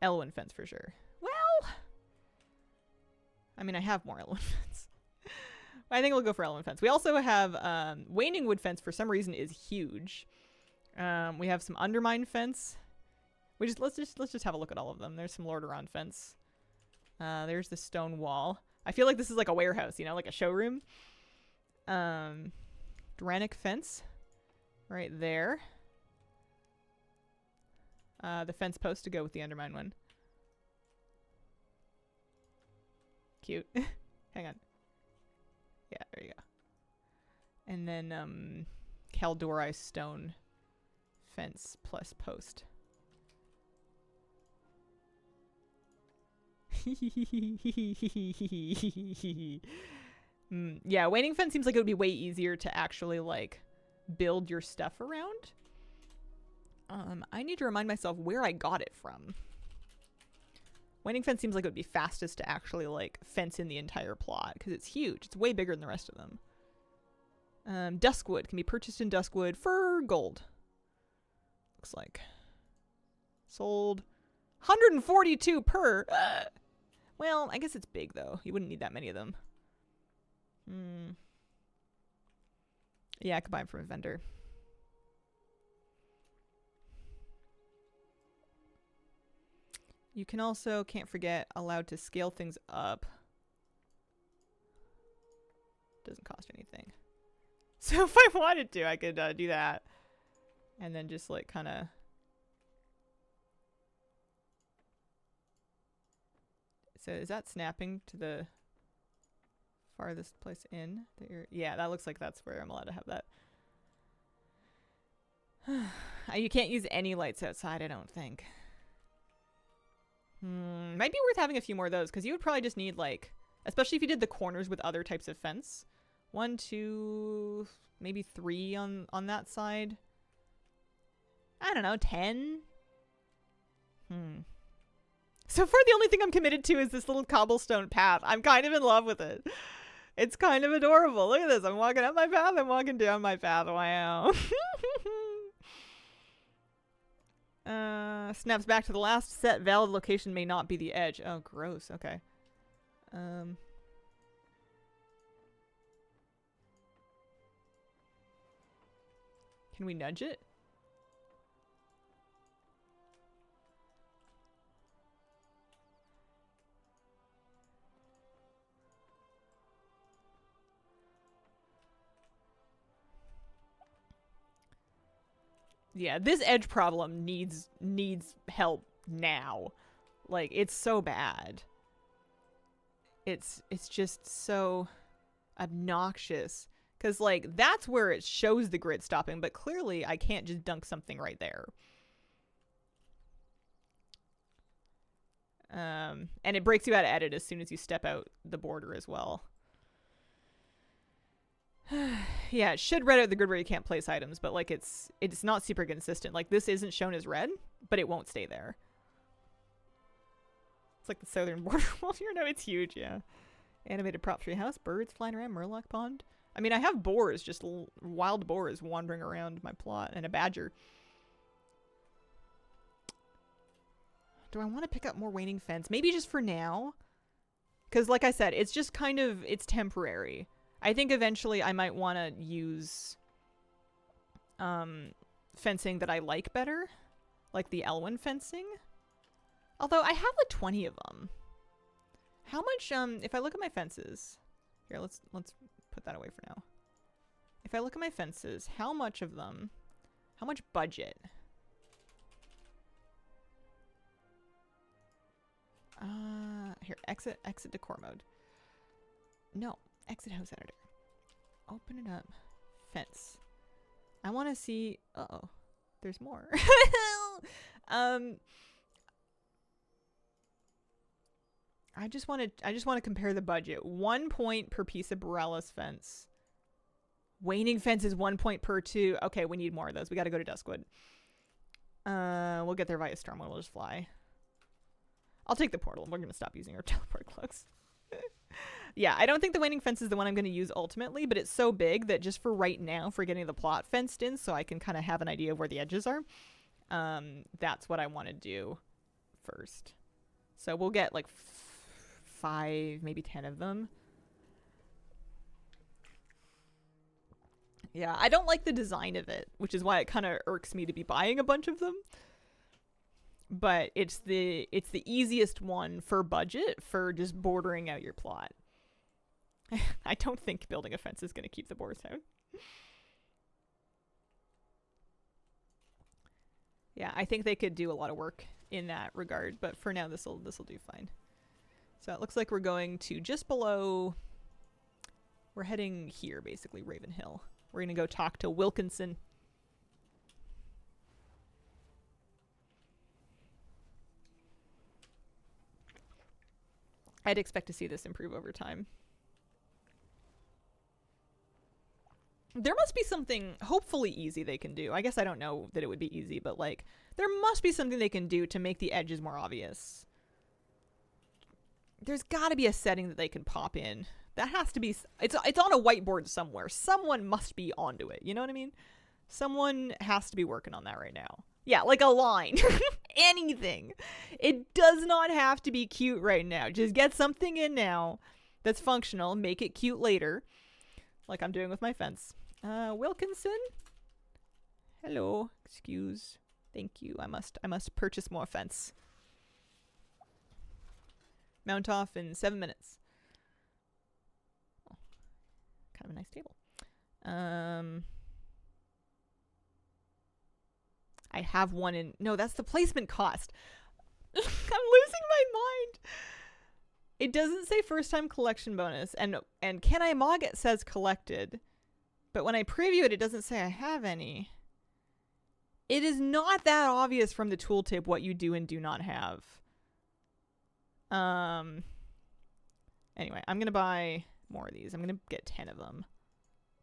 Elwyn fence for sure. Well, I mean, I have more Elwyn fence. I think we'll go for Elwyn fence. We also have Waning Wood fence, for some reason, is huge. We have some Undermine fence. Let's just have a look at all of them. There's some Lordaeron fence. There's the stone wall. I feel like this is like a warehouse, you know, like a showroom. Dranic fence. Right there. The fence post to go with the Undermine one. Cute. Hang on. Yeah, there you go. And then, Caldori stone fence plus post. Yeah, Waning fence seems like it would be way easier to actually like build your stuff around. I need to remind myself where I got it from. Waning fence seems like it would be fastest to actually like fence in the entire plot because it's huge. It's way bigger than the rest of them. Duskwood can be purchased in Duskwood for gold. Looks like. Sold 142 per. Well, I guess it's big, though. You wouldn't need that many of them. Yeah, I could buy them from a vendor. You can also, can't forget, allowed to scale things up. Doesn't cost anything. So if I wanted to, I could do that. And then just, like, kind of... So is that snapping to the farthest place in? Yeah, that looks like that's where I'm allowed to have that. You can't use any lights outside, I don't think. Might be worth having a few more of those, because you would probably just need, like, especially if you did the corners with other types of fence. 1, 2, maybe 3 on that side. I don't know, 10? So far, the only thing I'm committed to is this little cobblestone path. I'm kind of in love with it. It's kind of adorable. Look at this. I'm walking up my path. I'm walking down my path. Wow. Snaps back to the last set. Valid location may not be the edge. Oh, gross. Okay. Can we nudge it? Yeah, this edge problem needs help now. Like, it's so bad. It's just so obnoxious. Because, like, that's where it shows the grid stopping, but clearly I can't just dunk something right there. And it breaks you out of edit as soon as you step out the border as well. Yeah, it should red out the grid where you can't place items, but like it's not super consistent. Like this isn't shown as red, but it won't stay there. It's like the southern border wall here. No, it's huge, yeah. Animated prop tree house, birds flying around, Murloc pond. I mean, I have boars, just wild boars wandering around my plot, and a badger. Do I want to pick up more waning fence? Maybe just for now. Because like I said, it's just kind of, it's temporary. I think eventually I might want to use fencing that I like better. Like the Elwyn fencing. Although I have like 20 of them. How much, if I look at my fences. Here, let's put that away for now. If I look at my fences, how much of them, how much budget? Here, exit decor mode. No, exit house editor. Open it up. Fence. I want to see, uh-oh, there's more. I just want to compare the budget. 1 point per piece of Borellis fence. Waning fence is 1 point per 2. Okay, we need more of those. We got to go to Duskwood. We'll get there via Stormwind. We'll just fly. I'll take the portal. We're going to stop using our teleport cloaks. Yeah, I don't think the waning fence is the one I'm going to use ultimately, but it's so big that just for right now, for getting the plot fenced in so I can kind of have an idea of where the edges are, that's what I want to do first. So we'll get like 5, maybe 10 of them. Yeah, I don't like the design of it, which is why it kind of irks me to be buying a bunch of them. But it's the easiest one for budget for just bordering out your plot. I don't think building a fence is going to keep the boars out. Yeah, I think they could do a lot of work in that regard, but for now this'll do fine. So it looks like we're going to just below. We're heading here, basically, Ravenhill. We're going to go talk to Wilkinson. I'd expect to see this improve over time. There must be something hopefully easy they can do. I guess I don't know that it would be easy, but like there must be something they can do to make the edges more obvious. There's got to be a setting that they can pop in. That has to be, it's on a whiteboard somewhere. Someone must be onto it. You know what I mean? Someone has to be working on that right now. Yeah, like a line. Anything. It does not have to be cute right now. Just get something in now that's functional. Make it cute later. Like I'm doing with my fence. Wilkinson? Hello. Excuse. Thank you. I must purchase more fence. Mount off in 7 minutes. Oh, kind of a nice table. I have one in... No, that's the placement cost. I'm losing my mind. It doesn't say first time collection bonus. And Can I Mog it says collected. But when I preview it, it doesn't say I have any. It is not that obvious from the tooltip what you do and do not have. Anyway, I'm going to buy more of these. I'm going to get 10 of them.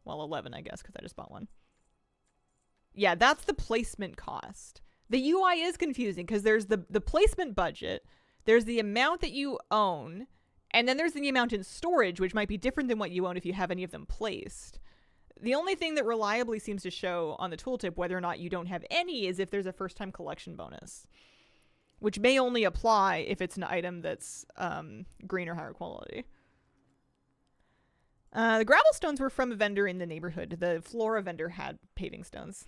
Well, 11, I guess, because I just bought one. Yeah, that's the placement cost. The UI is confusing because there's the placement budget, there's the amount that you own, and then there's the amount in storage, which might be different than what you own if you have any of them placed. The only thing that reliably seems to show on the tooltip whether or not you don't have any is if there's a first-time collection bonus, which may only apply if it's an item that's green or higher quality. The gravel stones were from a vendor in the neighborhood. The Flora vendor had paving stones.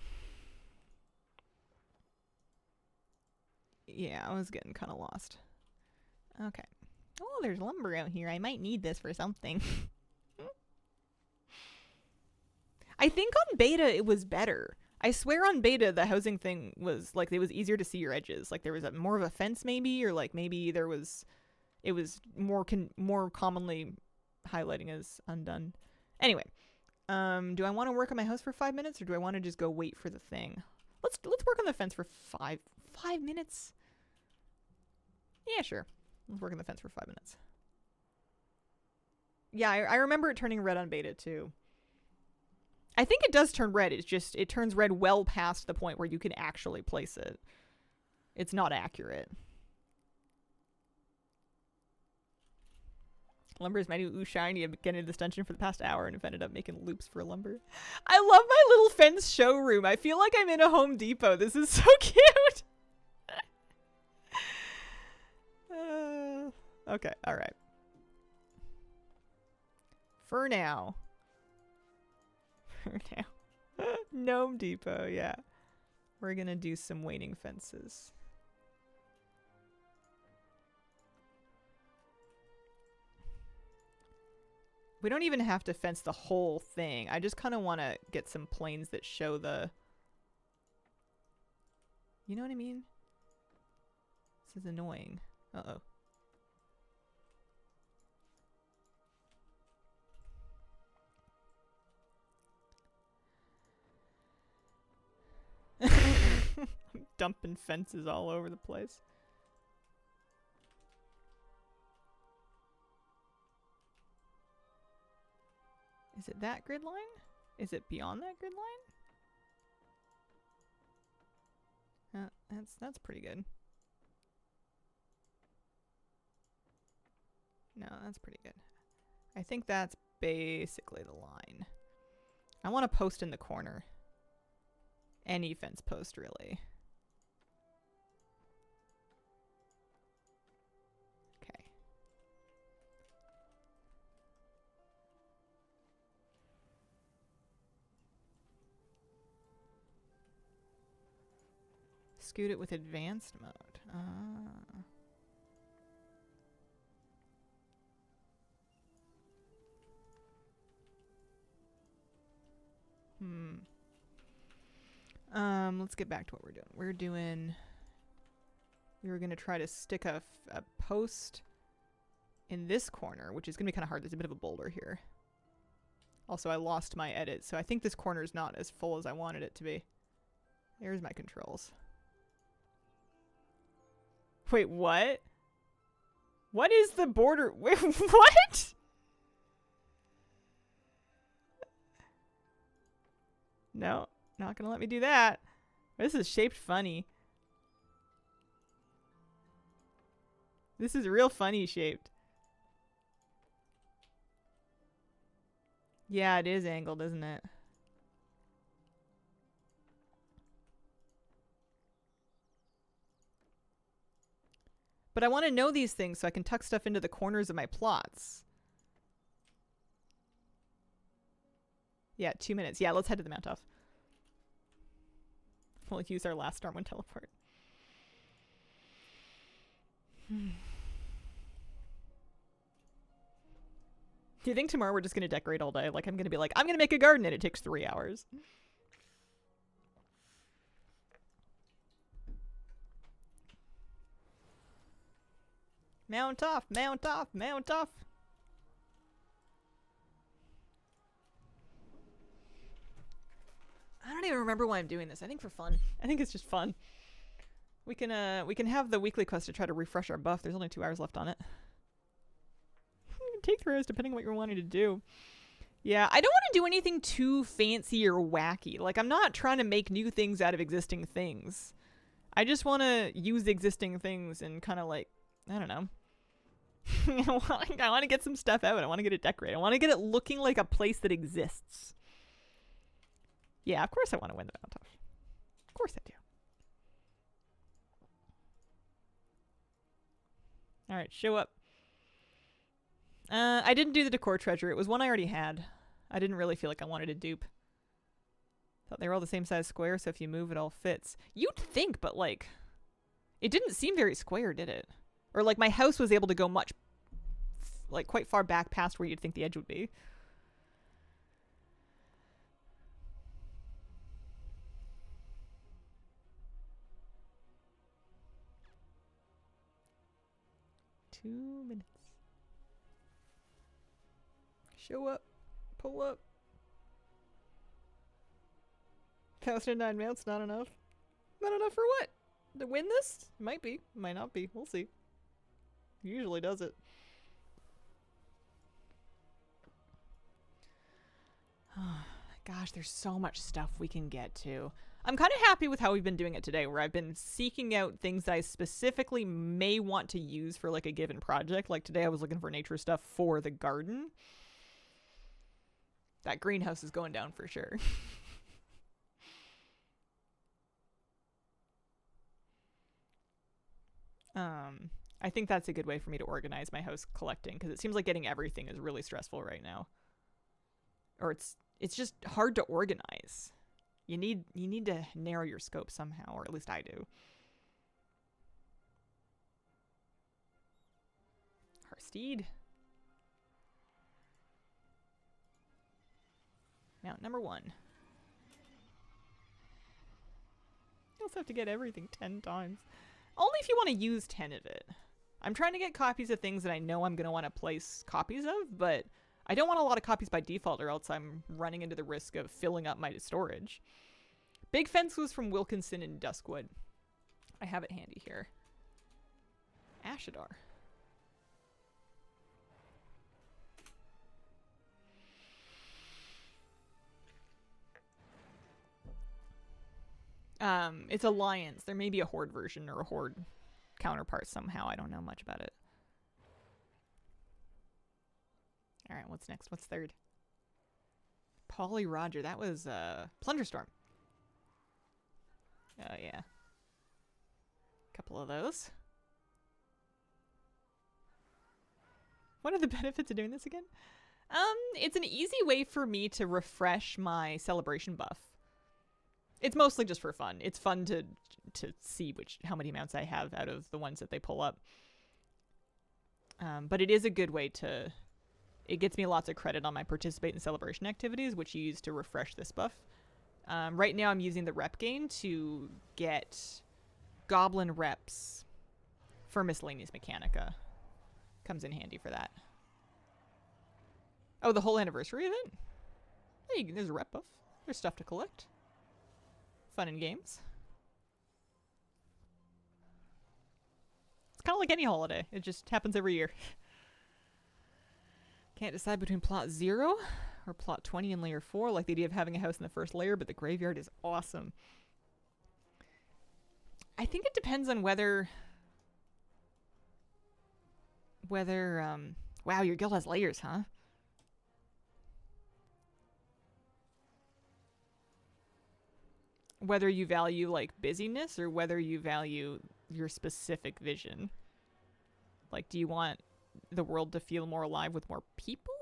Yeah, I was getting kind of lost. Okay. Oh, there's lumber out here. I might need this for something. I think on beta it was better. I swear on beta the housing thing was like it was easier to see your edges. Like there was more of a fence maybe, or like maybe it was more commonly highlighting as undone. Anyway, do I want to work on my house for 5 minutes, or do I want to just go wait for the thing? Let's work on the fence for 5 minutes. Yeah, sure. Let's work on the fence for 5 minutes. Yeah, I remember it turning red on beta too. I think it does turn red. It's just, it turns red well past the point where you can actually place it. It's not accurate. Lumber is my new ooh shiny. I've been getting into this dungeon for the past hour and have ended up making loops for lumber. I love my little fence showroom. I feel like I'm in a Home Depot. This is so cute. Okay, alright. For now. For now. Gnome Depot, yeah. We're gonna do some waiting fences. We don't even have to fence the whole thing. I just kind of want to get some planes that show the... You know what I mean? This is annoying. Uh-oh. I'm dumping fences all over the place. Is it that grid line? Is it beyond that grid line? That's pretty good. No, that's pretty good. I think that's basically the line. I want to post in the corner. Any fence post, really. Okay. Scoot it with advanced mode. Let's get back to what we're doing. We were gonna try to stick a post in this corner, which is gonna be kind of hard. There's a bit of a boulder here. Also, I lost my edit, so I think this corner is not as full as I wanted it to be. There's my controls. Wait, what? What is the border? Wait, what? No, not gonna let me do that. This is shaped funny. This is real funny shaped. Yeah, it is angled, isn't it? But I want to know these things so I can tuck stuff into the corners of my plots. Yeah, 2 minutes. Yeah, let's head to the Mount Off. We'll use our last Stormwind teleport. Do you think tomorrow we're just going to decorate all day? Like, I'm going to be like, I'm going to make a garden and it takes 3 hours. Mount off, mount off, mount off. I don't even remember why I'm doing this. I think for fun. I think it's just fun. We can have the weekly quest to try to refresh our buff. There's only 2 hours left on it. You can take 3 hours depending on what you're wanting to do. Yeah, I don't want to do anything too fancy or wacky. Like, I'm not trying to make new things out of existing things. I just want to use existing things and kind of like, I don't know. I want to get some stuff out. I want to get it decorated. I want to get it looking like a place that exists. Yeah, of course I want to win the Mount Off. Of course I do. Alright, show up. I didn't do the decor treasure. It was one I already had. I didn't really feel like I wanted to dupe. Thought they were all the same size square, so if you move, it all fits. You'd think, but like, it didn't seem very square, did it? Or like my house was able to go much, like quite far back past where you'd think the edge would be. Two minutes. Show up. Pull up. 1009 mounts, not enough. Not enough for what? To win this? Might be. Might not be. We'll see. Usually does it. Gosh, there's so much stuff we can get to. I'm kind of happy with how we've been doing it today, where I've been seeking out things that I specifically may want to use for like a given project. Like today I was looking for nature stuff for the garden. That greenhouse is going down for sure. I think that's a good way for me to organize my house collecting, because it seems like getting everything is really stressful right now. Or it's just hard to organize. You need to narrow your scope somehow, or at least I do. Harsteed. Mount number 1. You also have to get everything 10 times. Only if you want to use 10 of it. I'm trying to get copies of things that I know I'm going to want to place copies of, but I don't want a lot of copies by default, or else I'm running into the risk of filling up my storage. Big Fence was from Wilkinson and Duskwood. I have it handy here. Ashadar. It's Alliance. There may be a Horde version or a Horde counterpart somehow. I don't know much about it. Alright, what's next? What's third? Polly Roger. That was Plunderstorm. Oh, yeah. Couple of those. What are the benefits of doing this again? It's an easy way for me to refresh my celebration buff. It's mostly just for fun. It's fun to see how many mounts I have out of the ones that they pull up. But it is a good way to... It gets me lots of credit on my participate in celebration activities, which you use to refresh this buff. Right now I'm using the rep gain to get goblin reps for Miscellaneous Mechanica. Comes in handy for that. Oh, the whole anniversary event? Hey, there's a rep buff. There's stuff to collect. Fun and games. It's kind of like any holiday. It just happens every year. Can't decide between plot 0 or plot 20 in layer 4. Like the idea of having a house in the first layer, but the graveyard is awesome. I think it depends on whether... wow, your guild has layers, huh? Whether you value, like, busyness or whether you value your specific vision. Like, do you want the world to feel more alive with more people?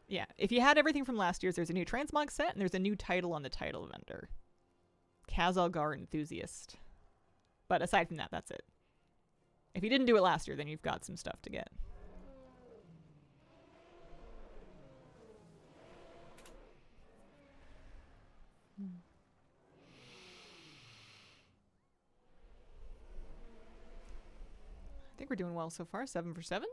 Yeah, if you had everything from last year's, there's a new transmog set and there's a new title on the title vendor. Khazalgar Enthusiast. But aside from that, that's it. If you didn't do it last year, then you've got some stuff to get. I think we're doing well so far. 7 for 7.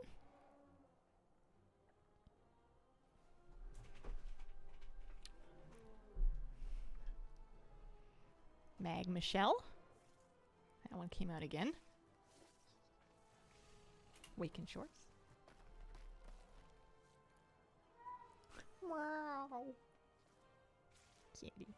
Mag Michelle. That one came out again. Waken Shorts. Wow. Candy.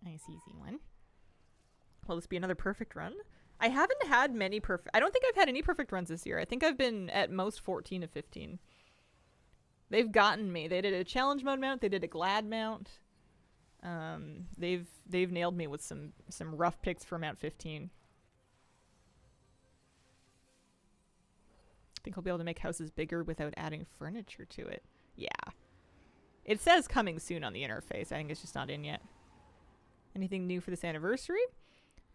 Nice easy one. Will this be another perfect run? I haven't had many perfect... I don't think I've had any perfect runs this year. I think I've been at most 14 to 15. They've gotten me. They did a challenge mode mount. They did a glad mount. They've nailed me with some rough picks for Mount 15. I think I'll be able to make houses bigger without adding furniture to it. Yeah. It says coming soon on the interface. I think it's just not in yet. Anything new for this anniversary?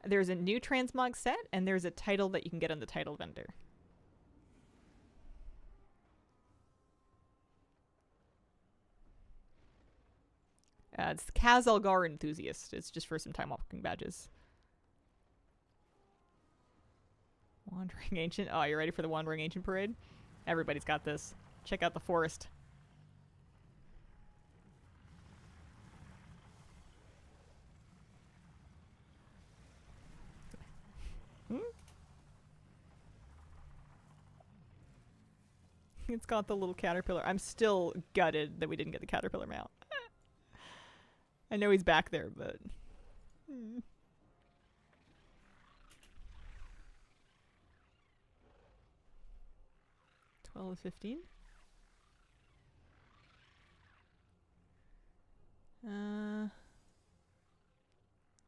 There's a new transmog set, and there's a title that you can get on the title vendor. It's Khazalgar Enthusiast. It's just for some time walking badges. Wandering Ancient. Oh, you ready for the Wandering Ancient Parade? Everybody's got this. Check out the forest. It's got the little caterpillar. I'm still gutted that we didn't get the caterpillar mount. I know he's back there, but... 12 to 15?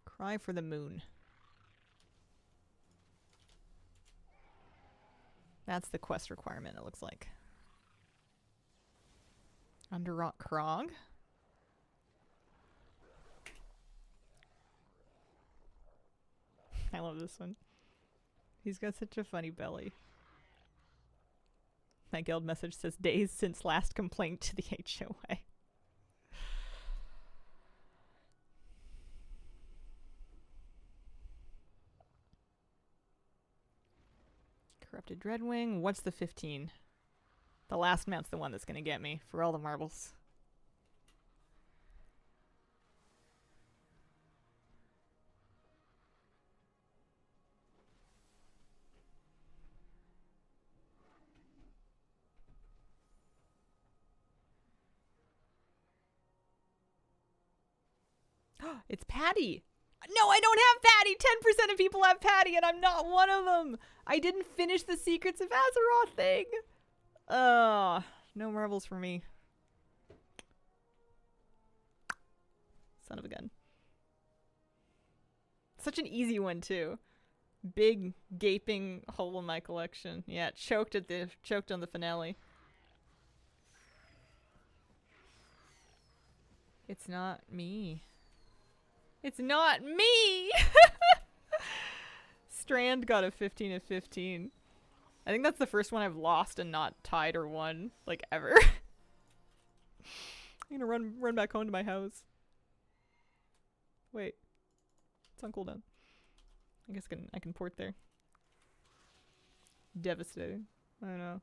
Cry for the moon. That's the quest requirement, it looks like. Under Rock Krog? I love this one. He's got such a funny belly. My guild message says days since last complaint to the HOA. Corrupted Dreadwing. What's the 15? The last mount's the one that's gonna get me for all the marbles. It's Patty! No, I don't have Patty! 10% of people have Patty, and I'm not one of them! I didn't finish the Secrets of Azeroth thing! No marbles for me. Son of a gun. Such an easy one, too. Big, gaping hole in my collection. Yeah, choked on the finale. It's not me. It's not me! Strand got a 15 of 15. I think that's the first one I've lost and not tied or won, like, ever. I'm gonna run back home to my house. Wait. It's on cooldown. I guess I can port there. Devastating. I don't know.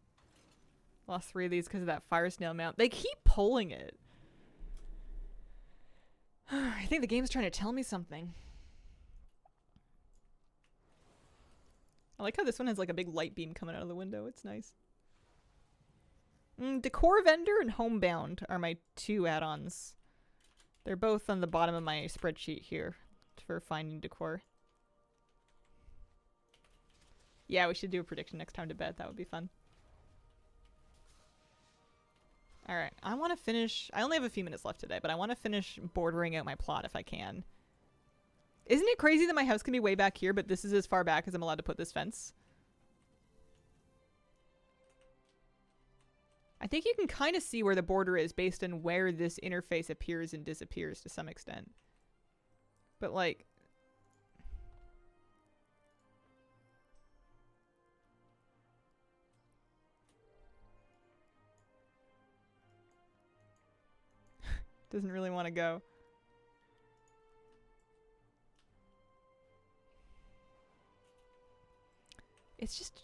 Lost 3 of these because of that fire snail mount. They keep pulling it. I think the game's trying to tell me something. I like how this one has like a big light beam coming out of the window. It's nice. Decor Vendor and Homebound are my 2 add-ons. They're both on the bottom of my spreadsheet here for finding decor. Yeah, we should do a prediction next time to bed. That would be fun. Alright, I want to finish... I only have a few minutes left today, but I want to finish bordering out my plot if I can. Isn't it crazy that my house can be way back here, but this is as far back as I'm allowed to put this fence? I think you can kind of see where the border is based on where this interface appears and disappears to some extent. But, like... doesn't really want to go. It's just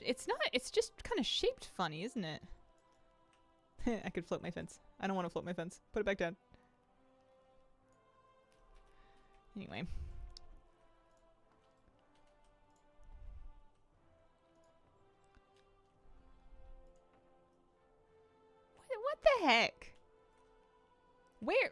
kind of shaped funny, isn't it? I could float my fence. I don't want to float my fence. Put it back down. Anyway. What the heck? Where?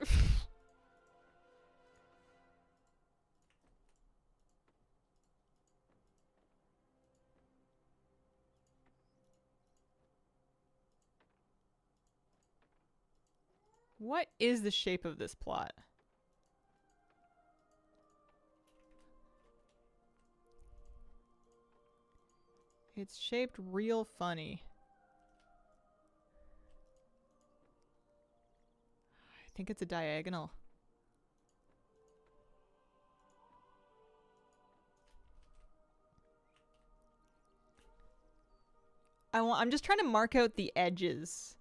What is the shape of this plot? It's shaped real funny. I think it's a diagonal. I'm just trying to mark out the edges.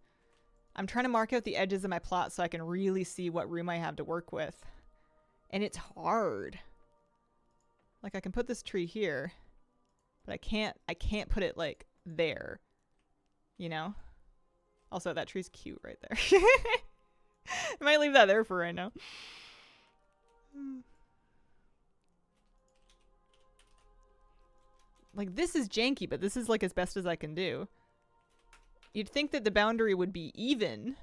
I'm trying to mark out the edges of my plot so I can really see what room I have to work with. And it's hard. Like I can put this tree here, but I can't put it like there. You know? Also, that tree's cute right there. I might leave that there for right now. Like, this is janky, but this is like as best as I can do. You'd think that the boundary would be even,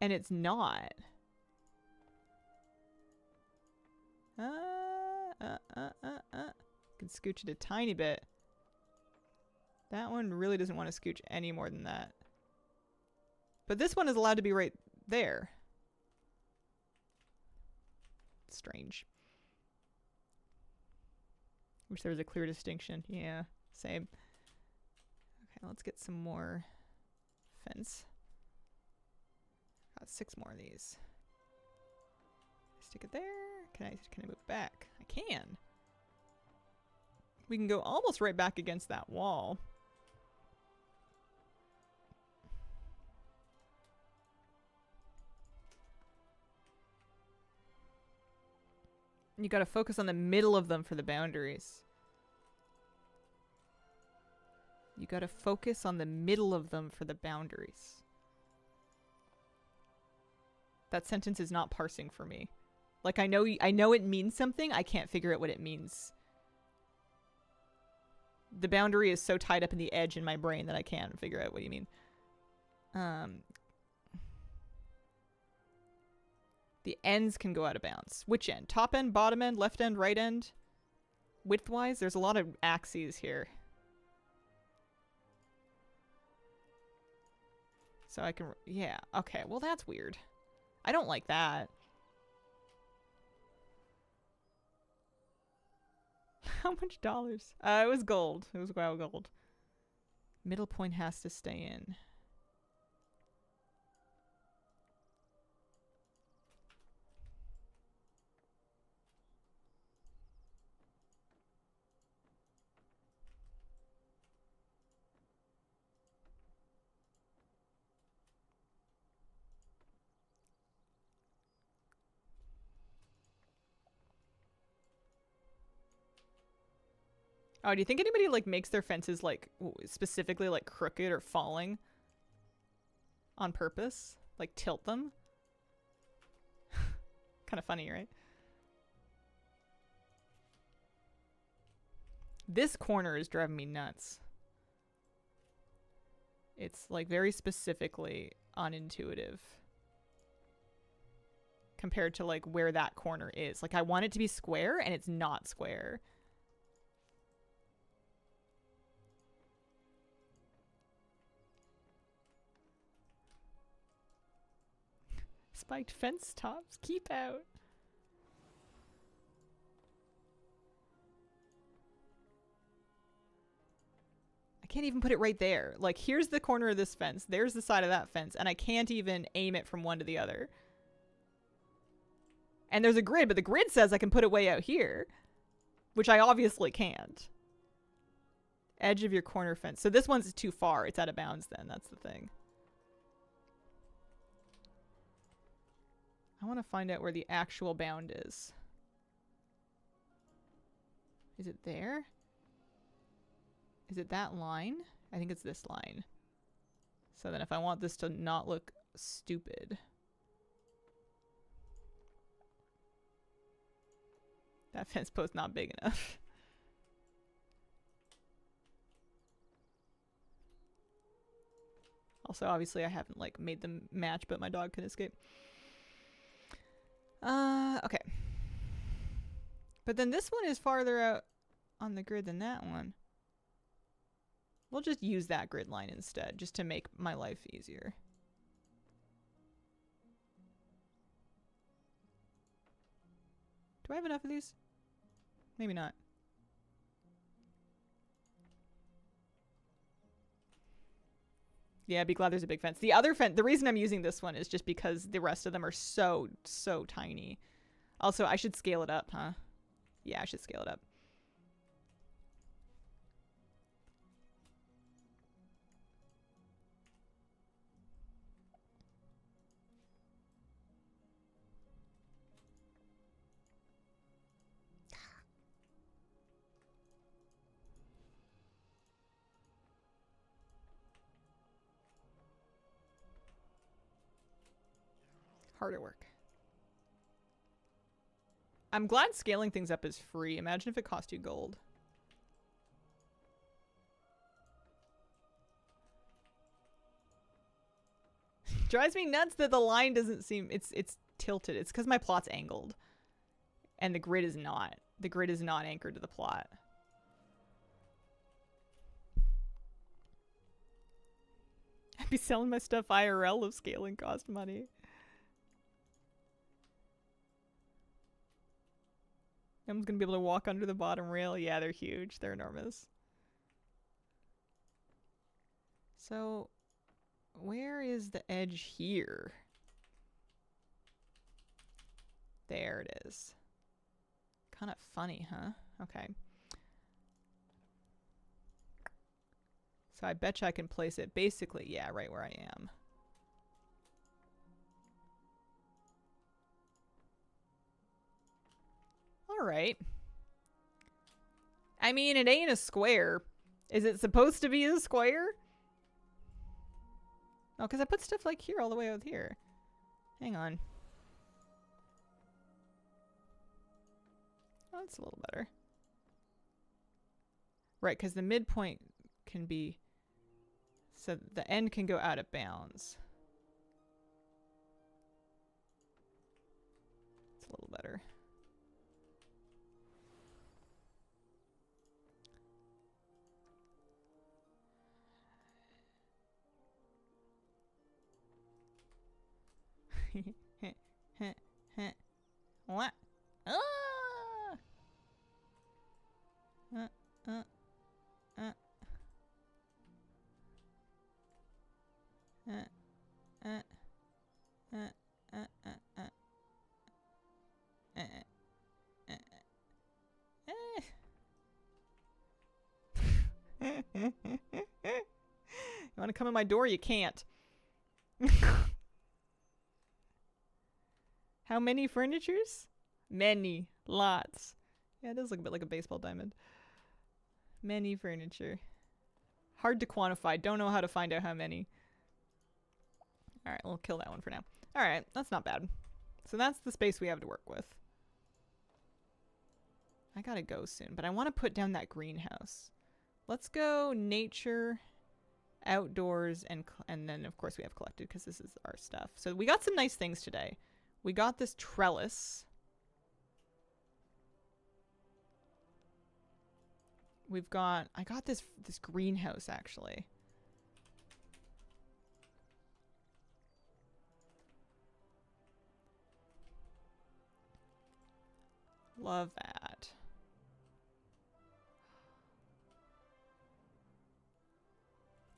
and it's not. Can scooch it a tiny bit. That one really doesn't want to scooch any more than that. But this one is allowed to be right there. Strange. Wish there was a clear distinction. Yeah, same. Okay, let's get some more fence. Got 6 more of these. Stick it there. Can I move it back? I can. We can go almost right back against that wall. You gotta focus on the middle of them for the boundaries. You gotta focus on the middle of them for the boundaries. That sentence is not parsing for me. Like, I know it means something, I can't figure out what it means. The boundary is so tied up in the edge in my brain that I can't figure out what you mean. The ends can go out of bounds. Which end? Top end, bottom end, left end, right end? Width-wise, there's a lot of axes here. So I can... Yeah, okay. Well, that's weird. I don't like that. How much dollars? It was gold. It was WoW gold. Middle point has to stay in. Oh, do you think anybody like makes their fences like specifically like crooked or falling on purpose? Like tilt them? Kind of funny, right? This corner is driving me nuts. It's like very specifically unintuitive compared to like where that corner is. Like I want it to be square and it's not square. Spiked fence tops, keep out. I can't even put it right there. Like, here's the corner of this fence. There's the side of that fence. And I can't even aim it from one to the other. And there's a grid, but the grid says I can put it way out here. Which I obviously can't. Edge of your corner fence. So this one's too far. It's out of bounds then. That's the thing. I want to find out where the actual bound is. Is it there? Is it that line? I think it's this line. So then if I want this to not look stupid. That fence post not big enough. Also, obviously I haven't like made them match, but my dog can escape. Okay. But then this one is farther out on the grid than that one. We'll just use that grid line instead, just to make my life easier. Do I have enough of these? Maybe not. Yeah, I'd be glad there's a big fence. The other fence, the reason I'm using this one is just because the rest of them are so tiny. Also, I should scale it up, huh? Yeah, I should scale it up. Harder work. I'm glad scaling things up is free. Imagine if it cost you gold. drives me nuts that the line doesn't seem... It's tilted. It's because my plot's angled. And the grid is not. The grid is not anchored to the plot. I'd be selling my stuff IRL if scaling cost money. I'm gonna be able to walk under the bottom rail. Yeah, they're huge. They're enormous. So, where is the edge here? There it is. Kind of funny, huh? Okay. So I bet you I can place it basically, yeah, right where I am. Alright. I mean, it ain't a square. Is it supposed to be a square? Oh, because I put stuff like here all the way out here. Hang on. Oh, that's a little better. Right, because the midpoint can be... So the end can go out of bounds. It's a little better. What? Ah! Uh. You want to come in my door? You can't. How many furnitures? Many. Lots. Yeah, it does look a bit like a baseball diamond. Many furniture. Hard to quantify. Don't know how to find out how many. Alright, we'll kill that one for now. Alright, that's not bad. So that's the space we have to work with. I gotta go soon, but I want to put down that greenhouse. Let's go nature, outdoors, and then of course we have collected because this is our stuff. So we got some nice things today. We got this trellis. We've got... I got this greenhouse, actually. Love that.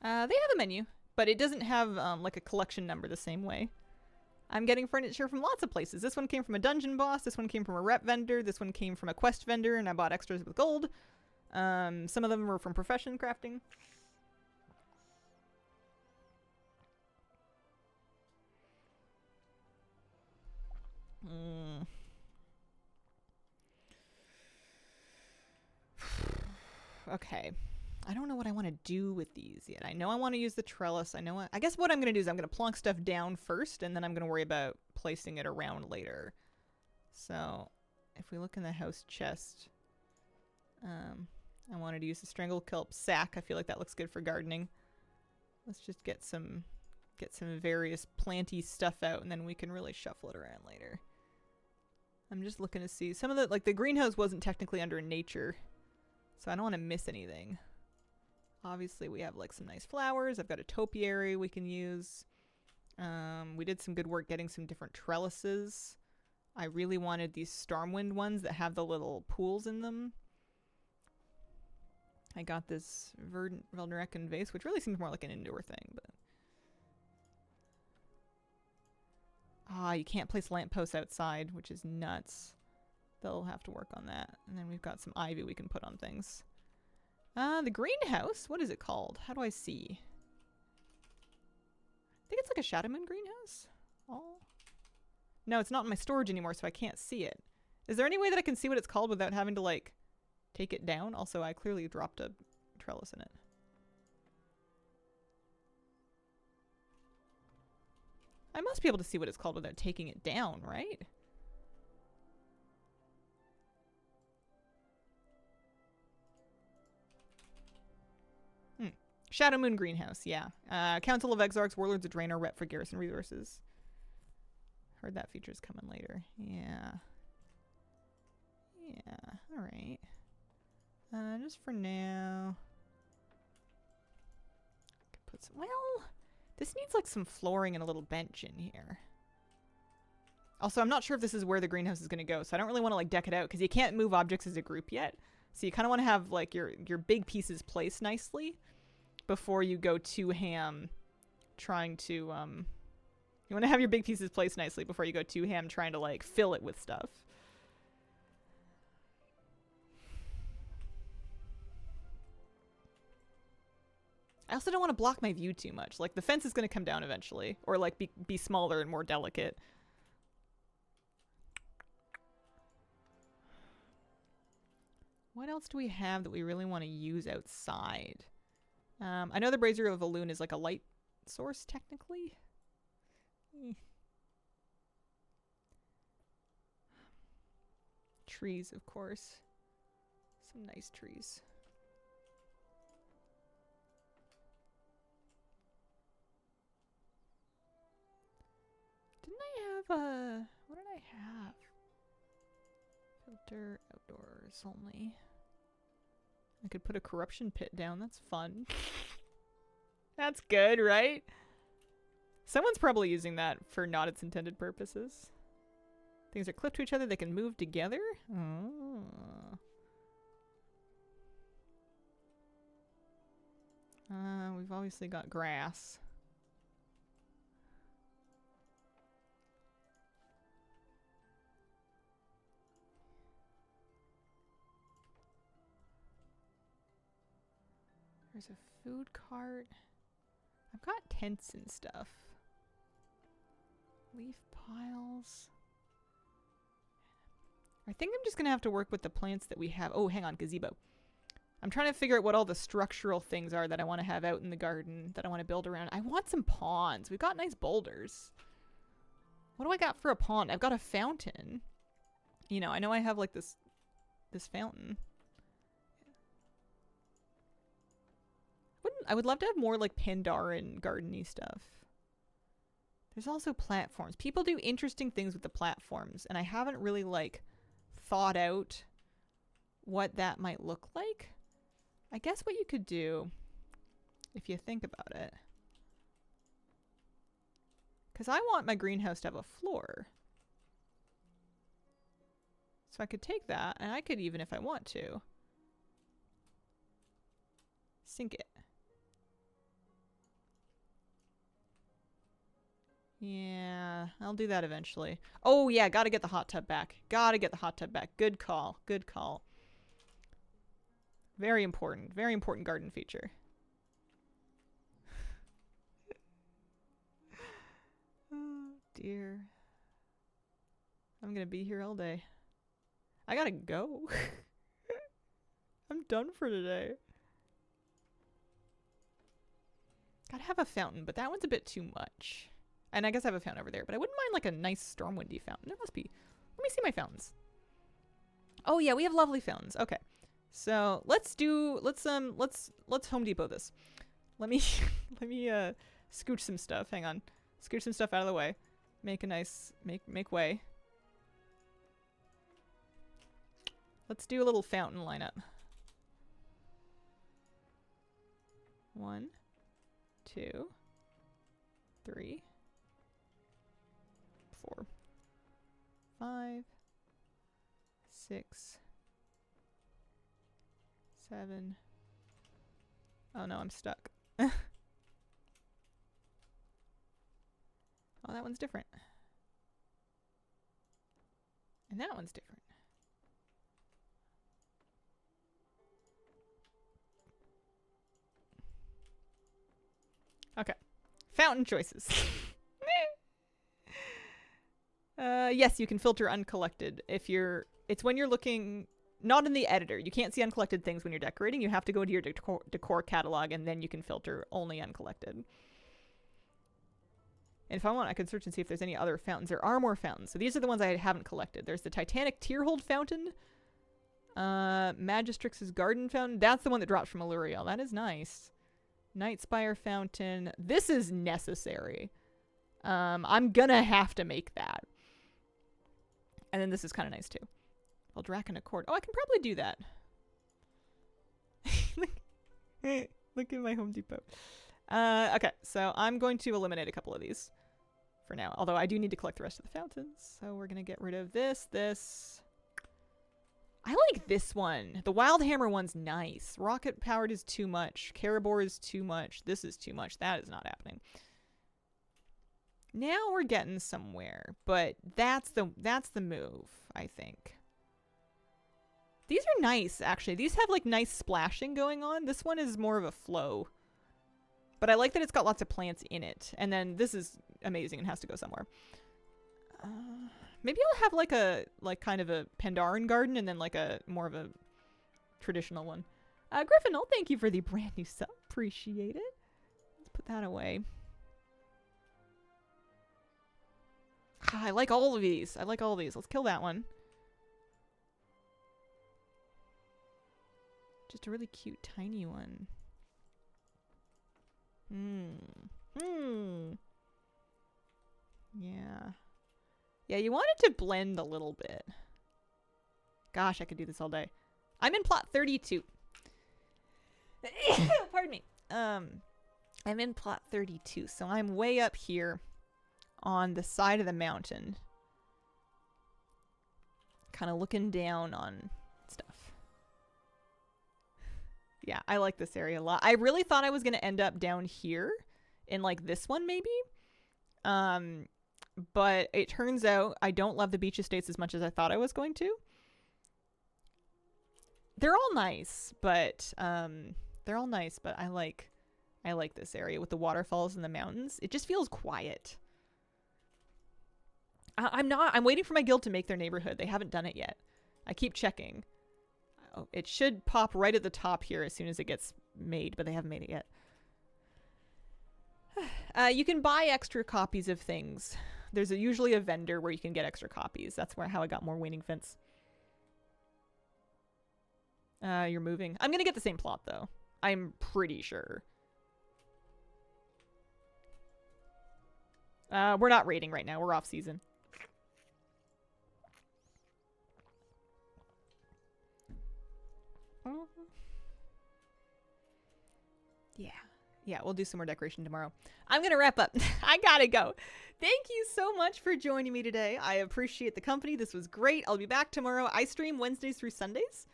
They have a menu, but it doesn't have like a collection number the same way. I'm getting furniture from lots of places. This one came from a dungeon boss. This one came from a rep vendor. This one came from a quest vendor, and I bought extras with gold. Some of them were from profession crafting. Okay. I don't know what I want to do with these yet. I know I want to use the trellis. I guess what I'm going to do is I'm going to plonk stuff down first, and then I'm going to worry about placing it around later. So, if we look in the house chest, I wanted to use the strangle kelp sack. I feel like that looks good for gardening. Let's just get some various planty stuff out, and then we can really shuffle it around later. I'm just looking to see some of the, like, the greenhouse wasn't technically under nature, so I don't want to miss anything. Obviously, we have like some nice flowers. I've got a topiary we can use. We did some good work getting some different trellises. I really wanted these Stormwind ones that have the little pools in them. I got this Velderekan vase, which really seems more like an indoor thing, but... you can't place lampposts outside, which is nuts. They'll have to work on that. And then we've got some ivy we can put on things. The greenhouse? What is it called? How do I see? I think it's like a Shadow Moon greenhouse. Oh. No, it's not in my storage anymore, so I can't see it. Is there any way that I can see what it's called without having to, like, take it down? Also, I clearly dropped a trellis in it. I must be able to see what it's called without taking it down, right? Shadow Moon Greenhouse, yeah. Council of Exarchs, Warlords of Draenor, rep for garrison resources. Heard that feature's coming later. Yeah. Yeah, alright. Just for now. Could put some, well, this needs like some flooring and a little bench in here. Also, I'm not sure if this is where the greenhouse is going to go, so I don't really want to like deck it out because you can't move objects as a group yet. So you kind of want to have like your big pieces placed nicely before you go too ham trying to you want to have your big pieces placed nicely before you go too ham trying to like fill it with stuff. I also don't want to block my view too much. Like the fence is going to come down eventually or like be smaller and more delicate. What else do we have that we really want to use outside? I know the Brazier of Elune is like a light source, technically. Trees, of course. Some nice trees. Didn't I have a... What did I have? Filter outdoors only. I could put a corruption pit down. That's fun. That's good, right? Someone's probably using that for not its intended purposes. Things are clipped to each other. They can move together. Oh. We've obviously got grass. There's a food cart. I've got tents and stuff. Leaf piles. I think I'm just going to have to work with the plants that we have. Oh, hang on, gazebo. I'm trying to figure out what all the structural things are that I want to have out in the garden that I want to build around. I want some ponds. We've got nice boulders. What do I got for a pond? I've got a fountain. You know, I know I have like this fountain. I would love to have more like Pandaren garden-y stuff. There's also platforms. People do interesting things with the platforms, and I haven't really like thought out what that might look like. I guess what you could do, if you think about it, because I want my greenhouse to have a floor. So I could take that, and I could even, if I want to, sink it. Yeah, I'll do that eventually. Oh yeah, gotta get the hot tub back. Gotta get the hot tub back. Good call. Good call. Very important. Very important garden feature. Oh dear. I'm gonna be here all day. I gotta go. I'm done for today. Gotta have a fountain, but that one's a bit too much. And I guess I have a fountain over there, but I wouldn't mind like a nice Stormwindy fountain. There must be. Let me see my fountains. Oh yeah, we have lovely fountains. Okay. So let's Home Depot this. Let me scooch some stuff. Hang on. Scooch some stuff out of the way. Make a nice make way. Let's do a little fountain lineup. 1, 2, 3, 4, 5, 6, 7. Oh no, I'm stuck. Oh, that one's different. And that one's different. Okay. Fountain choices. Yes, you can filter uncollected. It's when you're looking, not in the editor. You can't see uncollected things when you're decorating. You have to go to your decor catalog, and then you can filter only uncollected. And if I want, I could search and see if there's any other fountains. There are more fountains. So these are the ones I haven't collected. There's the Titanic Tearhold Fountain. Magistrix's Garden Fountain. That's the one that drops from Alluriel. That is nice. Night Spire Fountain. This is necessary. I'm gonna have to make that. And then this is kind of nice too. Eldraken Accord. Oh, I can probably do that. Look at my Home Depot. Okay, so I'm going to eliminate a couple of these for now. Although I do need to collect the rest of the fountains. So we're going to get rid of this. I like this one. The Wildhammer one's nice. Rocket powered is too much. Karabor is too much. This is too much. That is not happening. Now we're getting somewhere, but that's the move, I think. These are nice, actually. These have like nice splashing going on. This one is more of a flow. But I like that it's got lots of plants in it. And then this is amazing and has to go somewhere. Maybe I'll have like kind of a Pandaren garden and then like a more of a traditional one. Griffinol, thank you for the brand new sub. Appreciate it. Let's put that away. I like all of these. I like all of these. Let's kill that one. Just a really cute tiny one. Yeah. Yeah, you want it to blend a little bit. Gosh, I could do this all day. I'm in plot 32. Pardon me. I'm in plot 32, so I'm way up here on the side of the mountain. Kind of looking down on stuff. Yeah, I like this area a lot. I really thought I was going to end up down here in like this one maybe. But it turns out I don't love the beach estates as much as I thought I was going to. They're all nice, but I like this area with the waterfalls and the mountains. It just feels quiet. I'm waiting for my guild to make their neighborhood. They haven't done it yet. I keep checking. Oh, it should pop right at the top here as soon as it gets made, but they haven't made it yet. You can buy extra copies of things. There's usually a vendor where you can get extra copies. That's how I got more Waning Fence. You're moving. I'm gonna get the same plot though. I'm pretty sure. We're not raiding right now. We're off season. Yeah, we'll do some more decoration tomorrow. I'm going to wrap up. I gotta go. Thank you so much for joining me today. I appreciate the company. This was great. I'll be back tomorrow. I stream Wednesdays through Sundays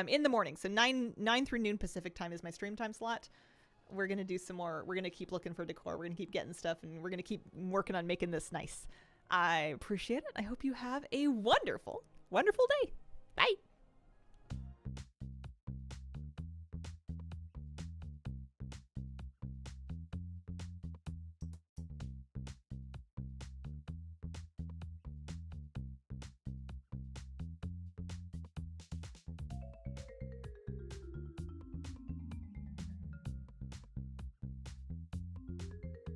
in the morning. So 9 through noon Pacific time is my stream time slot. We're going to do some more. We're going to keep looking for decor. We're going to keep getting stuff, and we're going to keep working on making this nice. I appreciate it. I hope you have a wonderful, wonderful day. Bye.